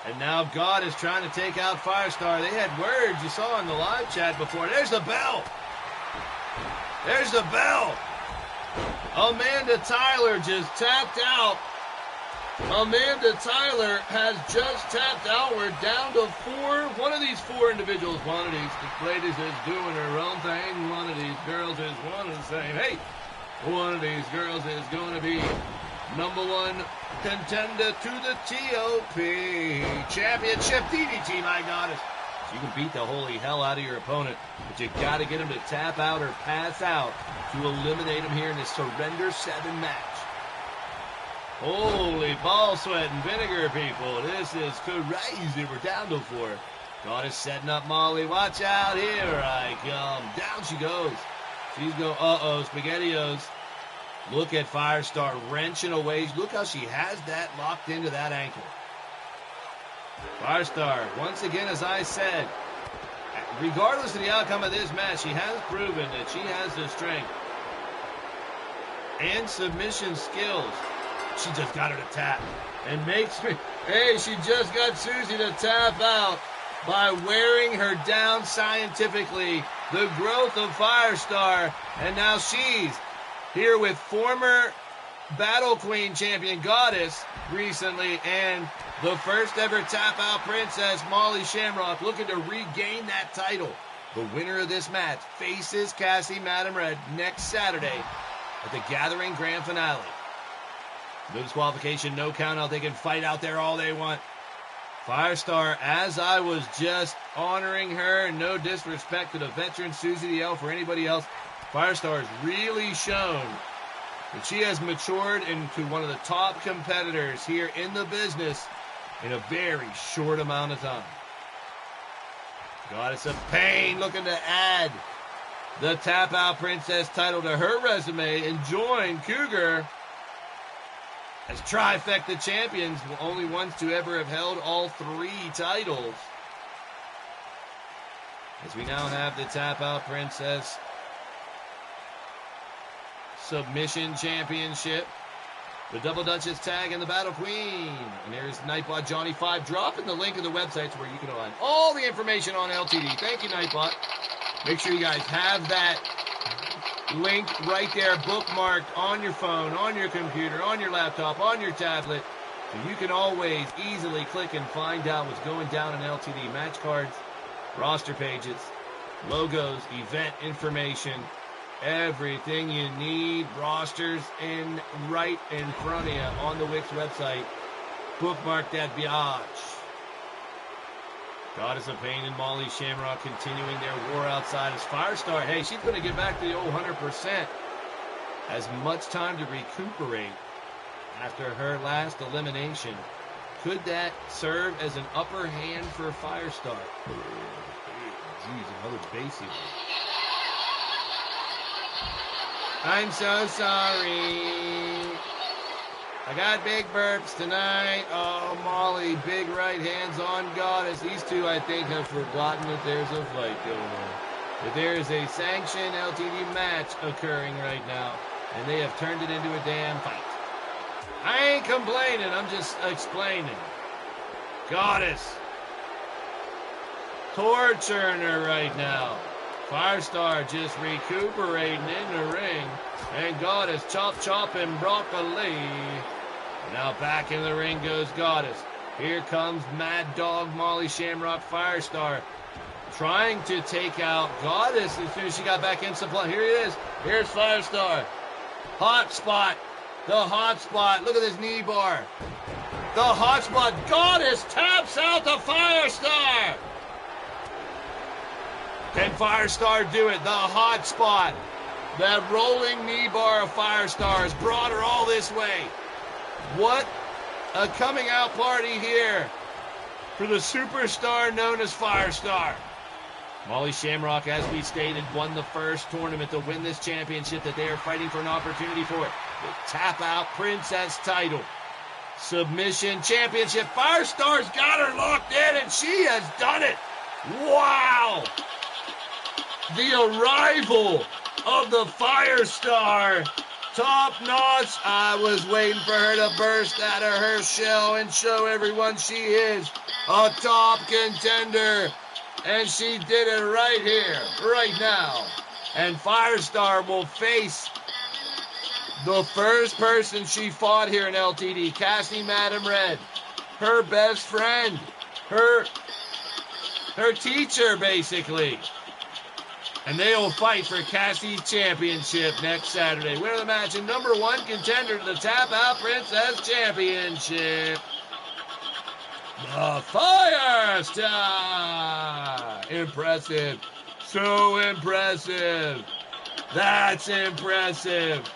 And now God is trying to take out Firestar. They had words you saw in the live chat before. There's the bell. There's the bell. Amanda Tyler just tapped out. Amanda Tyler has just tapped out. We're down to 4. One of these 4 individuals, one of these ladies is doing her own thing. One of these girls is one and the same. Hey, one of these girls is going to be #1 contender to the TOP Championship. DDT, my goddess. So you can beat the holy hell out of your opponent, but you got to get him to tap out or pass out to eliminate him here in this Surrender 7 match. Holy ball, sweat, and vinegar, people. This is crazy. We're down to 4. Goddess setting up Molly. Watch out. Here I come. Down she goes. She's going, SpaghettiOs. Look at Firestar wrenching away. Look how she has that locked into that ankle. Firestar, once again, as I said, regardless of the outcome of this match, she has proven that she has the strength and submission skills. She just got her to tap and makes me. Hey, she just got Susie to tap out by wearing her down scientifically. The growth of Firestar, and now she's here with former Battle Queen champion Goddess recently, and the first ever tap out princess Molly Shamrock looking to regain that title. The winner of this match faces Cassie Madam Red next Saturday at the Gathering Grand Finale. No disqualification, no count out. They can fight out there all they want. Firestar, as I was just honoring her, and no disrespect to the veteran Susie the Elf or anybody else, Firestar has really shown that she has matured into one of the top competitors here in the business in a very short amount of time. Goddess of Pain looking to add the Tap Out Princess title to her resume and join Cougar as trifecta champions, only ones to ever have held all 3 titles. As we now have the Tap Out Princess Submission Championship, the Double Duchess Tag, and the Battle Queen. And there's Nightbot Johnny 5 dropping the link in the website where you can find all the information on LTD. Thank you, Nightbot. Make sure you guys have that link right there bookmarked on your phone, on your computer, on your laptop, on your tablet, so you can always easily click and find out what's going down in LTD. Match cards, roster pages, logos, event information, everything you need, rosters in right in front of you on the Wix website. Bookmark that biatch. Goddess of Pain and Molly Shamrock continuing their war outside as Firestar. Hey, she's going to get back to the old 100%. Has much time to recuperate after her last elimination. Could that serve as an upper hand for Firestar? Geez, another base hit. I'm so sorry. I got big burps tonight. Oh, Molly, big right hands on Goddess. These two, I think, have forgotten that there's a fight going on. That there is a sanctioned LTD match occurring right now, and they have turned it into a damn fight. I ain't complaining. I'm just explaining. Goddess torturing her right now. Firestar just recuperating in the ring. And Goddess chopping broccoli. Now back in the ring goes Goddess. Here comes Mad Dog Molly Shamrock Firestar trying to take out Goddess as soon as she got back in supply. Here it is. Here's Firestar. Hot spot. The hot spot. Look at this knee bar. The hot spot. Goddess taps out the Firestar. Can Firestar do it? The hot spot. That rolling knee bar of Firestar has brought her all this way. What A coming out party here for the superstar known as Firestar. Molly Shamrock, as we stated, won the first tournament to win this championship that they are fighting for an opportunity for. The Tap Out Princess title. Submission championship. Firestar's got her locked in, and she has done it. Wow! The arrival of the Firestar. Top notch. I was waiting for her to burst out of her shell and show everyone she is a top contender. And she did it right here, right now. And Firestar will face the first person she fought here in LTD, Cassie Madam Red. Her best friend. Her teacher, basically. And they will fight for Cassie's championship next Saturday. Winner of the match and number 1 contender to the Tap Out Princess Championship. The Firestar! Impressive. So impressive. That's impressive.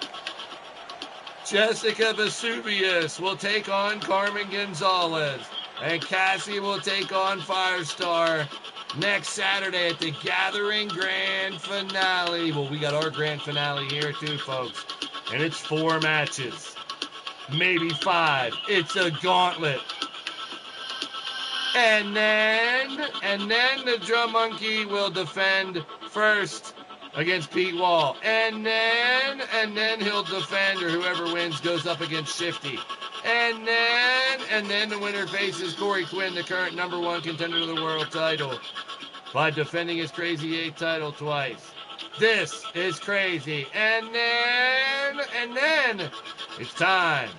Jessica Vesuvius will take on Carmen Gonzalez. And Cassie will take on Firestar next Saturday at the Gathering Grand Finale. Well, we got our grand finale here too, folks. And it's 4 matches. Maybe 5. It's a gauntlet. And then the Drum Monkey will defend first against Pete Wall. And then he'll defend, or whoever wins goes up against Shifty. And then the winner faces Corey Quinn, the current number 1 contender to the world title, by defending his Crazy 8 title twice. This is crazy. And then it's time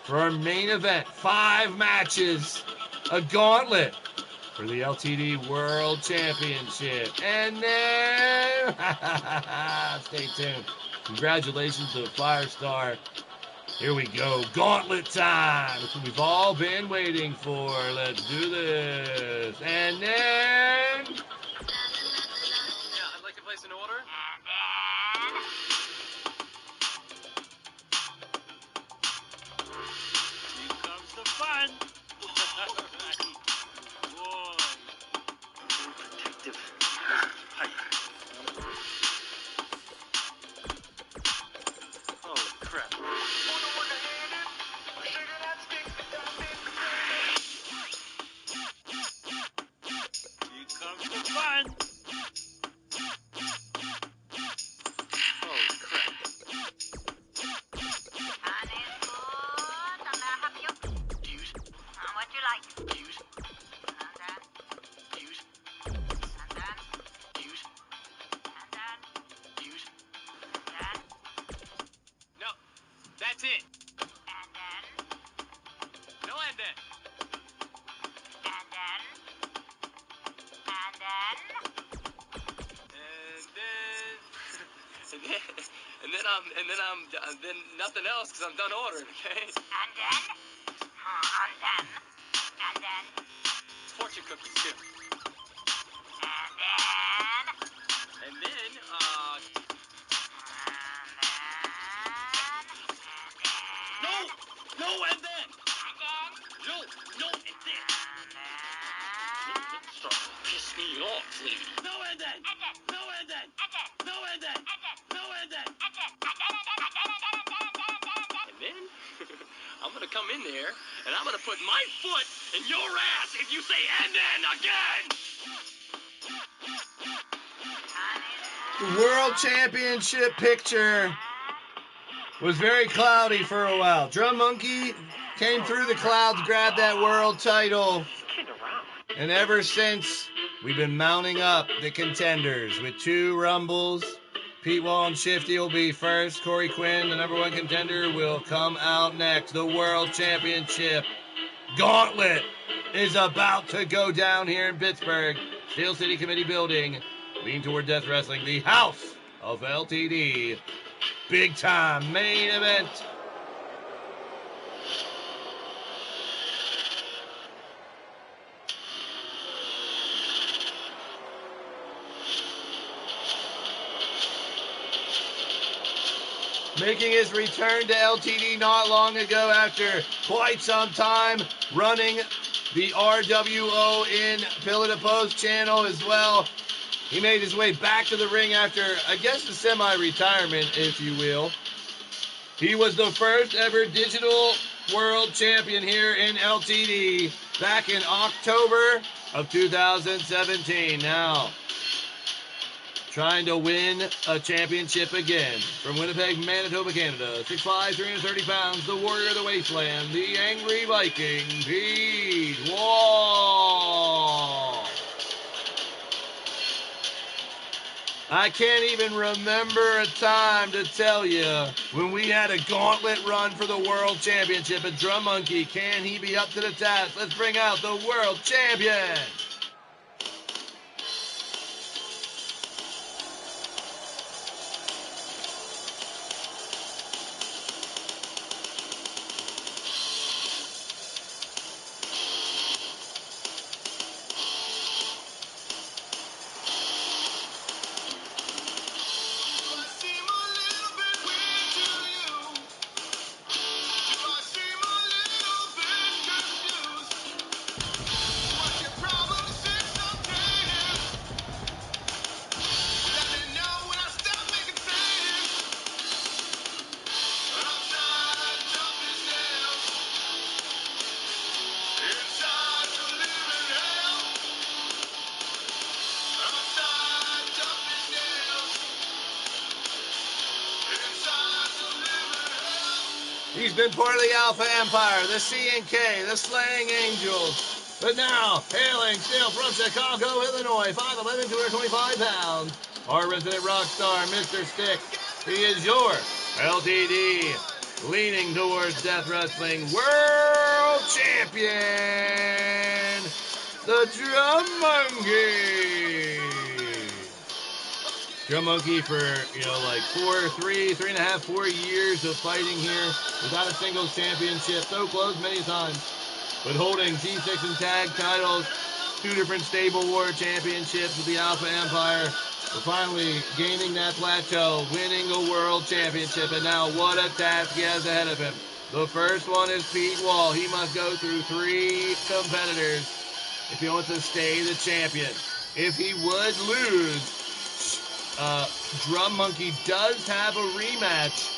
for our main event. 5 matches. A gauntlet for the LTD World Championship. And then, stay tuned. Congratulations to the Firestar. Here we go. Gauntlet time. It's what we've all been waiting for. Let's do this. And then... Yeah, I'd like to place an order. Here comes the fun. Boy. Protective. Holy crap. Here comes the fun. Holy crap. Dues. What you like? Dues. And then, Dues. and then, Dues. and then, Dues. then, No, that's it. and then, No and then. and then, and then. And then nothing else because I'm done ordering, okay? And then, and then, Fortune cookies too. and then, And then, no, and then. No, and then. Start to piss me off, lady. No, and then. No, and then. No, and then. No, and then. And then, I'm gonna come in there, and I'm gonna put my foot in your ass if you say and then again. The World Championship picture was very cloudy for a while. Drum Monkey came through the clouds, grabbed that world title. And ever since, we've been mounting up the contenders with 2 Rumbles. Pete Wall and Shifty will be first. Corey Quinn, the number 1 contender, will come out next. The World Championship Gauntlet is about to go down here in Pittsburgh. Steel City Committee Building. Lean Toward Death Wrestling, the house of LTD. Big time main event. making his return to LTD not long ago after quite some time running the RWO in Pillar to Post channel as well. He made his way back to the ring after, I guess, a semi-retirement, if you will. He was the first ever digital world champion here in LTD back in October of 2017. Now, trying to win a championship again. From Winnipeg, Manitoba, Canada, 6'5", 330 pounds, the warrior of the wasteland, the angry Viking, Pete Wall. I can't even remember a time to tell you when we had a gauntlet run for the world championship. A Drum Monkey, can he be up to the task? Let's bring out the world champion. He's been part of the Alpha Empire, the C&K, the Slaying Angels. But now, hailing still from Chicago, Illinois, 5'11", 225 pounds, our resident rock star, Mr. Stick. He is your LTD, leaning towards Death Wrestling World Champion, the Drum Monkey. Drum Monkey for, like 4 years of fighting here without a singles championship. So close many times, but holding G6 and tag titles, 2 different stable war championships with the Alpha Empire. But finally gaining that plateau, winning a world championship, and now what a task he has ahead of him. The first one is Pete Wall. He must go through 3 competitors if he wants to stay the champion. If he would lose, Drum Monkey does have a rematch,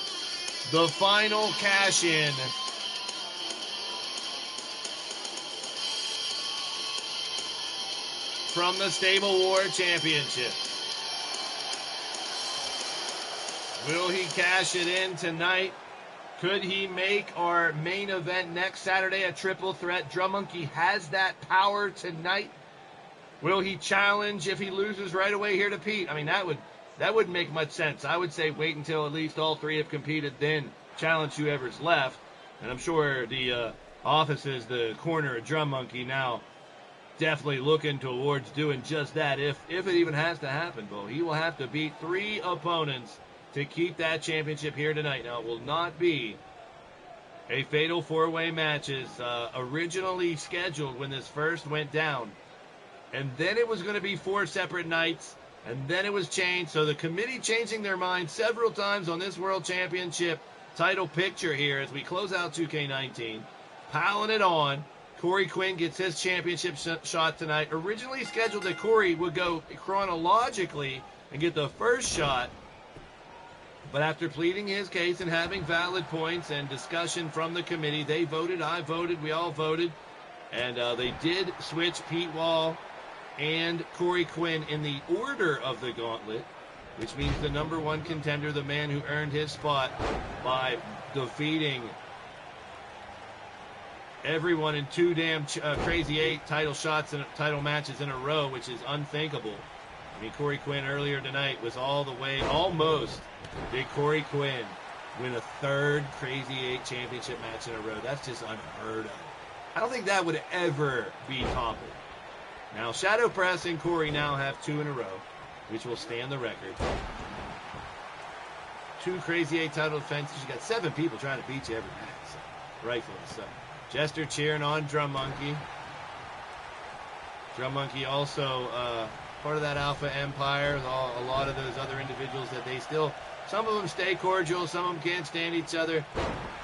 the final cash-in. From the Stable War Championship. Will he cash it in tonight? Could he make our main event next Saturday a triple threat? Drum Monkey has that power tonight. Will he challenge if he loses right away here to Pete? I mean, that wouldn't make much sense. I would say wait until at least all 3 have competed, then challenge whoever's left. And I'm sure the offices, the corner of Drum Monkey now definitely looking towards doing just that if it even has to happen. But he will have to beat 3 opponents to keep that championship here tonight. Now, it will not be a fatal 4-way match as originally scheduled when this first went down. And then it was going to be 4 separate nights, and then it was changed. So the committee changing their mind several times on this World Championship title picture here as we close out 2K19. Piling it on. Corey Quinn gets his championship shot tonight. Originally scheduled that Corey would go chronologically and get the first shot. But after pleading his case and having valid points and discussion from the committee, they voted, I voted, we all voted. And they did switch Pete Wall and Corey Quinn in the order of the gauntlet, which means the number 1 contender, the man who earned his spot by defeating everyone in 2 damn crazy 8 title shots and title matches in a row, which is unthinkable. I mean, Corey Quinn earlier tonight was all the way, almost did Corey Quinn win a 3rd crazy 8 championship match in a row. That's just unheard of. I don't think that would ever be toppled. Now, Shadow Press and Corey now have 2 in a row, which will stand the record. 2 crazy 8 title defenses. You got 7 people trying to beat you every match. So, rightfully so. Jester cheering on Drum Monkey. Drum Monkey also part of that Alpha Empire. A lot of those other individuals that they still Some of them stay cordial, some of them can't stand each other.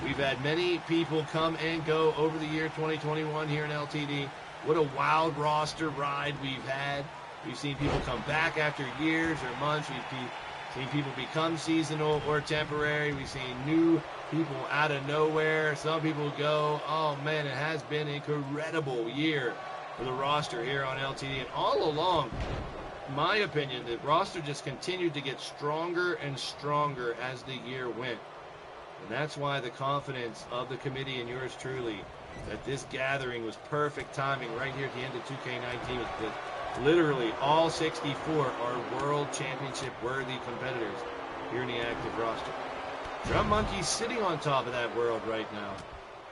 We've had many people come and go over the year 2021 here in LTD. What a wild roster ride we've had. We've seen people come back after years or months. We've seen people become seasonal or temporary. We've seen new people out of nowhere. Some people go, oh man, it has been an incredible year for the roster here on LTD. And all along, in my opinion, the roster just continued to get stronger and stronger as the year went. And that's why the confidence of the committee and yours truly that this gathering was perfect timing right here at the end of 2K19 with literally all 64 are world championship worthy competitors here in the active roster. Drum Monkey's sitting on top of that world right now.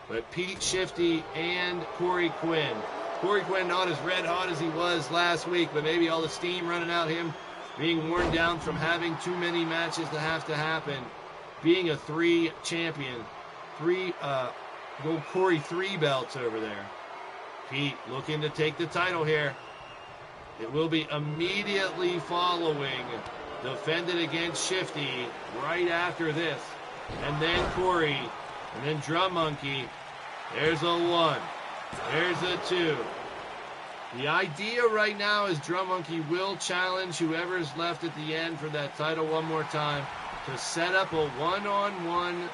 But Pete Shifty and Corey Quinn. Corey Quinn not as red hot as he was last week, but maybe all the steam running out him, being worn down from having too many matches that have to happen. Being a 3 champion. Corey 3 belts over there. Pete looking to take the title here. It will be immediately following defended against Shifty right after this. And then Corey. And then Drum Monkey. There's a 1. There's a 2. The idea right now is Drum Monkey will challenge whoever's left at the end for that title one more time to set up a one-on-one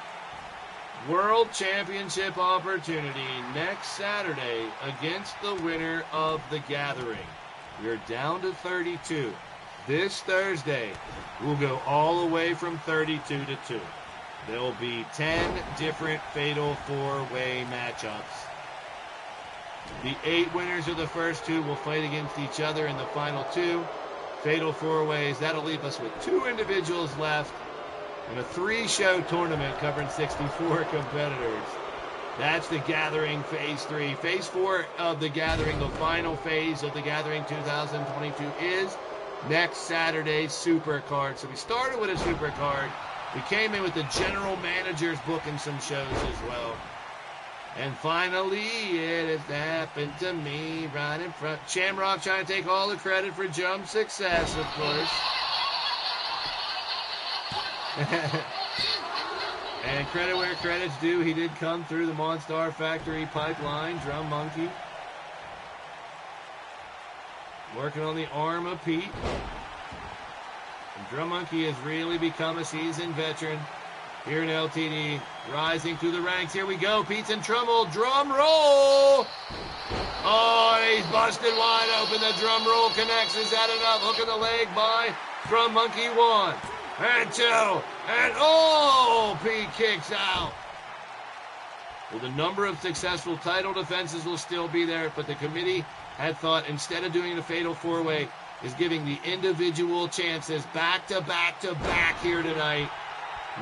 World Championship opportunity next Saturday against the winner of the gathering. We're down to 32. This Thursday, we'll go all the way from 32 to 2. There'll be 10 different Fatal 4-Way matchups. The 8 winners of the first 2 will fight against each other in the final 2. Fatal 4-Ways, that'll leave us with 2 individuals left in a 3-show tournament covering 64 competitors. That's the Gathering Phase 3. Phase 4 of the Gathering, the final phase of the Gathering 2022 is next Saturday's Super Card. So we started with a Super Card. We came in with the general managers booking some shows as well. And finally, it has happened to me right in front. Shamrock trying to take all the credit for Jump's success, of course. And credit where credit's due. He did come through the Monstar Factory pipeline. Drum Monkey. Working on the arm of Pete. And Drum Monkey has really become a seasoned veteran here in LTD. Rising through the ranks. Here we go. Pete's in trouble. Drum roll. Oh, he's busted wide open. The drum roll connects. Is that enough? Hook in the leg by Drum Monkey. 1 and 2. And oh, Pete kicks out. Well, the number of successful title defenses will still be there, but the committee had thought instead of doing the Fatal 4-Way is giving the individual chances back to back to back here tonight.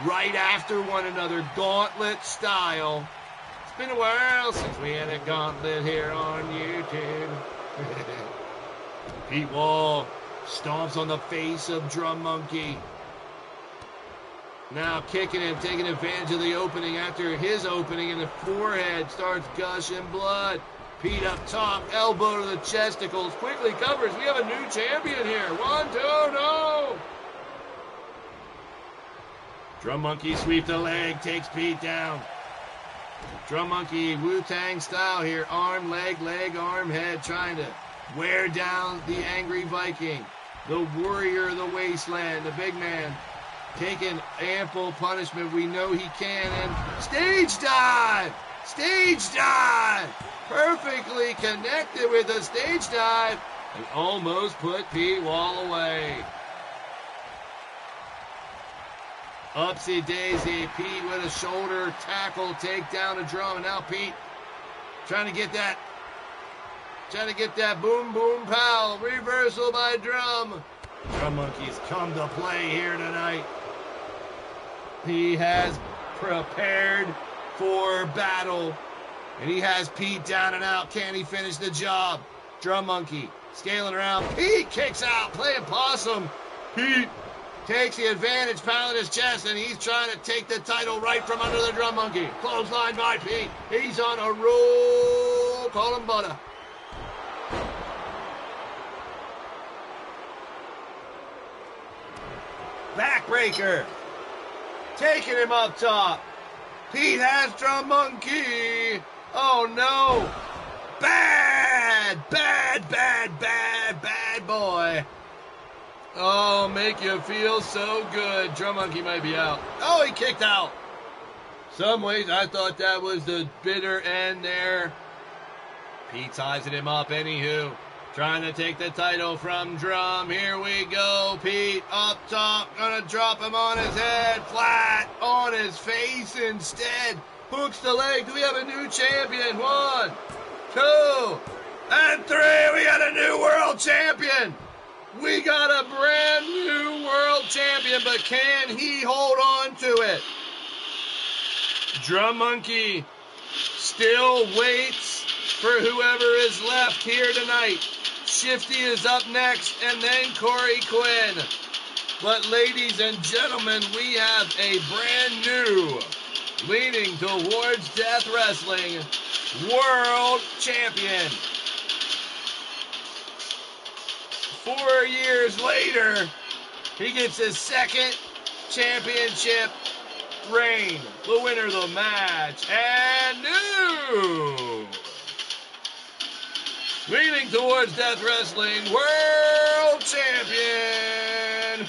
Right after one another, gauntlet style. It's been a while since we had a gauntlet here on YouTube. Pete Wall stomps on the face of Drum Monkey. Now kicking him, taking advantage of the opening after his opening, and the forehead starts gushing blood. Pete up top, elbow to the chesticles, quickly covers. We have a new champion here. 1, 2, no! Drum Monkey sweep the leg, takes Pete down. Drum Monkey, Wu-Tang style here. Arm, leg, arm, head, trying to wear down the angry Viking. The warrior of the wasteland, the big man, taking ample punishment. We know he can. And stage dive! Stage dive! Perfectly connected with a stage dive. And almost put Pete Wall away. Upsy daisy, Pete with a shoulder tackle, take down a Drum, and now Pete trying to get that boom boom pow, reversal by Drum. Drum Monkey's come to play here tonight. He has prepared for battle, and he has Pete down and out. Can he finish the job? Drum Monkey scaling around. Pete kicks out, playing possum. Pete takes the advantage, pounding his chest, and he's trying to take the title right from under the Drum Monkey. Clothesline by Pete. He's on a roll. Call him butter. Backbreaker. taking him up top. Pete has Drum Monkey. Oh no. Bad boy. Oh, make you feel so good. Drum Monkey might be out. Oh, he kicked out. Some ways I thought that was the bitter end there. Pete sizing him up anywho. Trying to take the title from Drum. Here we go. Pete up top. Gonna drop him on his head. Flat on his face instead. Hooks the leg. Do we have a new champion? 1, 2, and 3. We got a new world champion. We got a brand new world champion, but can he hold on to it? Drum Monkey still waits for whoever is left here tonight. Shifty is up next, and then Corey Quinn. But ladies and gentlemen, we have a brand new, leaning towards death wrestling, world champion. 4 years later, he gets his second championship reign. The winner of the match, and new, leaning towards death wrestling, world champion,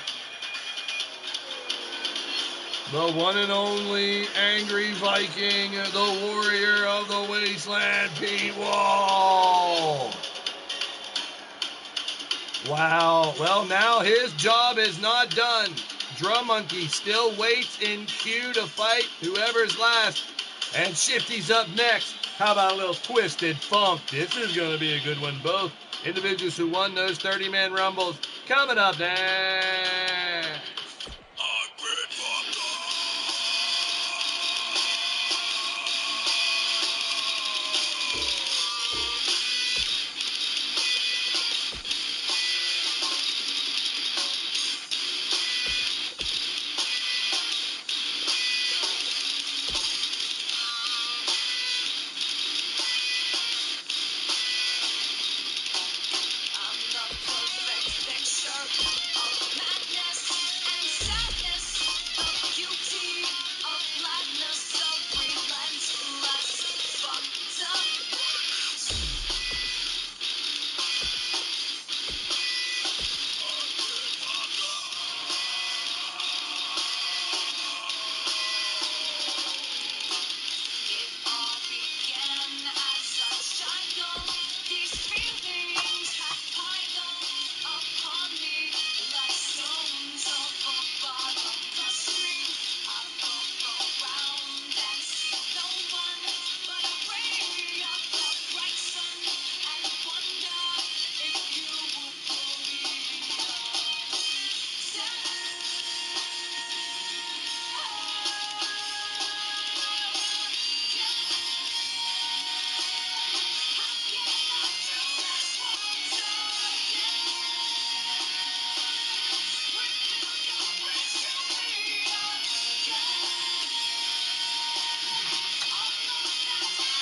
the one and only Angry Viking, the warrior of the wasteland, Pete Wall. Wow, well now his job is not done. Drum Monkey still waits in queue to fight whoever's last. And Shifty's up next. How about a little Twisted Funk? This is going to be a good one. Both individuals who won those 30-man rumbles coming up next.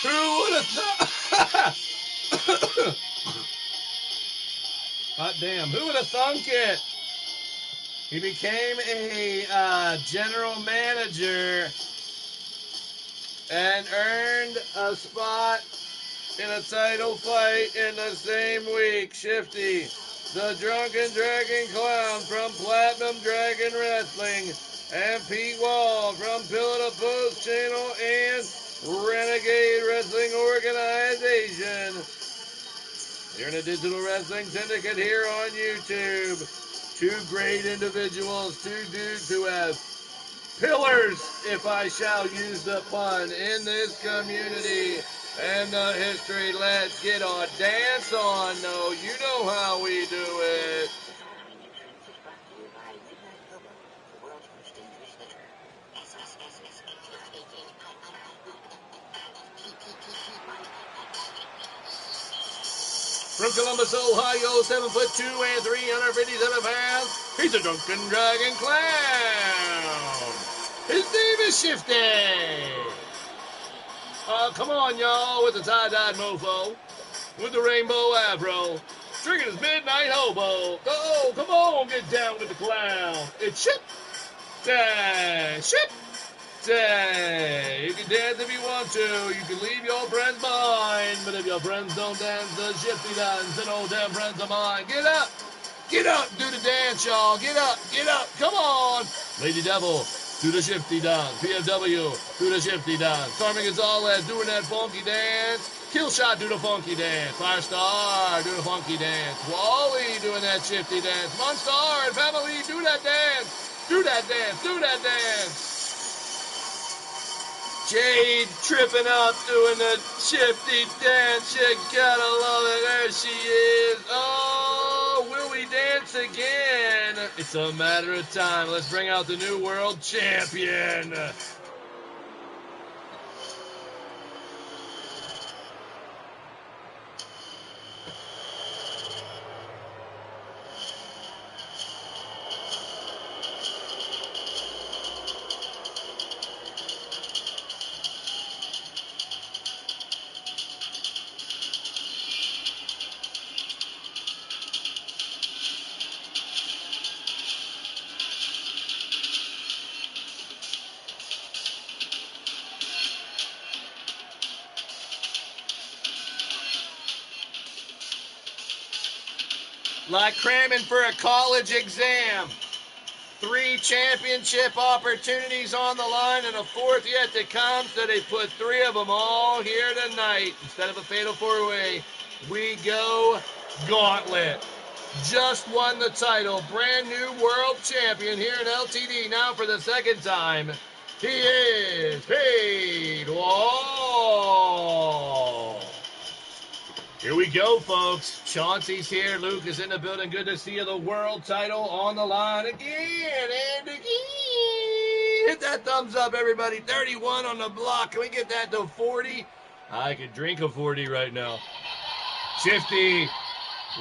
Who would have thought? Hot damn. Who would have thunk it? He became a general manager and earned a spot in a title fight in the same week. Shifty, the Drunken Dragon Clown from Platinum Dragon Wrestling, and Pete Wall from Pillar to Post Channel and Renegade Wrestling Organization. You're in a digital wrestling syndicate here on YouTube. Two great individuals, two dudes who have pillars, if I shall use the pun, in this community and the history. Let's get our dance on. No, you know how we do it. From Columbus, Ohio, 7'2" and 357 pounds, he's a Drunken Dragon Clown. His name is Shifty. Come on, y'all, with the tie-dyed mofo, with the rainbow afro, drinking his midnight hobo. Oh, come on, get down with the clown. It's Ship. Shifty. You can dance if you want to. You can leave your friends behind. But if your friends don't dance the shifty dance, then old damn friends of mine. Get up. Get up. Do the dance, y'all. Get up. Get up. Come on. Lady Devil, do the shifty dance. PFW, do the shifty dance. Carmen Gonzalez, doing that funky dance. Killshot, do the funky dance. Firestar, do the funky dance. Wally, doing that shifty dance. Monstar and family, do that dance. Do that dance. Do that dance. Jade tripping up, doing the shifty dance. You gotta love it. There she is. Oh, will we dance again? It's a matter of time. Let's bring out the new world champion. Like cramming for a college exam. 3 championship opportunities on the line and a 4th yet to come, so they put 3 of them all here tonight. Instead of a fatal 4-way, we go gauntlet. Just won the title. Brand new world champion here in LTD. Now for the 2nd time, he is Pete Wall. Here we go, folks. Chauncey's here. Luke is in the building. Good to see you. The world title on the line again and again. Hit that thumbs up, everybody. 31 on the block. Can we get that to 40? I could drink a 40 right now. Shifty,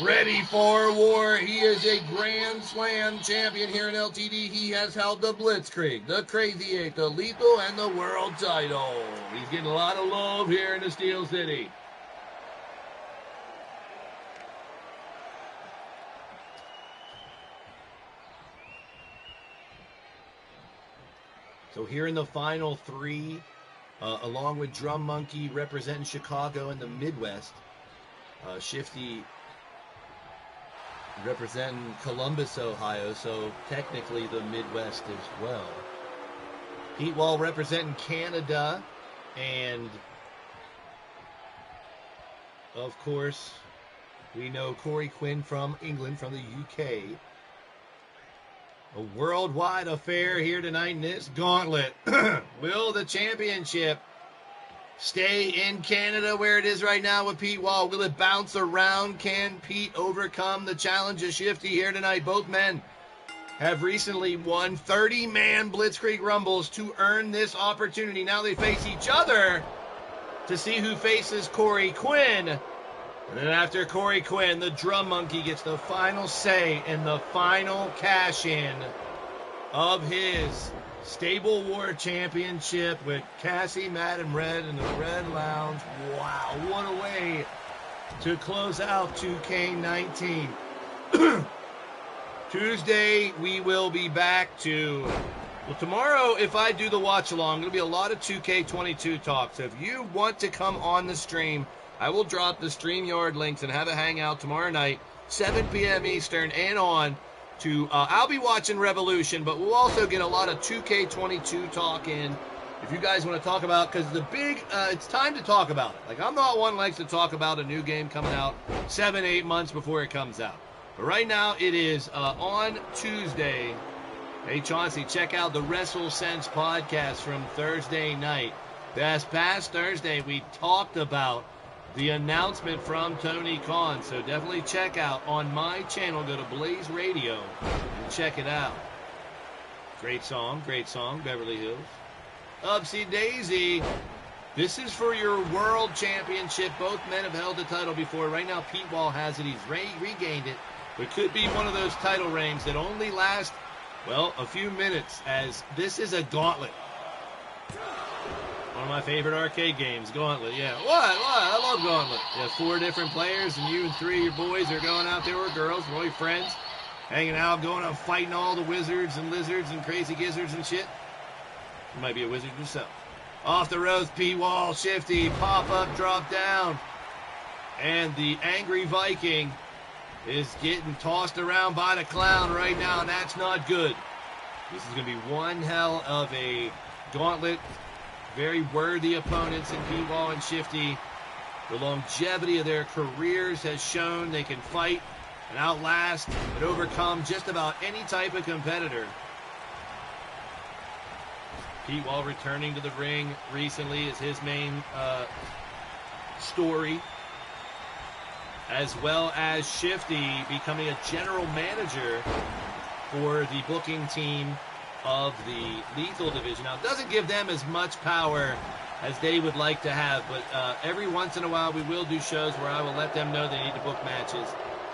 ready for war. He is a Grand Slam champion here in LTD. He has held the Blitzkrieg, the Crazy 8, the Lethal, and the world title. He's getting a lot of love here in the Steel City. So here in the final 3, along with Drum Monkey representing Chicago and the Midwest, Shifty representing Columbus, Ohio, so technically the Midwest as well. Pete Wall representing Canada, and of course, we know Corey Quinn from England, from the UK. A worldwide affair here tonight in this gauntlet. Will the championship stay in Canada where it is right now with Pete Wall? Will it bounce around? Can Pete overcome the challenge of Shifty here tonight? Both men have recently won 30-man Blitzkrieg Rumbles to earn this opportunity. Now they face each other to see who faces Corey Quinn. And then after Corey Quinn, the Drum Monkey gets the final say in the final cash-in of his Stable War Championship with Cassie, Madam Red, in the Red Lounge. Wow, what a way to close out 2K19. Tuesday, we will be back to... Well, tomorrow, if I do the watch-along, there'll be a lot of 2K22 talk. So if you want to come on the stream, I will drop the StreamYard links and have a hangout tomorrow night, 7 p.m. Eastern, and on to, I'll be watching Revolution, but we'll also get a lot of 2K22 talk in. If you guys want to talk about, because the big, it's time to talk about it. Like, I'm not one who likes to talk about a new game coming out 7-8 months before it comes out. But right now, it is on Tuesday. Hey, Chauncey, check out the WrestleSense podcast from Thursday night. This past Thursday, we talked about the announcement from Tony Khan, so definitely check out on my channel. Go to Blaised Radio and check it out. Great song, Beverly Hills. Upsy Daisy, this is for your world championship. Both men have held the title before. Right now, Pete Wall has it. He's regained it. But could be one of those title reigns that only last, well, a few minutes, as this is a gauntlet. One of my favorite arcade games, Gauntlet. Yeah, what? I love Gauntlet. You have 4 different players, and you and 3 of your boys are going out there, or girls, or your friends, hanging out, going out fighting all the wizards and lizards and crazy gizzards and shit. You might be a wizard yourself. Off the ropes, P-Wall, Shifty, pop up, drop down. And the Angry Viking is getting tossed around by the clown right now, and that's not good. This is going to be one hell of a gauntlet. Very worthy opponents in P-Wall and Shifty. The longevity of their careers has shown they can fight and outlast and overcome just about any type of competitor. P-Wall returning to the ring recently is his main story, as well as Shifty becoming a general manager for the booking team of the Lethal division. Now, it doesn't give them as much power as they would like to have, but every once in a while we will do shows where I will let them know they need to book matches.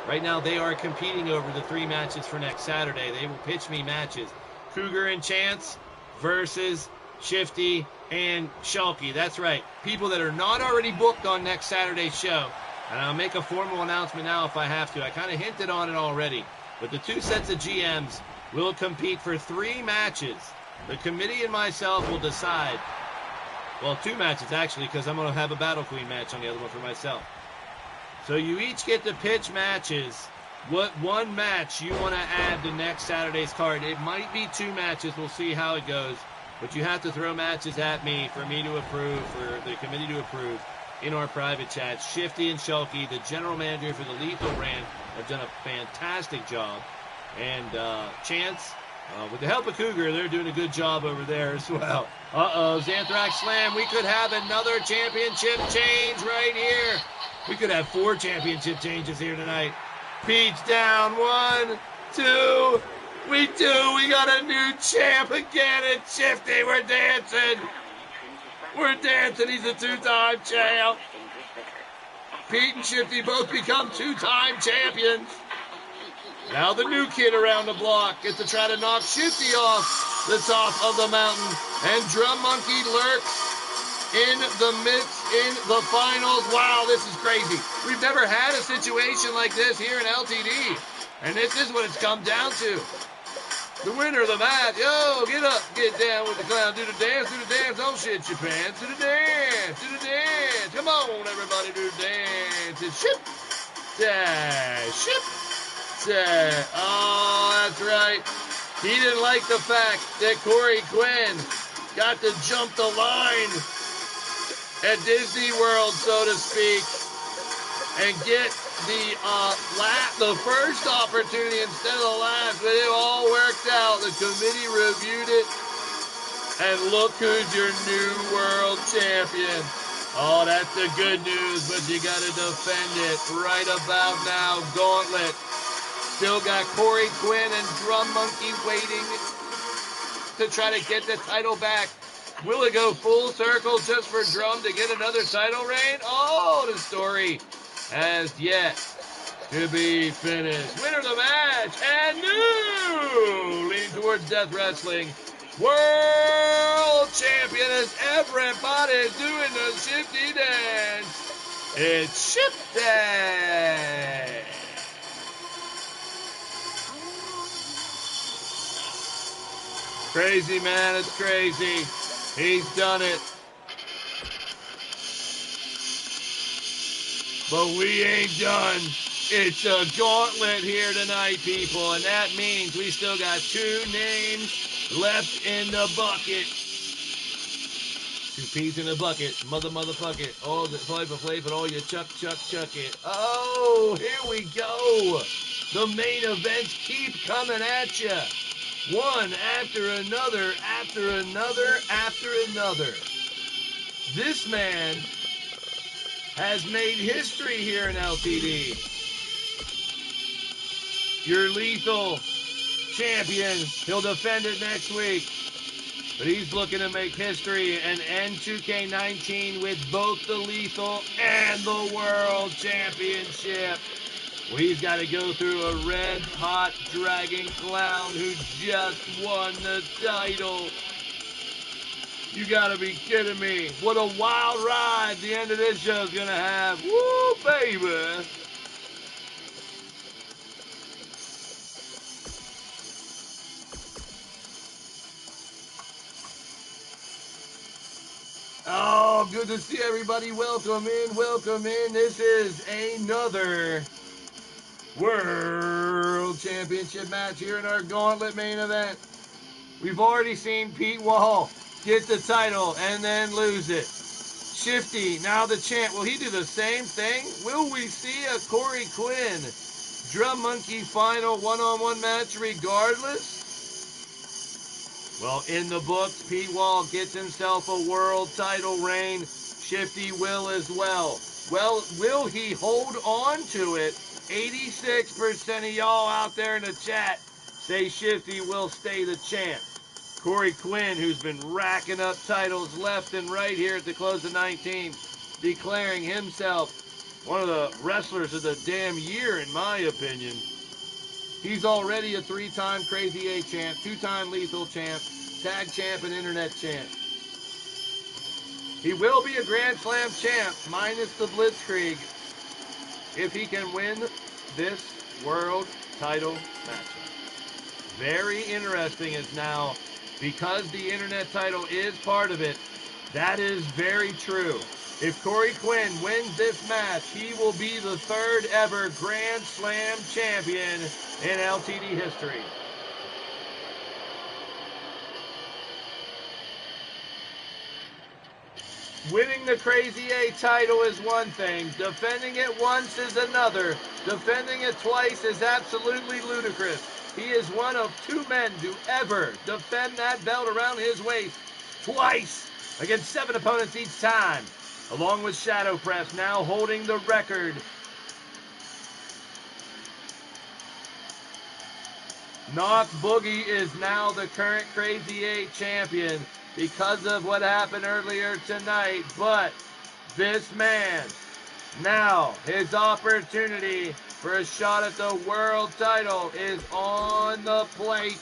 Right now they are competing over the 3 matches for next Saturday. They will pitch me matches. Cougar and Chance versus Shifty and Shulky. That's right. People that are not already booked on next Saturday's show. And I'll make a formal announcement now if I have to. I kind of hinted on it already. But the 2 sets of GMs will compete for 3 matches. The committee and myself will decide. Well, 2 matches actually, because I'm going to have a Battle Queen match on the other one for myself. So you each get to pitch matches. What one match you want to add to next Saturday's card. It might be 2 matches. We'll see how it goes. But you have to throw matches at me for me to approve, for the committee to approve in our private chat. Shifty and Shulky, the general manager for the Lethal brand, have done a fantastic job. And Chance, with the help of Cougar, they're doing a good job over there as well. Xanthrax Slam. We could have another championship change right here. We could have 4 championship changes here tonight. Peach down. 1, 2. We do. We got a new champ again. It's Shifty. We're dancing. We're dancing. He's a 2-time champ. Pete and Shifty both become 2-time champions. Now the new kid around the block gets to try to knock Shifty off the top of the mountain. And Drum Monkey lurks in the midst, in the finals. Wow, this is crazy. We've never had a situation like this here in LTD. And this is what it's come down to. The winner of the match. Yo, get up, get down with the clown. Do the dance, don't shit your pants. Do the dance, Come on, everybody, do the dance. It's ship, dash, ship, dash. Oh, that's right. He didn't like the fact that Corey Quinn got to jump the line at Disney World, so to speak, and get the first opportunity instead of the last, but it all worked out. The committee reviewed it, and look who's your new world champion. Oh, that's the good news, but you got to defend it right about now. Gauntlet. Still got Corey Quinn and Drum Monkey waiting to try to get the title back. Will it go full circle just for Drum to get another title reign? Oh, the story has yet to be finished. Winner of the match and new, leaning towards Death Wrestling, world champion as everybody's doing the Shifty dance. It's Shifty. Crazy, man, it's crazy. He's done it. But we ain't done. It's a gauntlet here tonight, people, and that means we still got 2 names left in the bucket. 2 peas in the bucket, motherfuck it. All the flavor, all you chuck it. Oh, here we go. The main events keep coming at you. One after another, after another, after another. This man has made history here in LTD. Your Lethal champion. He'll defend it next week. But he's looking to make history and end 2K19 with both the Lethal and the World Championship. Well, he's got to go through a red-hot dragon clown who just won the title. You got to be kidding me. What a wild ride the end of this show's going to have. Woo, baby. Oh, good to see everybody. Welcome in, welcome in. This is another World Championship match here in our Gauntlet main event. We've already seen Pete Wall get the title and then lose it. Shifty, now the champ. Will he do the same thing? Will we see a Corey Quinn Drum Monkey final one-on-one match regardless? Well, in the books, Pete Wall gets himself a world title reign. Shifty will as well. Well, will he hold on to it? 86% of y'all out there in the chat say Shifty will stay the champ. Corey Quinn, who's been racking up titles left and right here at the close of 19, declaring himself one of the wrestlers of the damn year, in my opinion. He's already a 3-time Crazy 8 champ, 2-time Lethal champ, tag champ, and internet champ. He will be a Grand Slam champ, minus the Blitzkrieg, if he can win this world title matchup. Very interesting is now, because the internet title is part of it, that is very true. If Corey Quinn wins this match, he will be the 3rd ever Grand Slam champion in LTD history. Winning the Crazy 8 title is one thing. Defending it once is another. Defending it twice is absolutely ludicrous. He is one of 2 men to ever defend that belt around his waist twice against 7 opponents each time, along with Shadow Press now holding the record. Knock Boogie is now the current Crazy 8 champion because of what happened earlier tonight, but this man, now his opportunity for a shot at the world title is on the plate,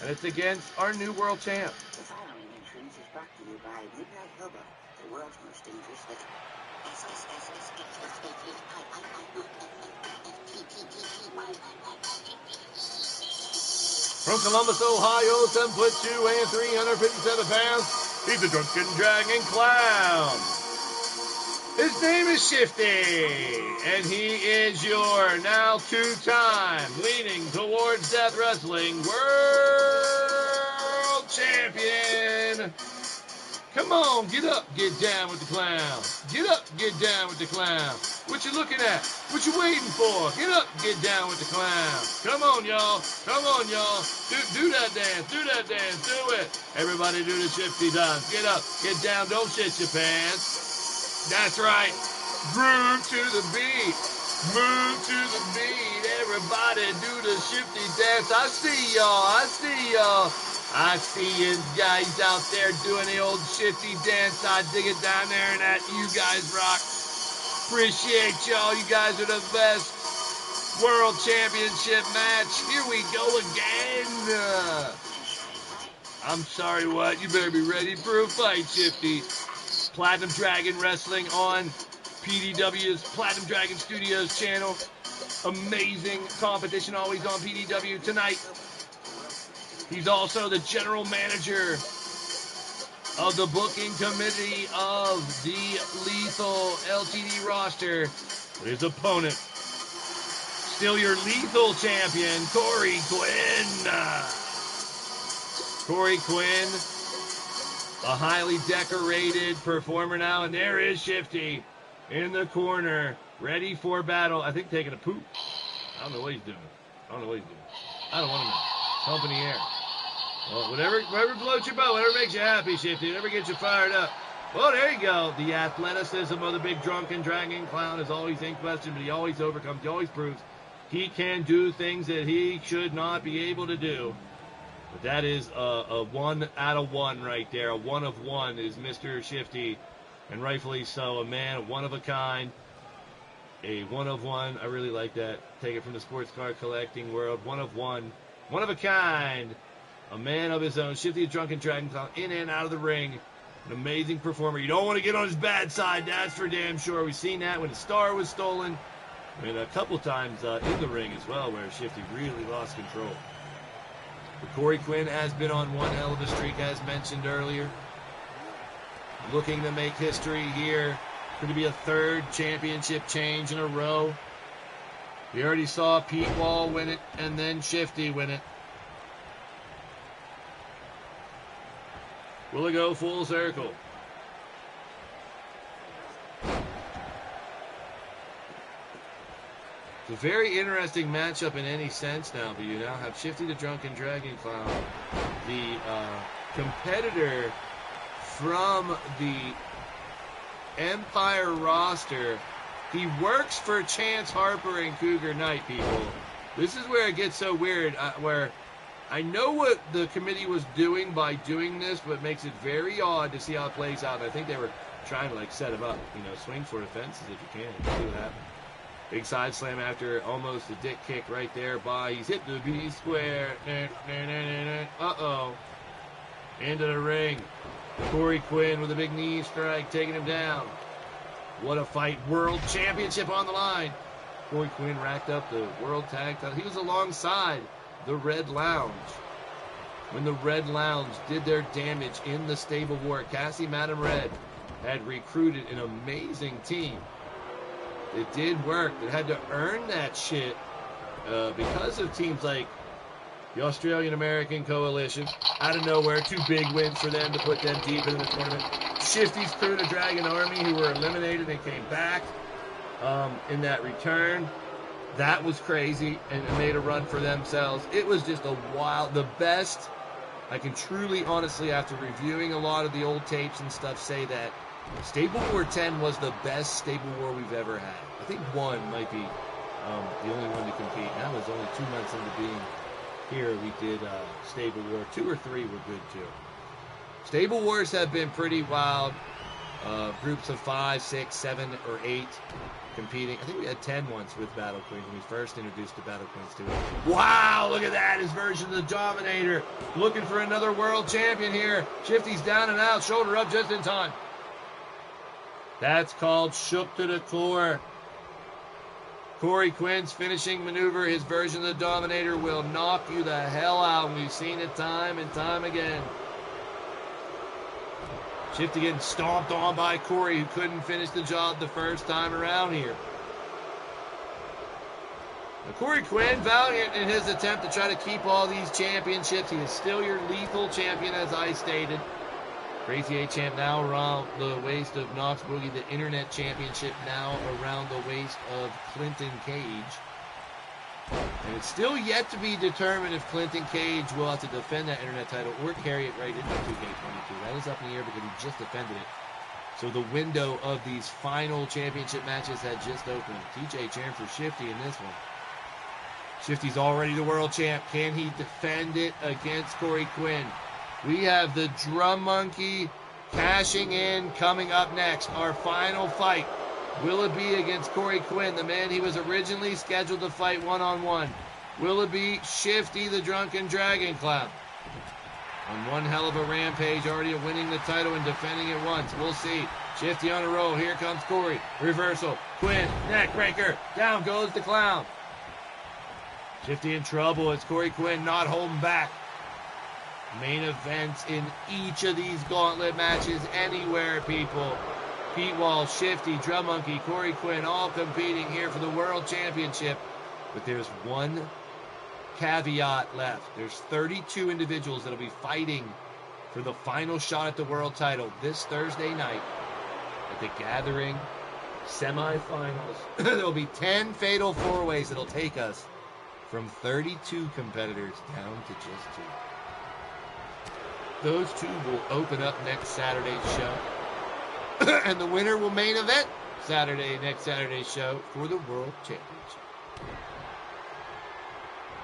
and it's against our new world champ. The following entrance is brought to you by Midnight Hobo, the world's most dangerous victim. From Columbus, Ohio, 7'2" and 357 pounds, he's the Drunken Dragon Clown. His name is Shifty, and he is your now 2-time leaning towards death wrestling world champion. Come on, get up, get down with the clown. Get up, get down with the clown. What you looking at? What you waiting for? Get up, get down with the clown. Come on, y'all. Come on, y'all. Do that dance. Do that dance. Do it. Everybody do the Shifty dance. Get up, get down. Don't shit your pants. That's right. Groove to the beat. Move to the beat. Everybody do the Shifty dance. I see y'all. I see y'all. I see you guys out there doing the old Shifty dance. I dig it down there and that you guys rock. Appreciate y'all. You guys are the best. World Championship match. Here we go again. I'm sorry, what? You better be ready for a fight, Shifty. Platinum Dragon Wrestling on PDW's Platinum Dragon Studios channel. Amazing competition always on PDW tonight. He's also the general manager of the booking committee of the Lethal LTD roster. But his opponent, still your Lethal champion, Corey Quinn. Corey Quinn, a highly decorated performer now, and there is Shifty in the corner, ready for battle. I think taking a poop. I don't know what he's doing. I don't want to know. Hump in the air. Well, whatever floats your boat, whatever makes you happy, Shifty, whatever gets you fired up. Well, there you go. The athleticism of the big Drunken Dragon Clown is always in question, but he always overcomes. He always proves he can do things that he should not be able to do. But that is a 1 out of 1 right there. A 1 of 1 is Mr. Shifty, and rightfully so. A man, one of a kind. A 1 of 1. I really like that. Take it from the sports card collecting world. 1 of 1. One of a kind. A man of his own. Shifty, the Drunken Dragon Clown, in and out of the ring. An amazing performer. You don't want to get on his bad side, that's for damn sure. We've seen that when the star was stolen. And a couple times in the ring as well, where Shifty really lost control. But Corey Quinn has been on one hell of a streak, as mentioned earlier. looking to make history here. Going to be a third championship change in a row. We already saw Pete Wall win it and then Shifty win it. Will it go full circle? It's a very interesting matchup in any sense now, but you now have Shifty the Drunken Dragon Clown, the competitor from the Empire roster. He works for Chance Harper and Cougar Knight, people. This is where it gets so weird, where I know what the committee was doing by doing this, but it makes it very odd to see how it plays out. I think they were trying to, like, set him up, you know, swing for the fences if you can. See what happens. Big side slam after almost a dick kick right there by, he's hit the B square. Uh-oh. Into the ring. Corey Quinn with a big knee strike, taking him down. What a fight. World Championship on the line. Corey Quinn racked up the World Tag title. He was alongside the Red Lounge. When the Red Lounge did their damage in the Stable War, Cassie Madam Red had recruited an amazing team. It did work. They had to earn that shit because of teams like the Australian American Coalition. Out of nowhere, 2 big wins for them to put them deep into the tournament. Shifty's crew, the Dragon Army, who were eliminated and came back in that return. That was crazy, and made a run for themselves. It was just a wild, the best. I can truly, honestly, after reviewing a lot of the old tapes and stuff, say that Stable War 10 was the best Stable War we've ever had. I think 1 might be the only one to compete. That was only 2 months into being here. We did Stable War. 2 or 3 were good too. Stable Wars have been pretty wild. Groups of 5, 6, 7, or 8 competing. I think we had 10 once with Battle Queens when we first introduced the Battle Queens to it. Wow, look at that. His version of the Dominator. Looking for another world champion here. Shifty's down and out. Shoulder up just in time. That's called shook to the core. Corey Quinn's finishing maneuver, his version of the Dominator, will knock you the hell out. We've seen it time and time again. Shifty getting stomped on by Corey, who couldn't finish the job the first time around here. Now, Corey Quinn, valiant in his attempt to try to keep all these championships. He is still your lethal champion, as I stated. Crazy 8 champ now around the waist of Knox Boogie. The Internet Championship now around the waist of Clinton Cage. And it's still yet to be determined if Clinton Cage will have to defend that Internet title or carry it right into 2K22. That is up in the air because he just defended it. So the window of these final championship matches had just opened. TJ cheering for Shifty in this one. Shifty's already the world champ. Can he defend it against Corey Quinn? We have the Drum Monkey cashing in coming up next. Our final fight. Will it be against Corey Quinn, the man he was originally scheduled to fight one-on-one? Will it be Shifty the Drunken Dragon Clown? On one hell of a rampage, already winning the title and defending it once. We'll see. Shifty on a roll. Here comes Corey. Reversal. Quinn. Neck breaker. Down goes the Clown. Shifty in trouble as Corey Quinn not holding back. Main events in each of these gauntlet matches anywhere, people. Pete Wall, Shifty, Drum Monkey, Corey Quinn, all competing here for the World Championship. But there's one caveat left. There's 32 individuals that'll be fighting for the final shot at the world title this Thursday night at the Gathering semifinals. There'll be 10 fatal four-ways that'll take us from 32 competitors down to just 2. Those 2 will open up next Saturday's show. And the winner will main event next Saturday's show for the World Championship.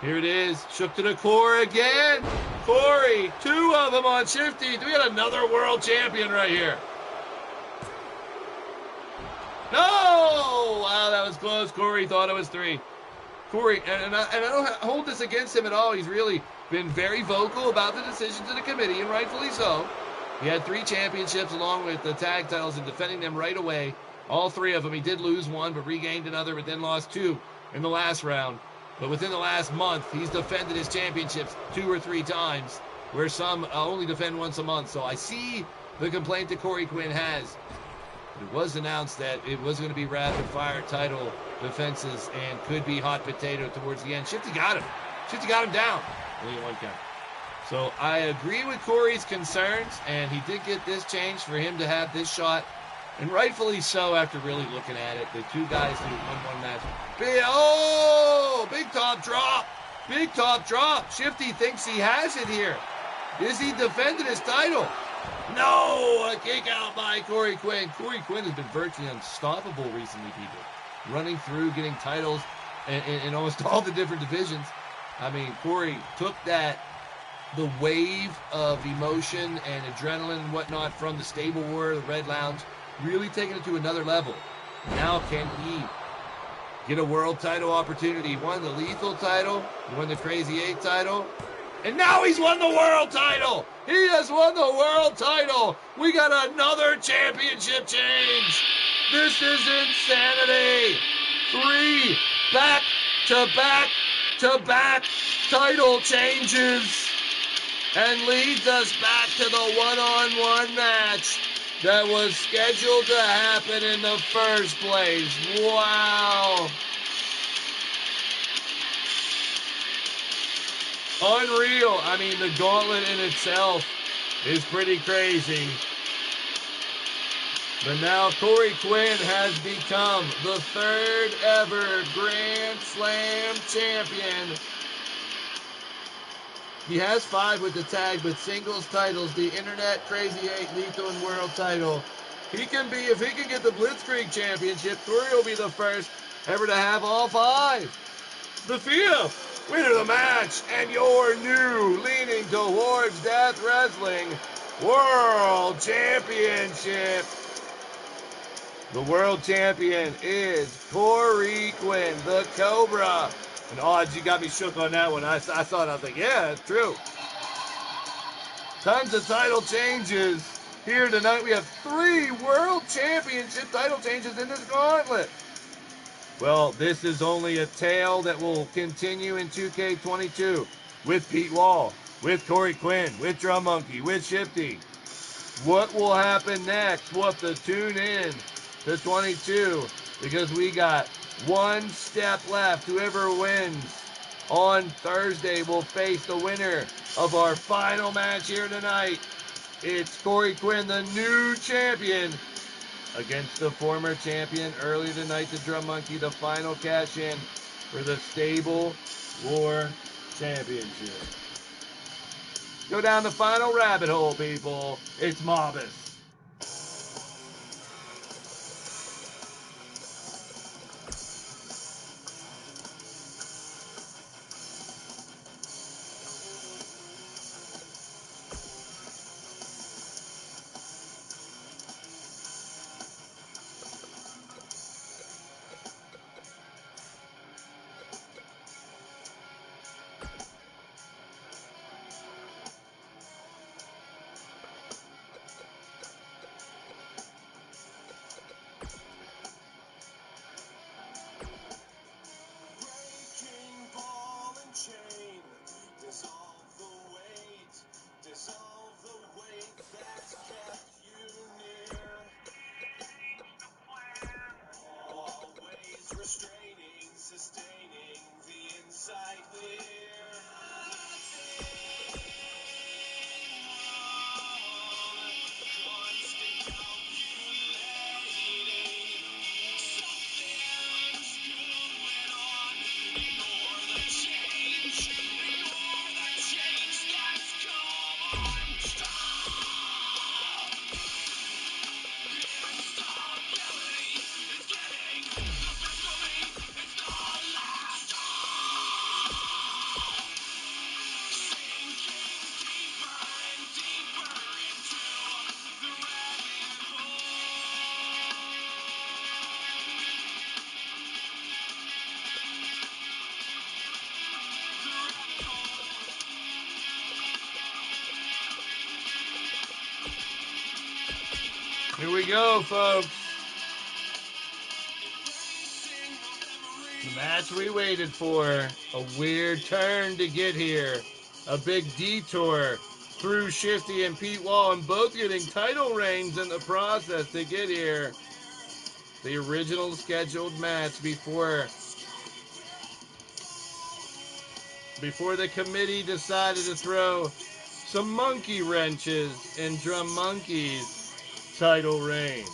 Here it is. Shook to the core again. Corey, 2 of them on Shifty. We got another world champion right here. No! Wow, that was close. Corey thought it was 3. Corey, and I don't hold this against him at all. He's really been very vocal about the decisions of the committee, and rightfully so. He had 3 championships along with the tag titles and defending them right away. All 3 of them. He did lose 1, but regained another, but then lost 2 in the last round. But within the last month, he's defended his championships 2 or 3 times, where some only defend once a month. So I see the complaint that Corey Quinn has. It was announced that it was going to be rapid-fire title defenses and could be hot potato towards the end. Shifty got him. Shifty got him down. Only one count. So I agree with Corey's concerns, and he did get this change for him to have this shot. And rightfully so after really looking at it. The two guys do 1-1 match. Big top drop. Big top drop. Shifty thinks he has it here. Is he defending his title? No, a kick out by Corey Quinn. Corey Quinn has been virtually unstoppable recently, people. Running through, getting titles in almost all the different divisions. I mean, Corey took the wave of emotion and adrenaline and whatnot from the Stable War, the Red Lounge, really taking it to another level. Now can he get a world title opportunity? He won the Lethal title, he won the Crazy 8 title, and now he's won the world title! He has won the world title! We got another championship change! This is insanity! 3 back-to-back title changes, and leads us back to the one-on-one match that was scheduled to happen in the first place. Wow. Unreal. I mean, the gauntlet in itself is pretty crazy. But now Corey Quinn has become the 3rd ever Grand Slam champion. He has 5 with the tag, but singles titles, the Internet, Crazy 8, Lethal, and World title. He can be, if he can get the Blitzkrieg championship, Corey will be the first ever to have all 5. The FIA, winner of the match, and your new, leaning towards death wrestling World Championship. The world champion is Corey Quinn, the Cobra. And odds, you got me shook on that one. I thought, I was like, yeah, it's true. Tons of title changes here tonight. We have 3 world championship title changes in this gauntlet. Well, this is only a tale that will continue in 2K22 with Pete Wall, with Corey Quinn, with Drum Monkey, with Shifty. What will happen next? We'll have to tune in to 22 because we got one step left. Whoever wins on Thursday will face the winner of our final match here tonight. It's Corey Quinn, the new champion, against the former champion earlier tonight, the Drum Monkey, the final cash-in for the Stable War Championship. Go down the final rabbit hole, people. It's Mobbus. Here we go, folks. The match we waited for. A weird turn to get here. A big detour through Shifty and Pete Wall, and both getting title reigns in the process to get here. The original scheduled match before the committee decided to throw some monkey wrenches in Drum Monkey's title reign.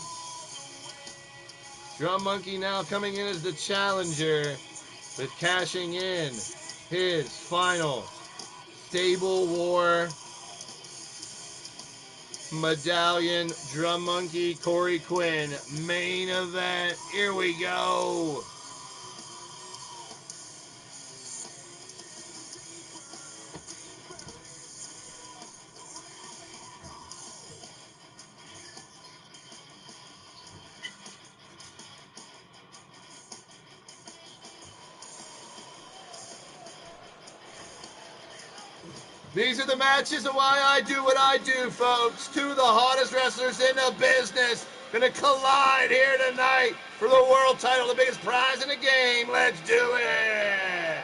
Drum Monkey now coming in as the challenger, with cashing in his final Stable War medallion. Drum Monkey, Corey Quinn, main event. Here we go. These are the matches and why I do what I do, folks. Two of the hottest wrestlers in the business gonna collide here tonight for the world title, the biggest prize in the game. Let's do it.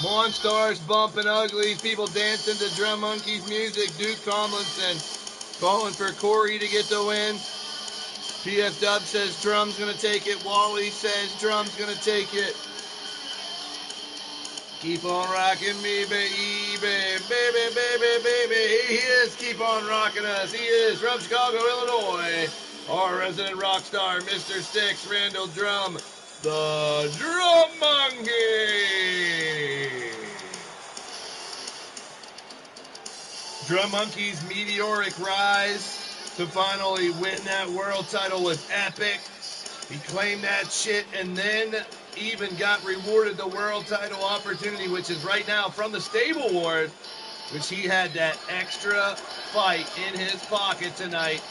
Monstars bumping uglies, people dancing to Drum Monkey's music. Duke Tomlinson calling for Corey to get the win. PS Dub says Drum's gonna take it. Wally says Drum's gonna take it. Keep on rocking me, baby, baby, baby, baby. He is. Keep on rocking us. He is from Chicago, Illinois. Our resident rock star, Mr. Sticks, Randall Drum, the Drum Monkey. Drum Monkey's meteoric rise to finally win that world title was epic. He claimed that shit and then even got rewarded the world title opportunity, which is right now from the Stable Wars, which he had that extra fight in his pocket tonight.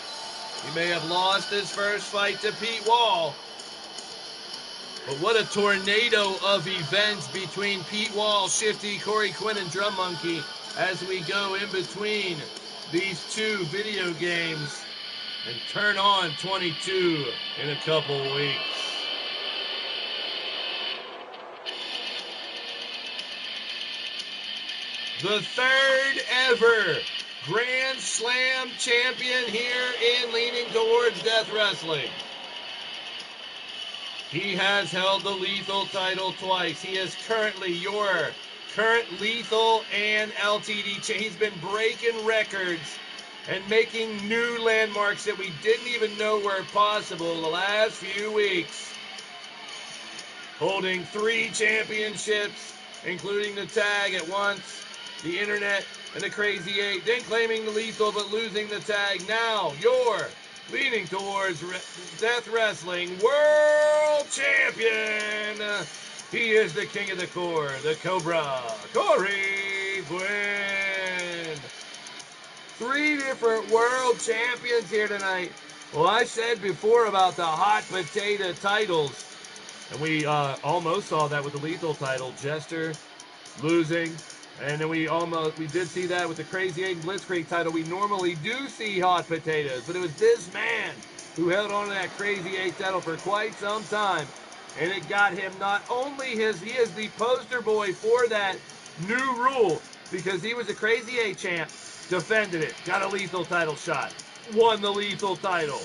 He may have lost his first fight to Pete Wall, but what a tornado of events between Pete Wall, Shifty, Corey Quinn, and Drum Monkey as we go in between these two video games and turn on 22 in a couple weeks. The third ever Grand Slam champion here in Leaning Towards Death Wrestling. He has held the Lethal title twice. He is currently your current Lethal and LTD. He's been breaking records and making new landmarks that we didn't even know were possible the last few weeks. Holding 3 championships, including the tag at once, the internet, and the Crazy 8. Then claiming the Lethal, but losing the tag. Now, you're Leaning Towards Death Wrestling World Champion. He is the king of the core, the Cobra, Corey Quinn. 3 different world champions here tonight. Well, I said before about the hot potato titles, and we almost saw that with the Lethal title, Jester losing, and then we did see that with the Crazy 8 and Blitzkrieg title. We normally do see hot potatoes, but it was this man who held on to that Crazy 8 title for quite some time, and it got him not only he is the poster boy for that new rule, because he was a Crazy 8 champ, defended it, got a Lethal title shot, won the Lethal title,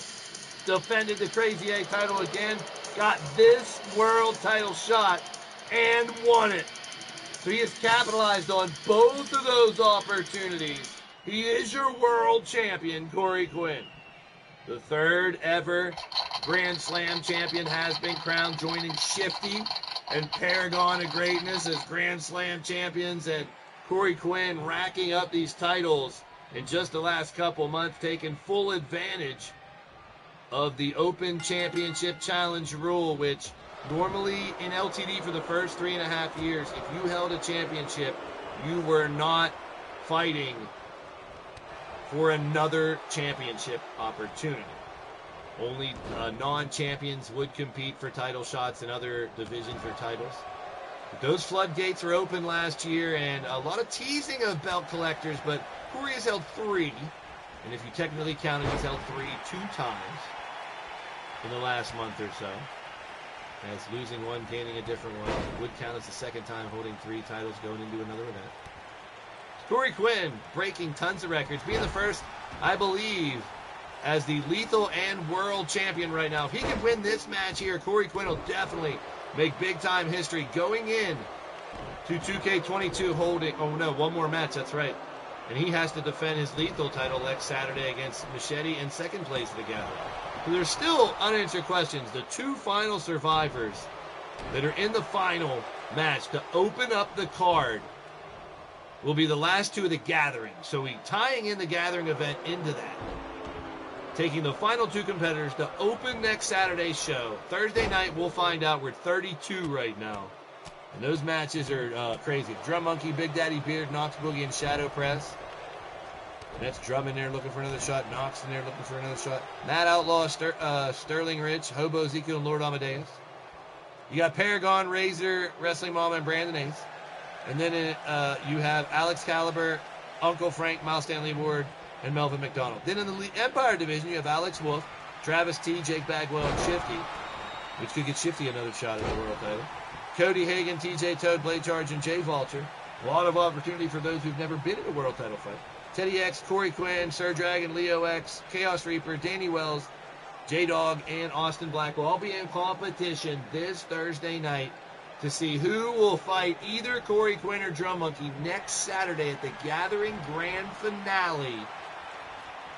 defended the Crazy 8 title again, got this world title shot, and won it. So he has capitalized on both of those opportunities. He is your world champion, Corey Quinn. The third ever Grand Slam champion has been crowned, joining Shifty and Paragon of Greatness as Grand Slam champions, and Corey Quinn racking up these titles in just the last couple months, taking full advantage of the Open Championship Challenge rule, which normally in LTD for the first 3.5 years, if you held a championship, you were not fighting for another championship opportunity. Only non-champions would compete for title shots in other divisions or titles. But those floodgates were open last year, and a lot of teasing of belt collectors, but Corey has held 3, and if you technically count it, he's held 3 2 times in the last month or so. As losing one, gaining a different one, it would count as the second time holding 3 titles going into another event. Corey Quinn breaking tons of records, being the first, I believe, as the lethal and world champion right now. If he can win this match here, Corey Quinn will definitely make big-time history going in to 2K22 holding, oh no, one more match, that's right. And he has to defend his lethal title next Saturday against Machete in second place of the gathering. So there's still unanswered questions. The 2 final survivors that are in the final match to open up the card will be the last 2 of the gathering. So we tying in the gathering event into that. Taking the final 2 competitors to open next Saturday's show. Thursday night, we'll find out. We're 32 right now. And those matches are crazy. Drum Monkey, Big Daddy Beard, Knox Boogie, and Shadow Press. And that's Drum in there looking for another shot. Knox in there looking for another shot. Matt Outlaw, Sterling Rich, Hobo Ezekiel, and Lord Amadeus. You got Paragon, Razor, Wrestling Mama, and Brandon Ace. And then you have Alex Caliber, Uncle Frank, Miles Stanley Ward, and Melvin McDonald. Then in the Empire division, you have Alex Wolf, Travis T, Jake Bagwell, and Shifty, which could get Shifty another shot at the world title. Cody Hagan, TJ Toad, Blade Charge, and Jay Vulture. A lot of opportunity for those who've never been in a world title fight. Teddy X, Corey Quinn, Sir Dragon, Leo X, Chaos Reaper, Danny Wells, J-Dog, and Austin Black will all be in competition this Thursday night to see who will fight either Corey Quinn or Drum Monkey next Saturday at the Gathering Grand Finale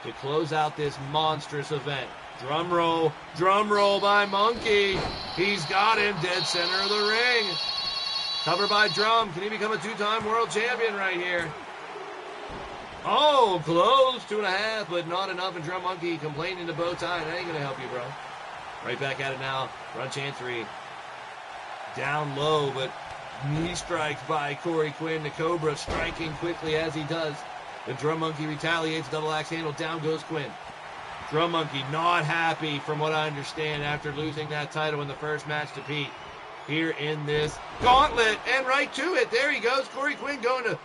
to close out this monstrous event. Drum roll by Monkey. He's got him dead center of the ring. Covered by Drum. Can he become a 2-time world champion right here? Oh, close, 2.5, but not enough. And Drum Monkey complaining to bow tie. That ain't going to help you, bro. Right back at it now. Run chain 3. Down low, but knee strikes by Corey Quinn. The Cobra striking quickly as he does. The Drum Monkey retaliates. Double axe handle. Down goes Quinn. Drum Monkey not happy, from what I understand, after losing that title in the first match to Pete. Here in this gauntlet, and right to it. There he goes. Corey Quinn going to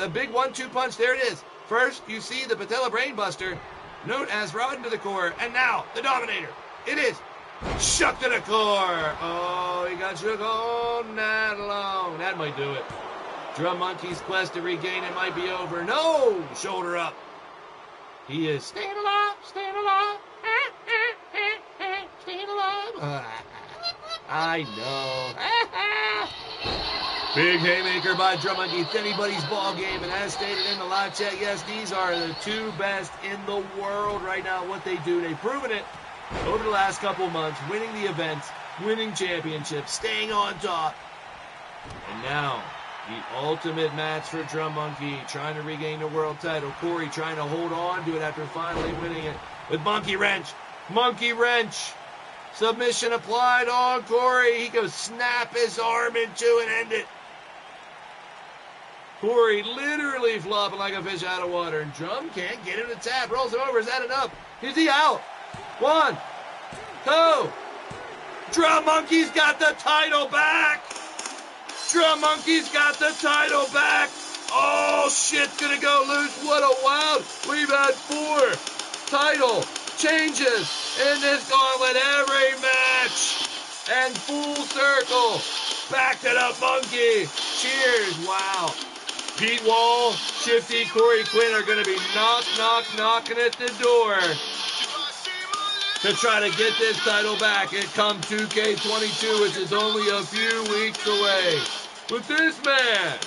a big 1-2 punch. There it is. First, you see the patella brainbuster, known as Rod into the core, and now the Dominator. It is shook to the core. Oh, he got shook all night long. That might do it. Drum Monkey's quest to regain it might be over. No! Shoulder up. He is staying alive, staying alive, staying alive. I know. Big haymaker by Drum Monkey. It's anybody's ball game. And as stated in the live chat, yes, these are the 2 best in the world right now. What they do, they've proven it over the last couple months, winning the events, winning championships, staying on top. And now, the ultimate match for Drum Monkey, trying to regain the world title. Corey trying to hold on to it after finally winning it with Monkey Wrench. Monkey Wrench. Submission applied on Corey. He goes snap his arm into and end it. Corey literally flopping like a fish out of water. And Drum can't get him to tap. Rolls him over. Is that enough? Is he out? 1, 2. Drum Monkey's got the title back. Drum Monkey's got the title back. Oh, shit's gonna go loose. What a wild. We've had 4 title changes in this gauntlet every match. And full circle. Back it up, Monkey. Cheers. Wow. Pete Wall, Shifty, Corey Quinn are going to be knocking at the door to try to get this title back at come 2K22, which is only a few weeks away. But this man,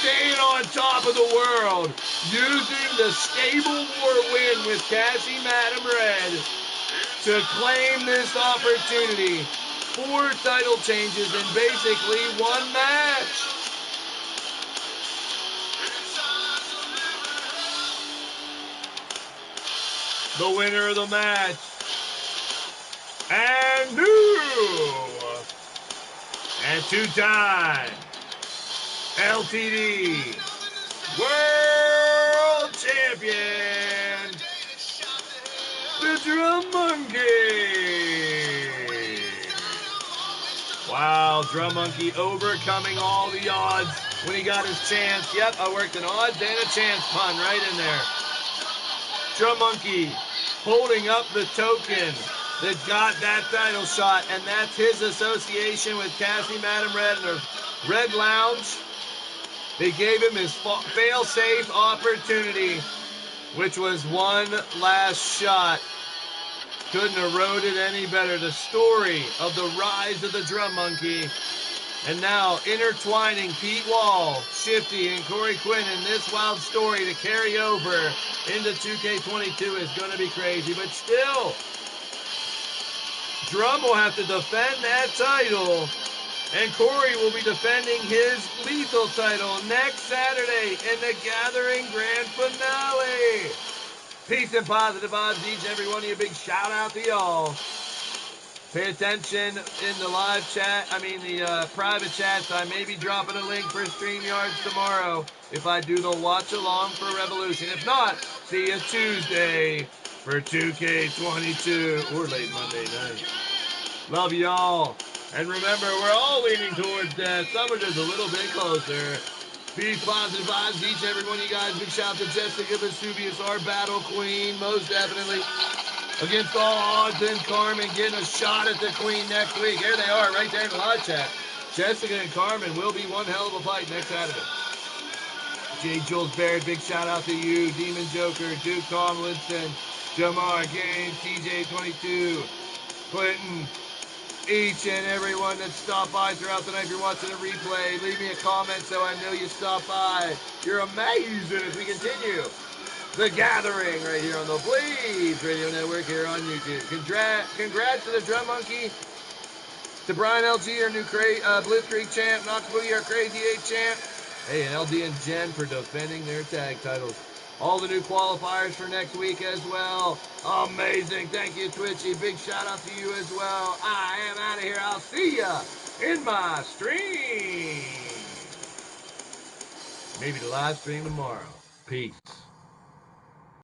staying on top of the world, using the Stable War win with Cassie Madam Red to claim this opportunity. 4 title changes in basically 1 match. The winner of the match, and new, and 2-time LTD World champion, the Drum Monkey. Wow, Drum Monkey overcoming all the odds when he got his chance. Yep, I worked an odds and a chance pun right in there. Drum Monkey holding up the token that got that title shot, and that's his association with Cassie Madam Red and the Red Lounge. They gave him his fail-safe opportunity, which was one last shot. Couldn't have wrote it any better. The story of the rise of the Drum Monkey. And now intertwining Pete Wall, Shifty, and Corey Quinn in this wild story to carry over into 2K22 is going to be crazy. But still, Drum will have to defend that title. And Corey will be defending his lethal title next Saturday in the Gathering Grand Finale. Peace and positive vibes to each and every one of you. Big shout out to y'all. Pay attention in the live chat, the private chats. I may be dropping a link for StreamYards tomorrow if I do the watch along for Revolution. If not, see you Tuesday for 2K22 or late Monday night. Love y'all. And remember, we're all leaning towards death. Some are just a little bit closer. Peace, positive vibes to each and every one of you guys. Big shout out to Jessica Vesuvius, our battle queen, most definitely. Against all odds and Carmen getting a shot at the Queen next week. Here they are right there in the live chat. Jessica and Carmen will be one hell of a fight next Saturday. J. Jules Baird, big shout out to you. Demon Joker, Duke Tomlinson, Jamar Gaines, TJ22, Clinton, each and every one that stopped by throughout the night. If you're watching a replay, leave me a comment so I know you stopped by. You're amazing as we continue the gathering right here on the Blaised Radio Network here on YouTube. Congrats to the Drum Monkey, to Brian LG, our new Blitzkrieg champ, Knox Boogie, our Crazy 8 champ. Hey, and LD and Jen for defending their tag titles. All the new qualifiers for next week as well. Amazing. Thank you, Twitchy. Big shout out to you as well. I am out of here. I'll see ya in my stream. Maybe the live stream tomorrow. Peace.